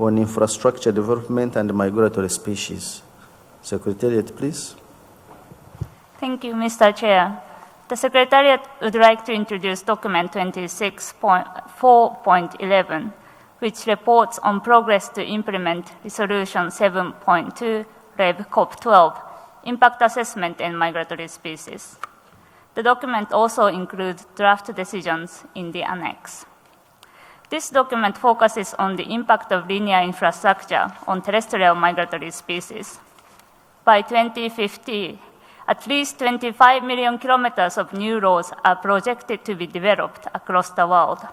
on infrastructure development and migratory species. Secretariat, please. Thank you, Mr. Chair. The Secretariat would like to introduce document 26.4.11, which reports on progress to implement Resolution 7.2 Rev COP12, Impact Assessment and Migratory Species. The document also includes draft decisions in the annex. This document focuses on the impact of linear infrastructure on terrestrial migratory species. By 2050, at least 25 million kilometers of new roads are projected to be developed across the world.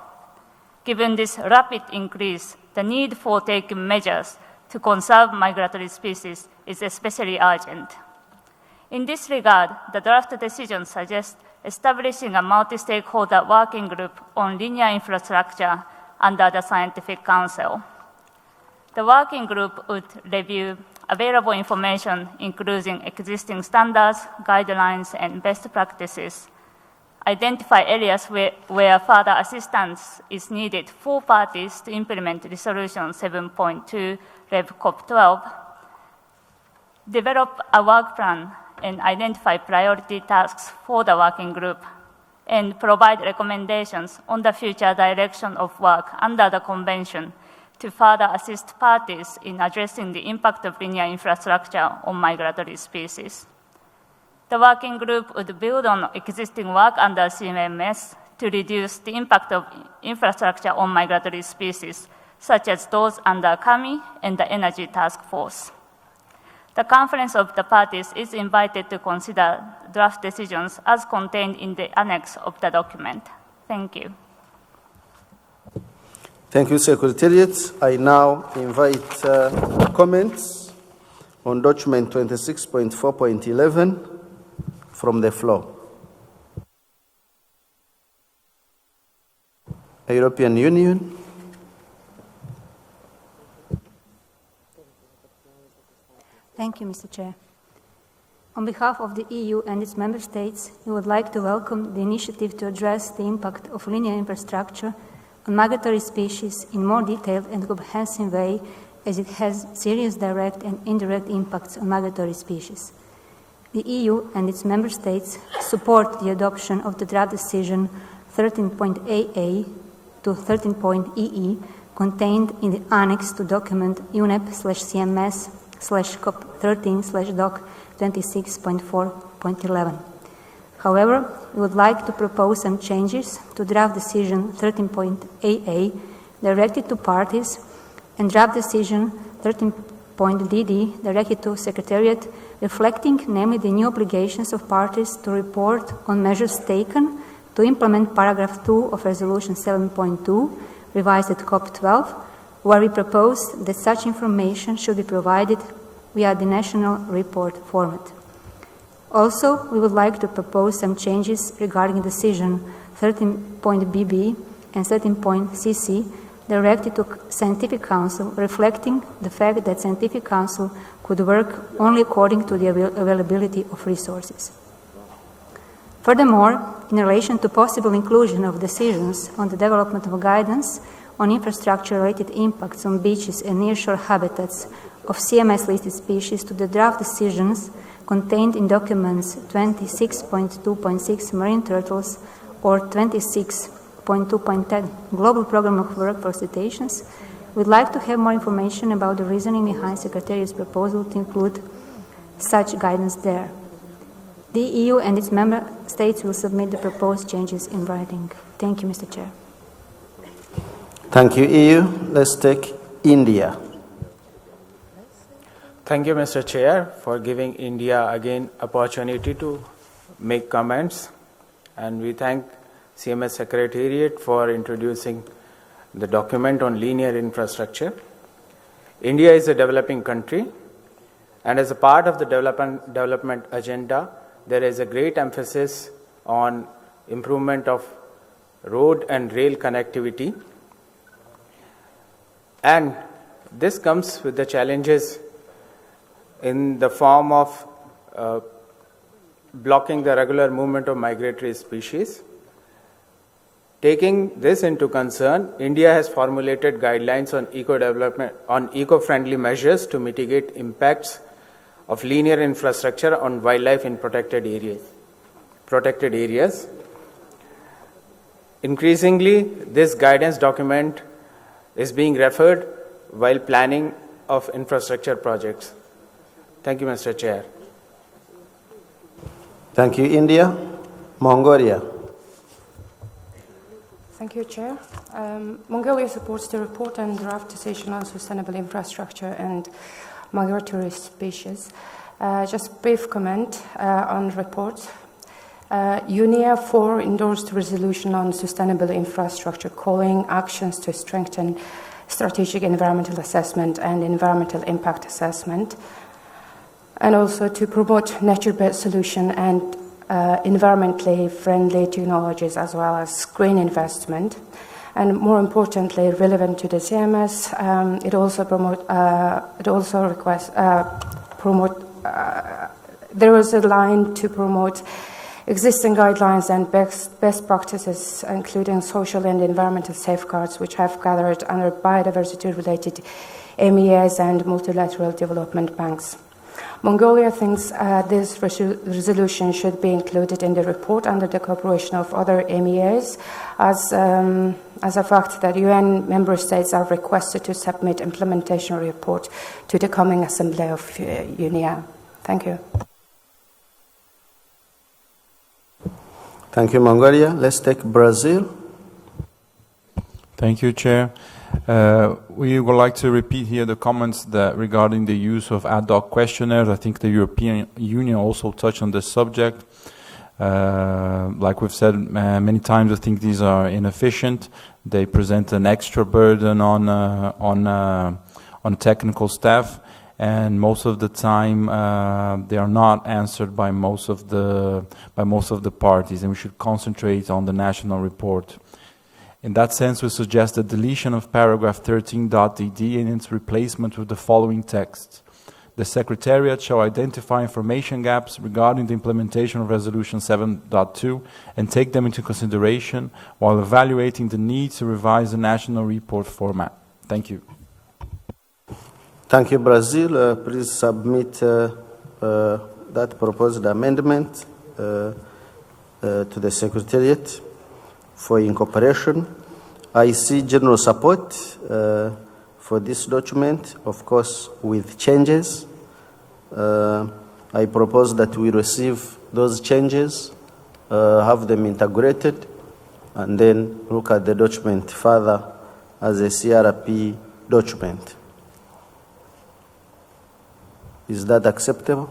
Given this rapid increase, the need for taking measures to conserve migratory species is especially urgent. In this regard, the draft decision suggests establishing a multi-stakeholder working group on linear infrastructure under the Scientific Council. The working group would review available information, including existing standards, guidelines, and best practices, identify areas where further assistance is needed for parties to implement Resolution 7.2 Rev COP 12, develop a work plan and identify priority tasks for the working group, and provide recommendations on the future direction of work under the Convention to further assist parties in addressing the impact of linear infrastructure on migratory species. The working group would build on existing work under CMS to reduce the impact of infrastructure on migratory species, such as those under CAMI and the Energy Task Force. The Conference of the Parties is invited to consider draft decisions as contained in the annex of the document. Thank you. Thank you, Secretariat. I now invite comments on document 26.4.11 from the floor. European Union. Thank you, Mr. Chair. On behalf of the EU and its member states, we would like to welcome the initiative to address the impact of linear infrastructure on migratory species in more detailed and comprehensive way, as it has serious direct and indirect impacts on migratory species. The EU and its member states support the adoption of the draft decision 13.AA to 13.EE contained in the annex to document UNEP/CMS/COP13/doc 26.4.11. However, we would like to propose some changes to draft decision 13.AA directed to parties and draft decision 13.DD directed to Secretariat, reflecting namely the new obligations of parties to report on measures taken to implement paragraph 2 of Resolution 7.2, revised at COP12, where we propose that such information should be provided via the national report format. Also, we would like to propose some changes regarding decision 13.BB and 13.CC directed to Scientific Council, reflecting the fact that Scientific Council could work only according to the availability of resources. Furthermore, in relation to possible inclusion of decisions on the development of guidance on infrastructure-related impacts on beaches and nearshore habitats of CMS-listed species to the draft decisions contained in documents 26.2.6 Marine Turtles or 26.2.10 Global Program of Work for Cetaceans, we'd like to have more information about the reasoning behind Secretariat's proposal to include such guidance there. The EU and its member states will submit the proposed changes in writing. Thank you, Mr. Chair. Thank you, EU. Let's take India. Thank you, Mr. Chair, for giving India again opportunity to make comments. And we thank CMS Secretariat for introducing the document on linear infrastructure. India is a developing country, and as a part of the development agenda, there is a great emphasis on improvement of road and rail connectivity. And this comes with the challenges in the form of blocking the regular movement of migratory species. Taking this into concern, India has formulated guidelines on eco-friendly measures to mitigate impacts of linear infrastructure on wildlife in protected areas. Increasingly, this guidance document is being referred while planning of infrastructure projects. Thank you, Mr. Chair. Thank you, India. Mongolia. Thank you, Chair. Mongolia supports the report and draft decision on sustainable infrastructure and migratory species. Just brief comment on the report. UNEA 4 endorsed resolution on sustainable infrastructure, calling actions to strengthen strategic environmental assessment and environmental impact assessment, and also to promote nature-based solution and environmentally friendly technologies, as well as green investment. and more importantly, relevant to the CMS. There is a line to promote existing guidelines and best practices, including social and environmental safeguards, which have gathered under biodiversity-related MEAs and multilateral development banks. Mongolia thinks this resolution should be included in the report under the cooperation of other MEAs, as a fact that UN member states are requested to submit implementation report to the coming Assembly of UNIA. Thank you. Thank you, Mongolia. Let's take Brazil. Thank you, Chair. We would like to repeat here the comments that regarding the use of ad hoc questionnaires. I think the European Union also touched on this subject. Like we've said many times, I think these are inefficient. They present an extra burden on technical staff, and most of the time they are not answered by most of the parties, and we should concentrate on the national report. In that sense, we suggest the deletion of paragraph 13.dd and its replacement with the following text. The Secretariat shall identify information gaps regarding the implementation of Resolution 7.2 and take them into consideration while evaluating the need to revise the national report format. Thank you. Thank you, Brazil. Please submit that proposed amendment to the Secretariat for incorporation. I see general support for this document, of course, with changes. I propose that we receive those changes, have them integrated, and then look at the document further as a CRP document. Is that acceptable?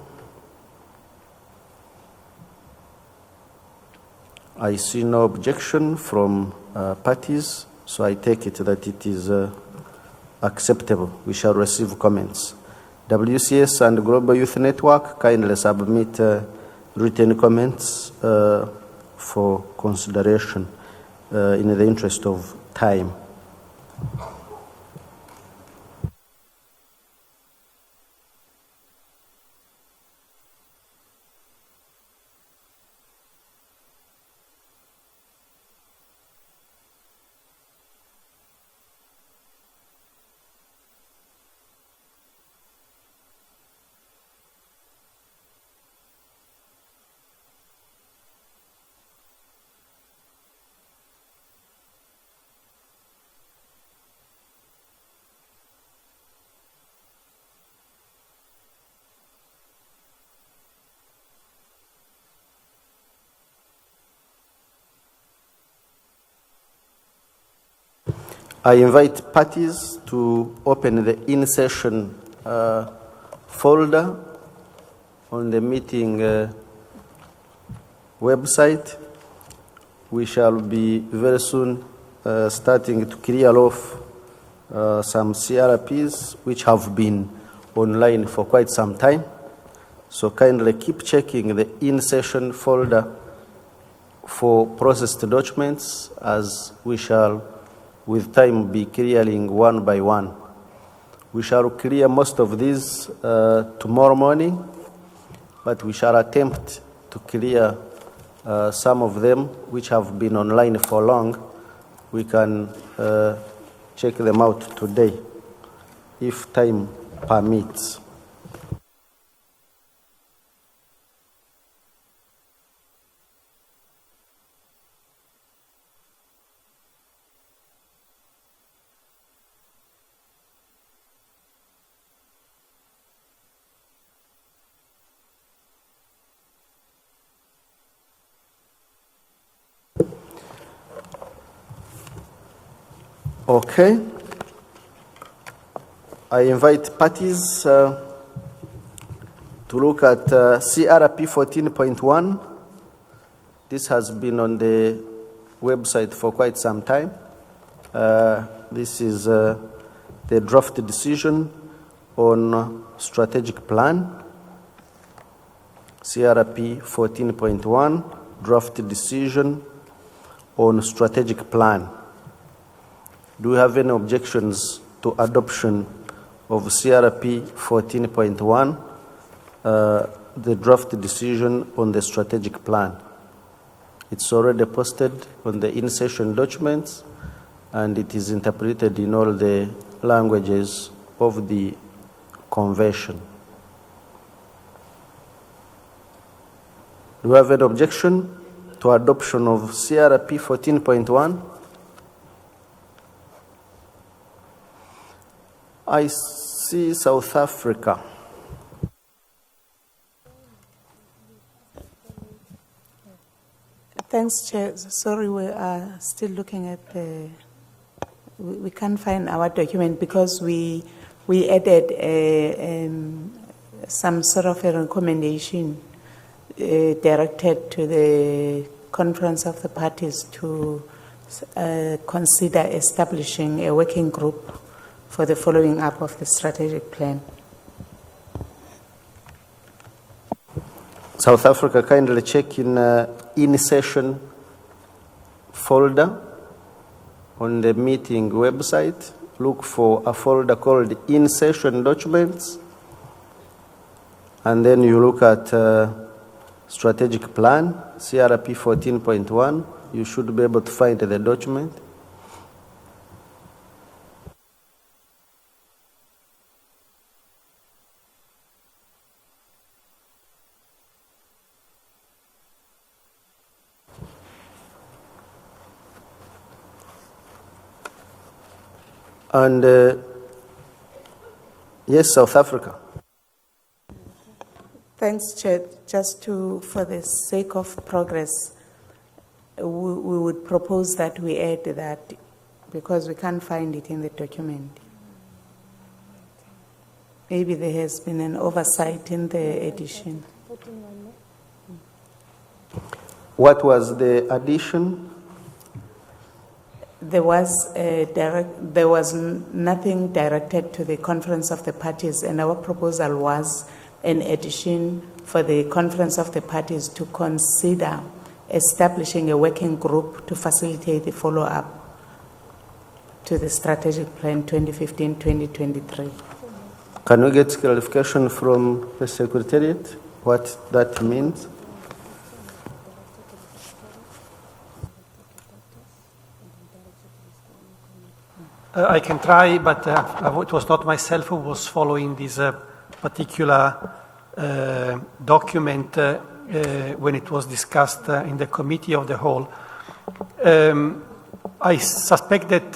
I see no objection from parties, so I take it that it is acceptable. We shall receive comments. WCS and Global Youth Network, kindly submit written comments for consideration in the interest of time. I invite parties to open the in-session folder on the meeting website. We shall be very soon starting to clear off some CRPs which have been online for quite some time. So kindly keep checking the in-session folder for processed documents, as we shall with time be clearing one by one. We shall clear most of these tomorrow morning, but we shall attempt to clear some of them which have been online for long. We can check them out today, if time permits. Okay. I invite parties to look at CRP 14.1. This has been on the website for quite some time. This is the draft decision on strategic plan. CRP 14.1, draft decision on strategic plan. Do we have any objections to adoption of CRP 14.1, the draft decision on the strategic plan? It's already posted on the in-session documents, and it is interpreted in all the languages of the convention. Do you have an objection to adoption of CRP 14.1? I see South Africa. Thanks, Chair. Sorry, we are still looking at the. We can't find our document because we added some sort of a recommendation directed to the Conference of the Parties to consider establishing a working group for the following up of the strategic plan. South Africa, kindly check in session folder on the meeting website. Look for a folder called in session documents, and then you look at strategic plan, CRP 14.1. You should be able to find the document. And yes, South Africa. Thanks, Chair. Just for the sake of progress, we would propose that we add that because we can't find it in the document. Maybe there has been an oversight in the edition. What was the addition? There was nothing directed to the Conference of the Parties, and our proposal was an addition for the Conference of the Parties to consider establishing a working group to facilitate the follow-up to the strategic plan 2015-2023. Can we get clarification from the Secretariat what that means? I can try, but it was not myself who was following this particular document when it was discussed in the Committee of the Whole. I suspect that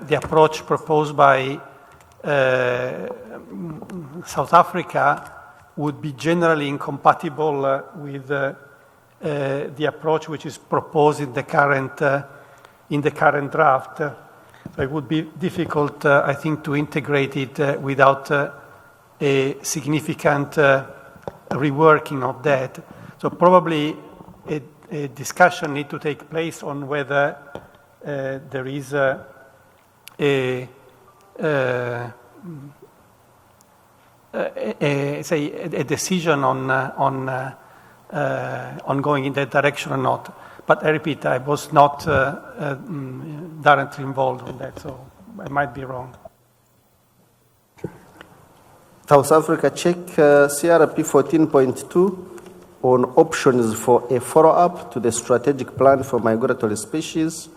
the approach proposed by South Africa would be generally incompatible with the approach which is proposed in the current draft. So it would be difficult, I think, to integrate it without a significant reworking of that. So probably a discussion needs to take place on whether there is a decision on going in that direction or not. But I repeat, I was not directly involved in that, so I might be wrong. South Africa, check CRP 14.2 on options for a follow-up to the strategic plan for migratory species,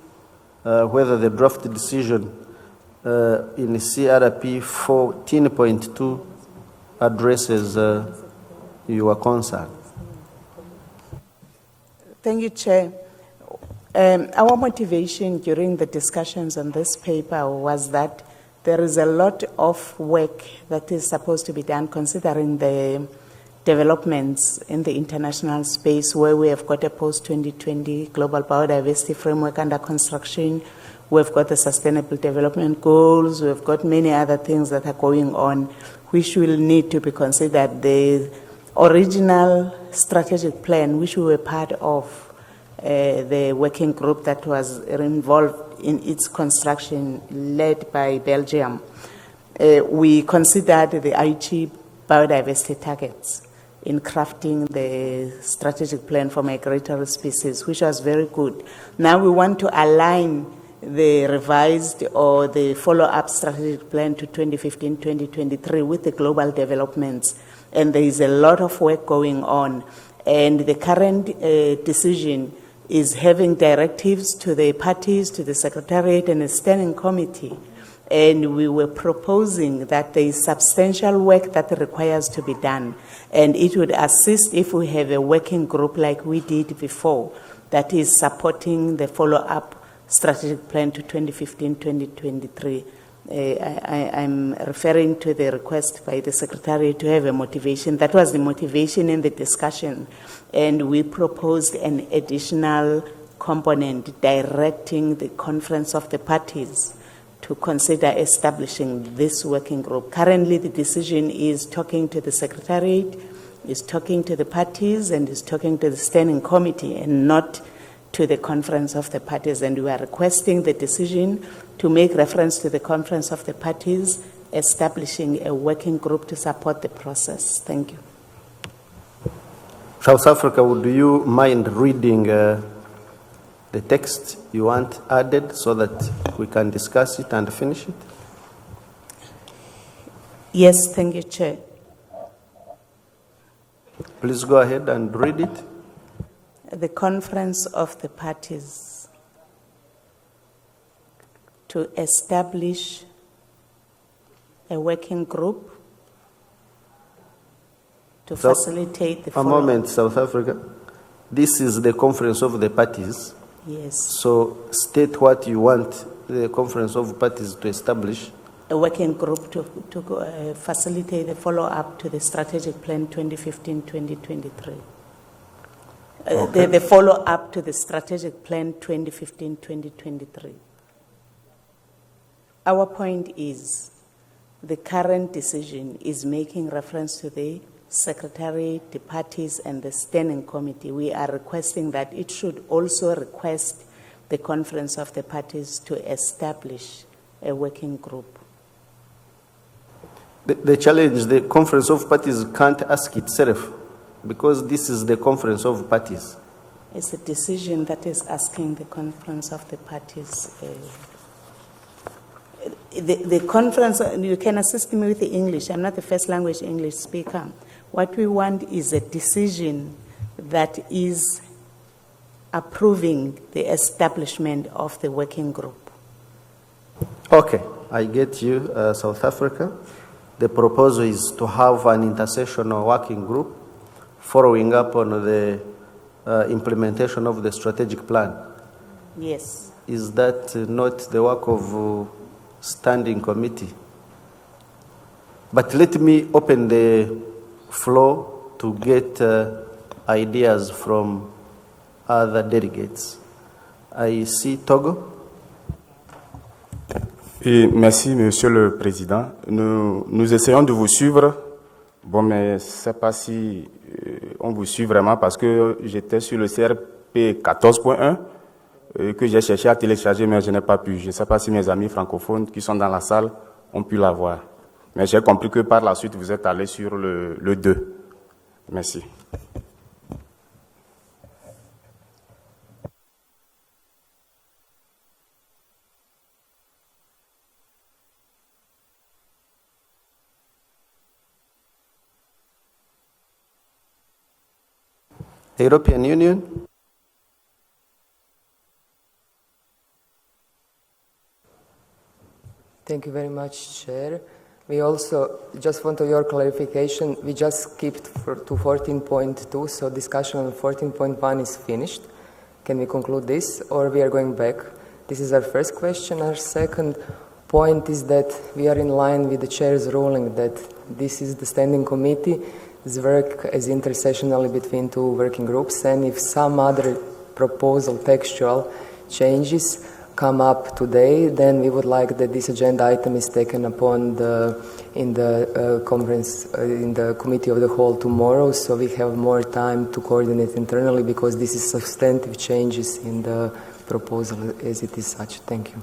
whether the draft decision in CRP 14.2 addresses your concern. Thank you, Chair. Our motivation during the discussions on this paper was that there is a lot of work that is supposed to be done considering the developments in the international space where we have got a post-2020 global biodiversity framework under construction. We've got the Sustainable Development Goals. We've got many other things that are going on which will need to be considered. The original strategic plan, which we were part of, the working group that was involved in its construction, led by Belgium, we considered the Aichi biodiversity targets in crafting the strategic plan for migratory species, which was very good. Now we want to align the revised or the follow-up strategic plan to 2015-2023 with the global developments. And there is a lot of work going on. And the current decision is having directives to the parties, to the Secretariat and the Standing Committee. And we were proposing that there is substantial work that requires to be done. And it would assist if we have a working group like we did before that is supporting the follow-up strategic plan to 2015-2023. I'm referring to the request by the Secretary to have a motivation. That was the motivation in the discussion. And we proposed an additional component directing the Conference of the Parties to consider establishing this working group. Currently, the decision is talking to the Secretariat, is talking to the parties, and is talking to the Standing Committee, and not to the Conference of the Parties. And we are requesting the decision to make reference to the Conference of the Parties, establishing a working group to support the process. Thank you. South Africa, would you mind reading the text you want added so that we can discuss it and finish it? Yes, thank you, Chair. Please go ahead and read it. The Conference of the Parties to establish a working group to facilitate the follow-up. A moment, South Africa. This is the Conference of the Parties. Yes. So state what you want the Conference of Parties to establish. A working group to facilitate the follow-up to the Strategic Plan 2015-2023. Okay. The follow-up to the Strategic Plan 2015-2023. Our point is the current decision is making reference to the Secretariat, the parties, and the Standing Committee. We are requesting that it should also request the Conference of the Parties to establish a working group. The challenge, the Conference of Parties can't ask itself because this is the Conference of Parties. It's a decision that is asking the Conference of the Parties. The conference, you can assist me with the English. I'm not the first language English speaker. What we want is a decision that is approving the establishment of the working group. Okay, I get you, South Africa. The proposal is to have an intersessional working group following up on the implementation of the strategic plan. Yes. Is that not the work of Standing Committee? But let me open the floor to get ideas from other delegates. I see Togo. Et merci, Monsieur le Président. Nous essayons de vous suivre. Bon, mais je ne sais pas si on vous suit vraiment parce que j'étais sur le CRP 14.1 que j'ai cherché à télécharger, mais je n'ai pas pu. Je ne sais pas si mes amis francophones qui sont dans la salle ont pu l'avoir. Mais j'ai compris que par la suite, vous êtes allé sur le 2. Merci. European Union. Thank you very much, Chair. We also just want your clarification. We just skipped to 14.2, so discussion on 14.1 is finished. Can we conclude this, or we are going back? This is our first question. Our second point is that we are in line with the Chair's ruling that this is the Standing Committee. This work is intersessionally between two working groups, and if some other proposal, textual changes come up today, then we would like that this agenda item is taken upon in the conference, in the committee of the whole tomorrow, so we have more time to coordinate internally because this is substantive changes in the proposal as it is such. Thank you.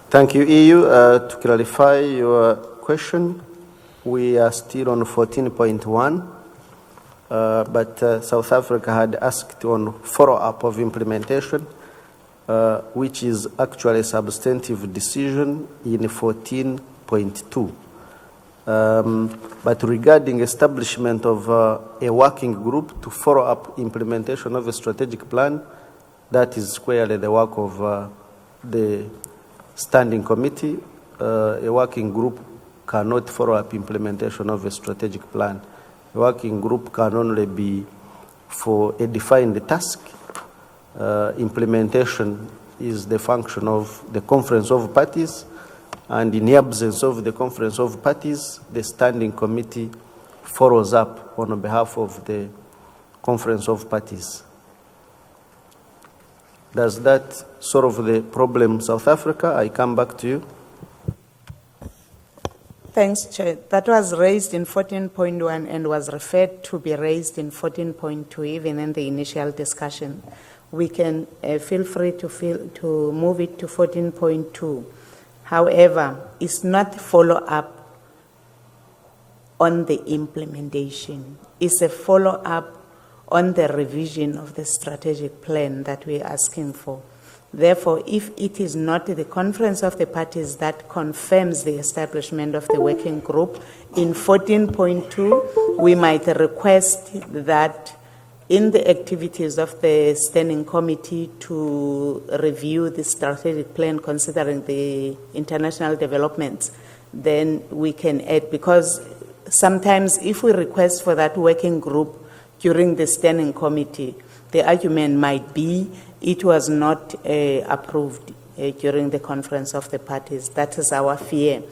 Thank you, EU. To clarify your question, we are still on 14.1, but South Africa had asked on follow-up of implementation. which is actually a substantive decision in 14.2. But regarding establishment of a working group to follow up implementation of a strategic plan, that is squarely the work of the standing committee. A working group cannot follow up implementation of a strategic plan. A working group can only be for a defined task. Implementation is the function of the Conference of Parties, and in the absence of the Conference of Parties, the Standing Committee follows up on behalf of the Conference of Parties. Does that solve the problem, South Africa? I come back to you. Thanks, Chair. That was raised in 14.1 and was referred to be raised in 14.2, even in the initial discussion. We can feel free to move it to 14.2. However, it's not follow-up on the implementation. It's a follow-up on the revision of the strategic plan that we're asking for. Therefore, if it is not the Conference of the Parties that confirms the establishment of the working group, in 14.2, we might request that in the activities of the Standing Committee to review the strategic plan considering the international developments, then we can add, because sometimes if we request for that working group during the Standing Committee, the argument might be it was not approved during the Conference of the Parties. That is our fear.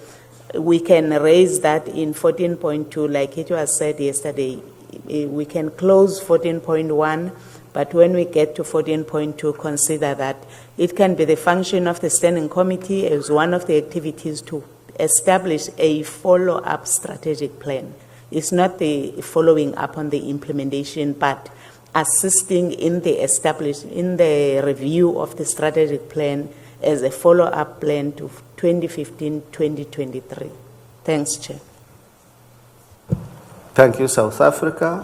We can raise that in 14.2, like it was said yesterday. We can close 14.1, but when we get to 14.2, consider that it can be the function of the Standing Committee as one of the activities to establish a follow-up strategic plan. It's not the following up on the implementation, but assisting in the review of the strategic plan as a follow-up plan to 2015-2023. Thanks, Chair. Thank you, South Africa.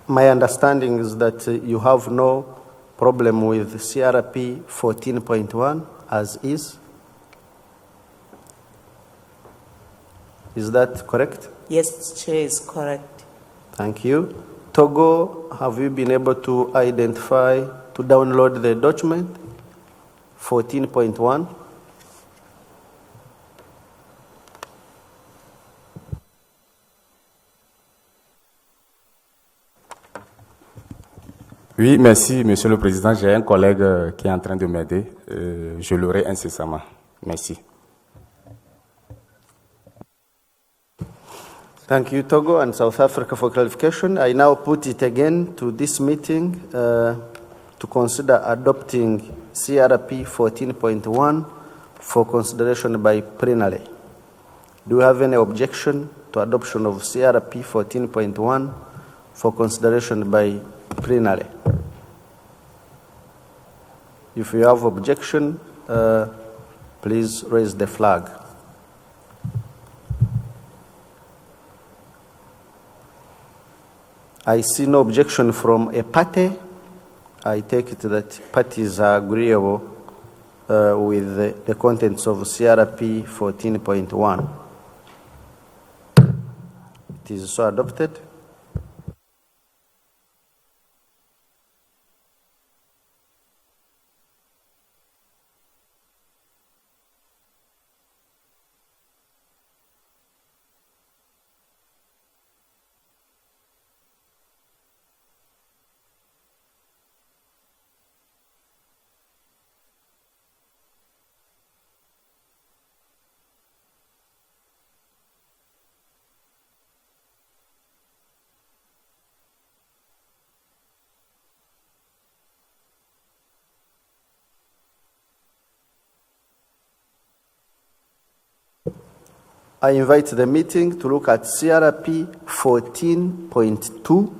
My understanding is that you have no problem with CRP 14.1 as is. Is that correct? Yes, Chair, is correct. Thank you. Togo, have you been able to identify, to download the document 14.1? Oui, merci, Monsieur le Président. J'ai un collègue qui est en train de m'aider. Je l'aurai incessamment. Merci. Thank you, Togo and South Africa, for clarification. I now put it again to this meeting to consider adopting CRP 14.1 for consideration by plenary. Do you have any objection to adoption of CRP 14.1 for consideration by plenary? If you have objection, please raise the flag. I see no objection from a party. I take it that parties are agreeable with the contents of CRP 14.1. It is so adopted. I invite the meeting to look at CRP 14.2.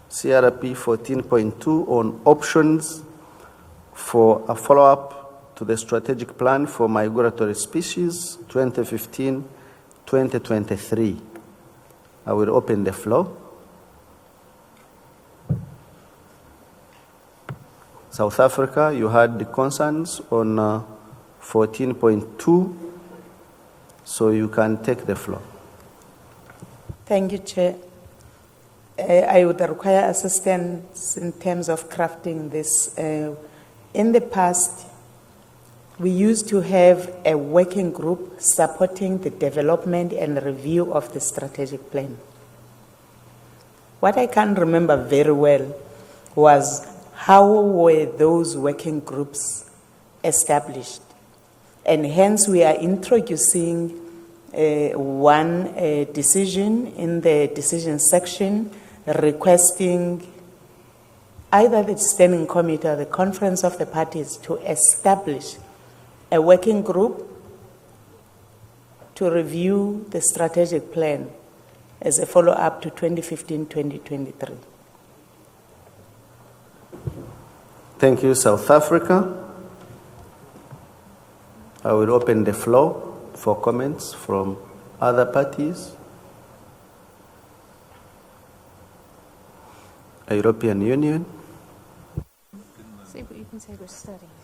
CRP 14.2 on options for a follow-up to the strategic plan for migratory species 2015-2023. I will open the floor. South Africa, you had the concerns on 14.2, so you can take the floor. Thank you, Chair. I would require assistance in terms of crafting this. In the past, we used to have a working group supporting the development and review of the strategic plan. What I can remember very well was how were those working groups established. And hence we are introducing one decision in the decision section requesting either the standing committee or the conference of the parties to establish a working group to review the strategic plan as a follow-up to 2015-2023. Thank you, South Africa. I will open the floor for comments from other parties. European Union.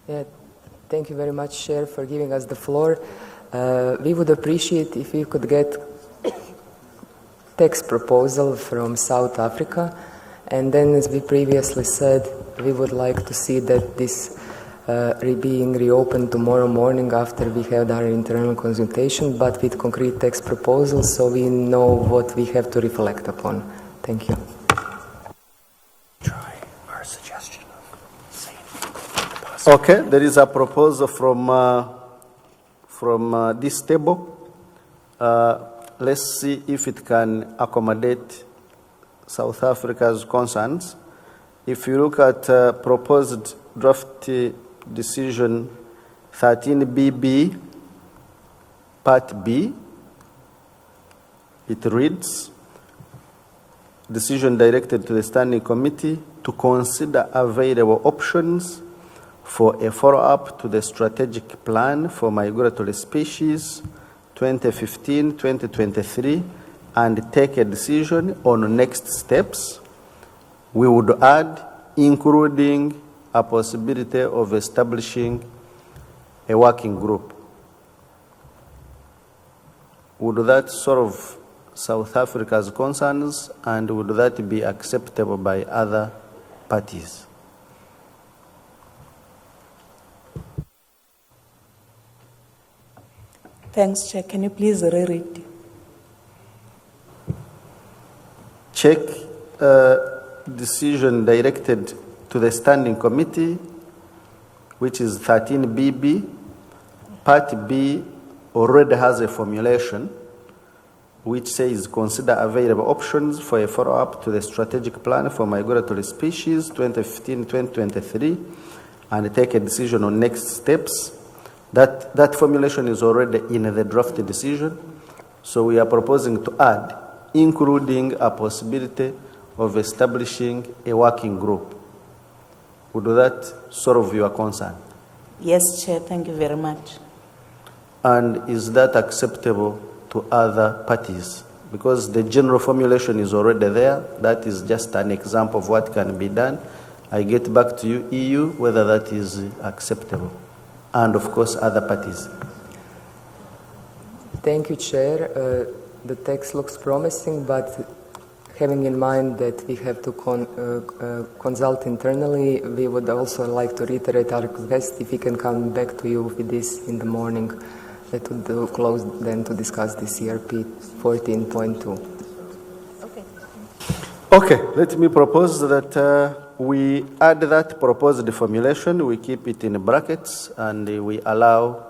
Yeah, thank you very much, Chair, for giving us the floor. We would appreciate if we could get text proposal from South Africa, and then, as we previously said, we would like to see that this being reopened tomorrow morning after we have our internal consultation, but with concrete text proposals so we know what we have to reflect upon. Thank you. Okay, there is a proposal from this table. Let's see if it can accommodate South Africa's concerns. If you look at proposed draft decision 13BB, Part B, it reads, decision directed to the Standing Committee to consider available options for a follow-up to the Strategic Plan for Migratory Species 2015-2023 and take a decision on next steps. We would add, including a possibility of establishing a working group. Would that solve South Africa's concerns, and would that be acceptable by other parties? Thanks, Chair. Can you please reread? Check decision directed to the Standing Committee, which is 13BB. Part B already has a formulation which says consider available options for a follow-up to the Strategic Plan for Migratory Species 2015-2023 and take a decision on next steps. That formulation is already in the draft decision, so we are proposing to add, including a possibility of establishing a working group. Would that solve your concern? Yes, Chair, thank you very much. And is that acceptable to other parties? Because the general formulation is already there. That is just an example of what can be done. I get back to you, EU, whether that is acceptable. And of course, other parties. Thank you, Chair. The text looks promising, but having in mind that we have to consult internally, we would also like to reiterate our request if we can come back to you with this in the morning. That would do close then to discuss the CRP 14.2. Okay, let me propose that we add that proposed formulation, we keep it in brackets, and we allow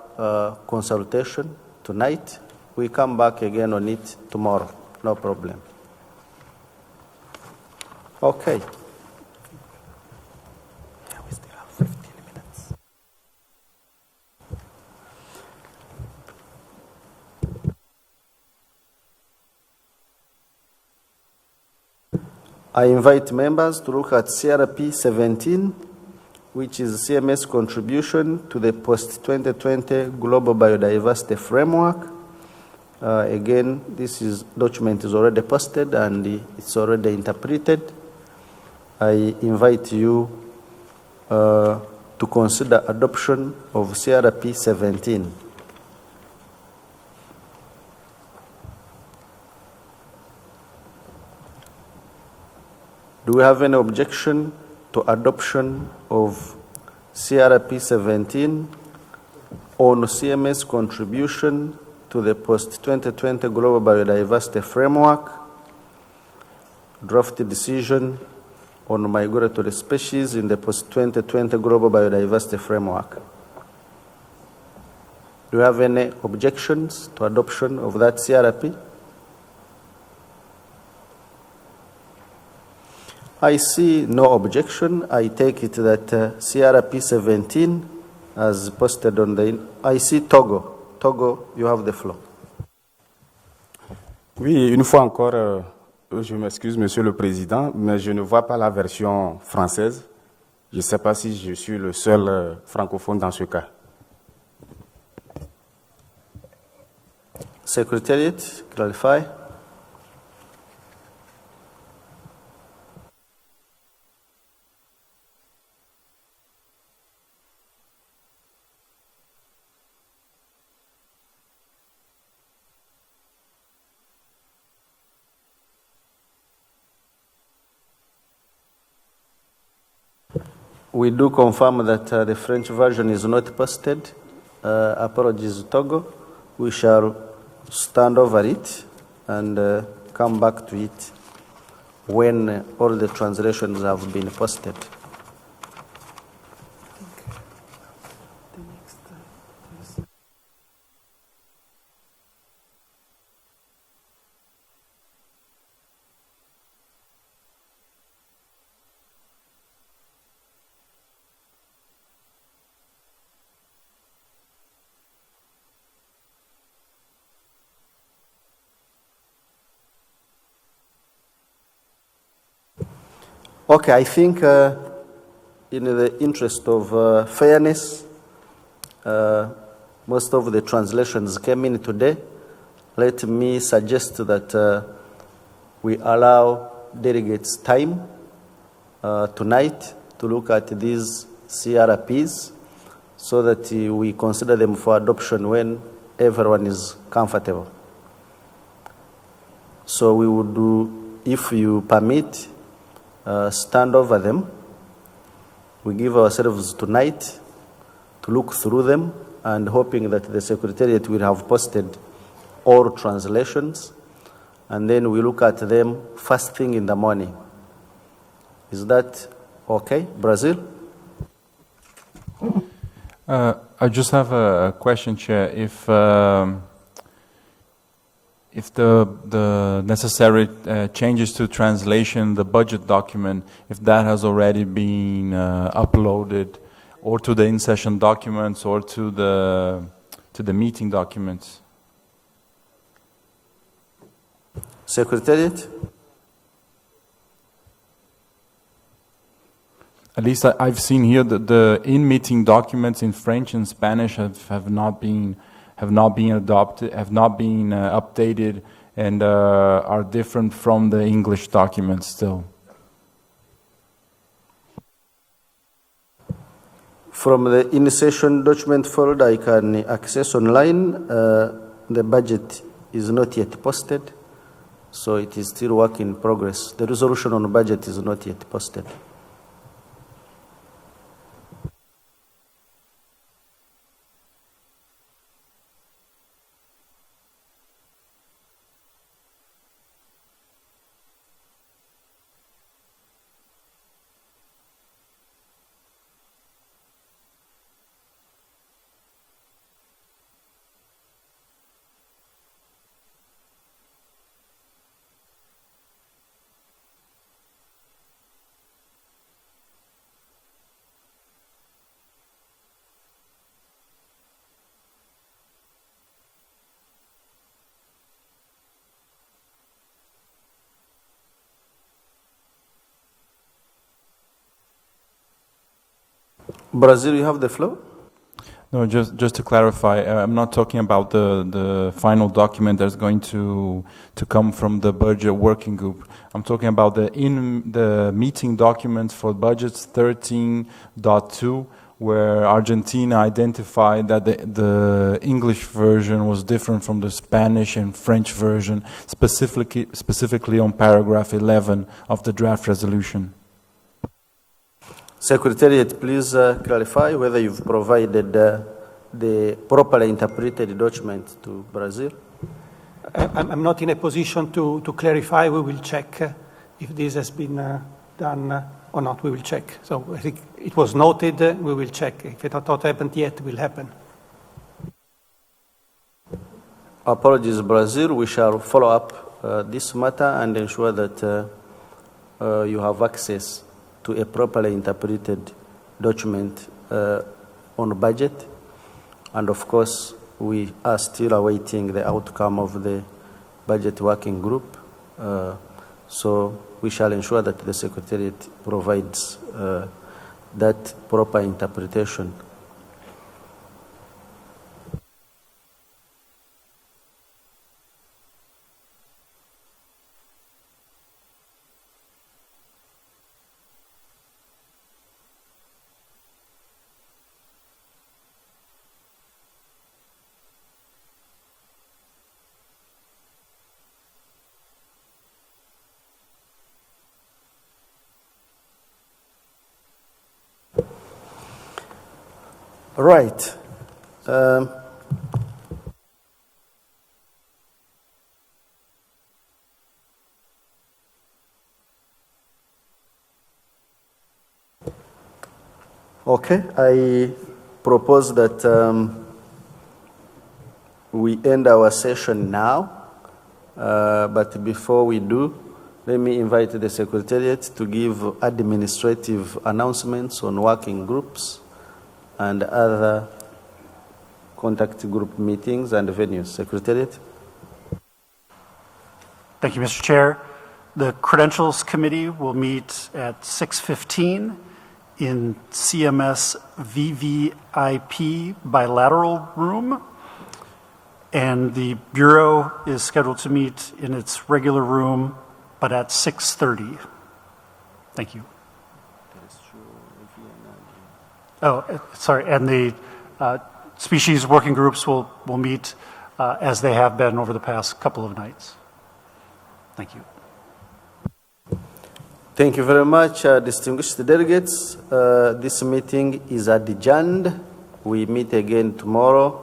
consultation tonight. We come back again on it tomorrow, no problem. Okay. We still have 15 minutes. I invite members to look at CRP 17, which is CMS contribution to the post-2020 Global Biodiversity Framework. Again, this document is already posted and it's already interpreted. I invite you to consider adoption of CRP 17. Do we have any objection to adoption of CRP 17 on CMS contribution to the post-2020 Global Biodiversity Framework, draft decision on migratory species in the post-2020 Global Biodiversity Framework? Do you have any objections to adoption of that CRP? I see no objection. I take it that CRP 17 as posted on the... I see Togo. Togo, you have the floor. Oui, une fois encore, je m'excuse, Monsieur le Président, mais je ne vois pas la version française. Je ne sais pas si je suis le seul francophone dans ce cas. Secretariat, clarify. We do confirm that the French version is not posted. Apologies, Togo. We shall stand over it and come back to it when all the translations have been posted. Okay, I think in the interest of fairness, most of the translations came in today. Let me suggest that we allow delegates time tonight to look at these CRPs so that we consider them for adoption when everyone is comfortable. So we would do, if you permit, stand over them. We give ourselves tonight to look through them and hoping that the Secretariat will have posted all translations, and then we look at them first thing in the morning. Is that okay, Brazil? I just have a question, Chair. If the necessary changes to translation, the budget document, if that has already been uploaded, or to the in-session documents, or to the meeting documents. Secretariat? At least I've seen here that the in-meeting documents in French and Spanish have not been adopted, have not been updated, and are different from the English documents still. From the in-session document folder I can access online, the budget is not yet posted, so it is still work in progress. The resolution on the budget is not yet posted. Brazil, you have the floor. No, just to clarify, I'm not talking about the final document that's going to come from the budget working group. I'm talking about the meeting documents for budgets 13.2, where Argentina identified that the English version was different from the Spanish and French version, specifically on paragraph 11 of the draft resolution. Secretariat, please clarify whether you've provided the properly interpreted document to Brazil. I'm not in a position to clarify. We will check if this has been done or not. We will check. So I think it was noted. We will check. If it has not happened yet, it will happen. Apologies, Brazil. We shall follow up this matter and ensure that you have access to a properly interpreted document on budget. And of course, we are still awaiting the outcome of the budget working group. So we shall ensure that the Secretariat provides that proper interpretation. Right. Okay, I propose that we end our session now, but before we do, let me invite the Secretariat to give administrative announcements on working groups and other contact group meetings and venues. Secretariat. Thank you, Mr. Chair. The Credentials Committee will meet at 6:15 in CMS VVIP bilateral room, and the Bureau is scheduled to meet in its regular room, but at 6:30. Thank you. Oh, sorry, and the species working groups will meet as they have been over the past couple of nights. Thank you. Thank you very much, distinguished delegates. This meeting is adjourned. We meet again tomorrow,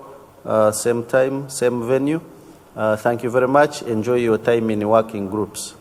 same time, same venue. Thank you very much. Enjoy your time in working groups.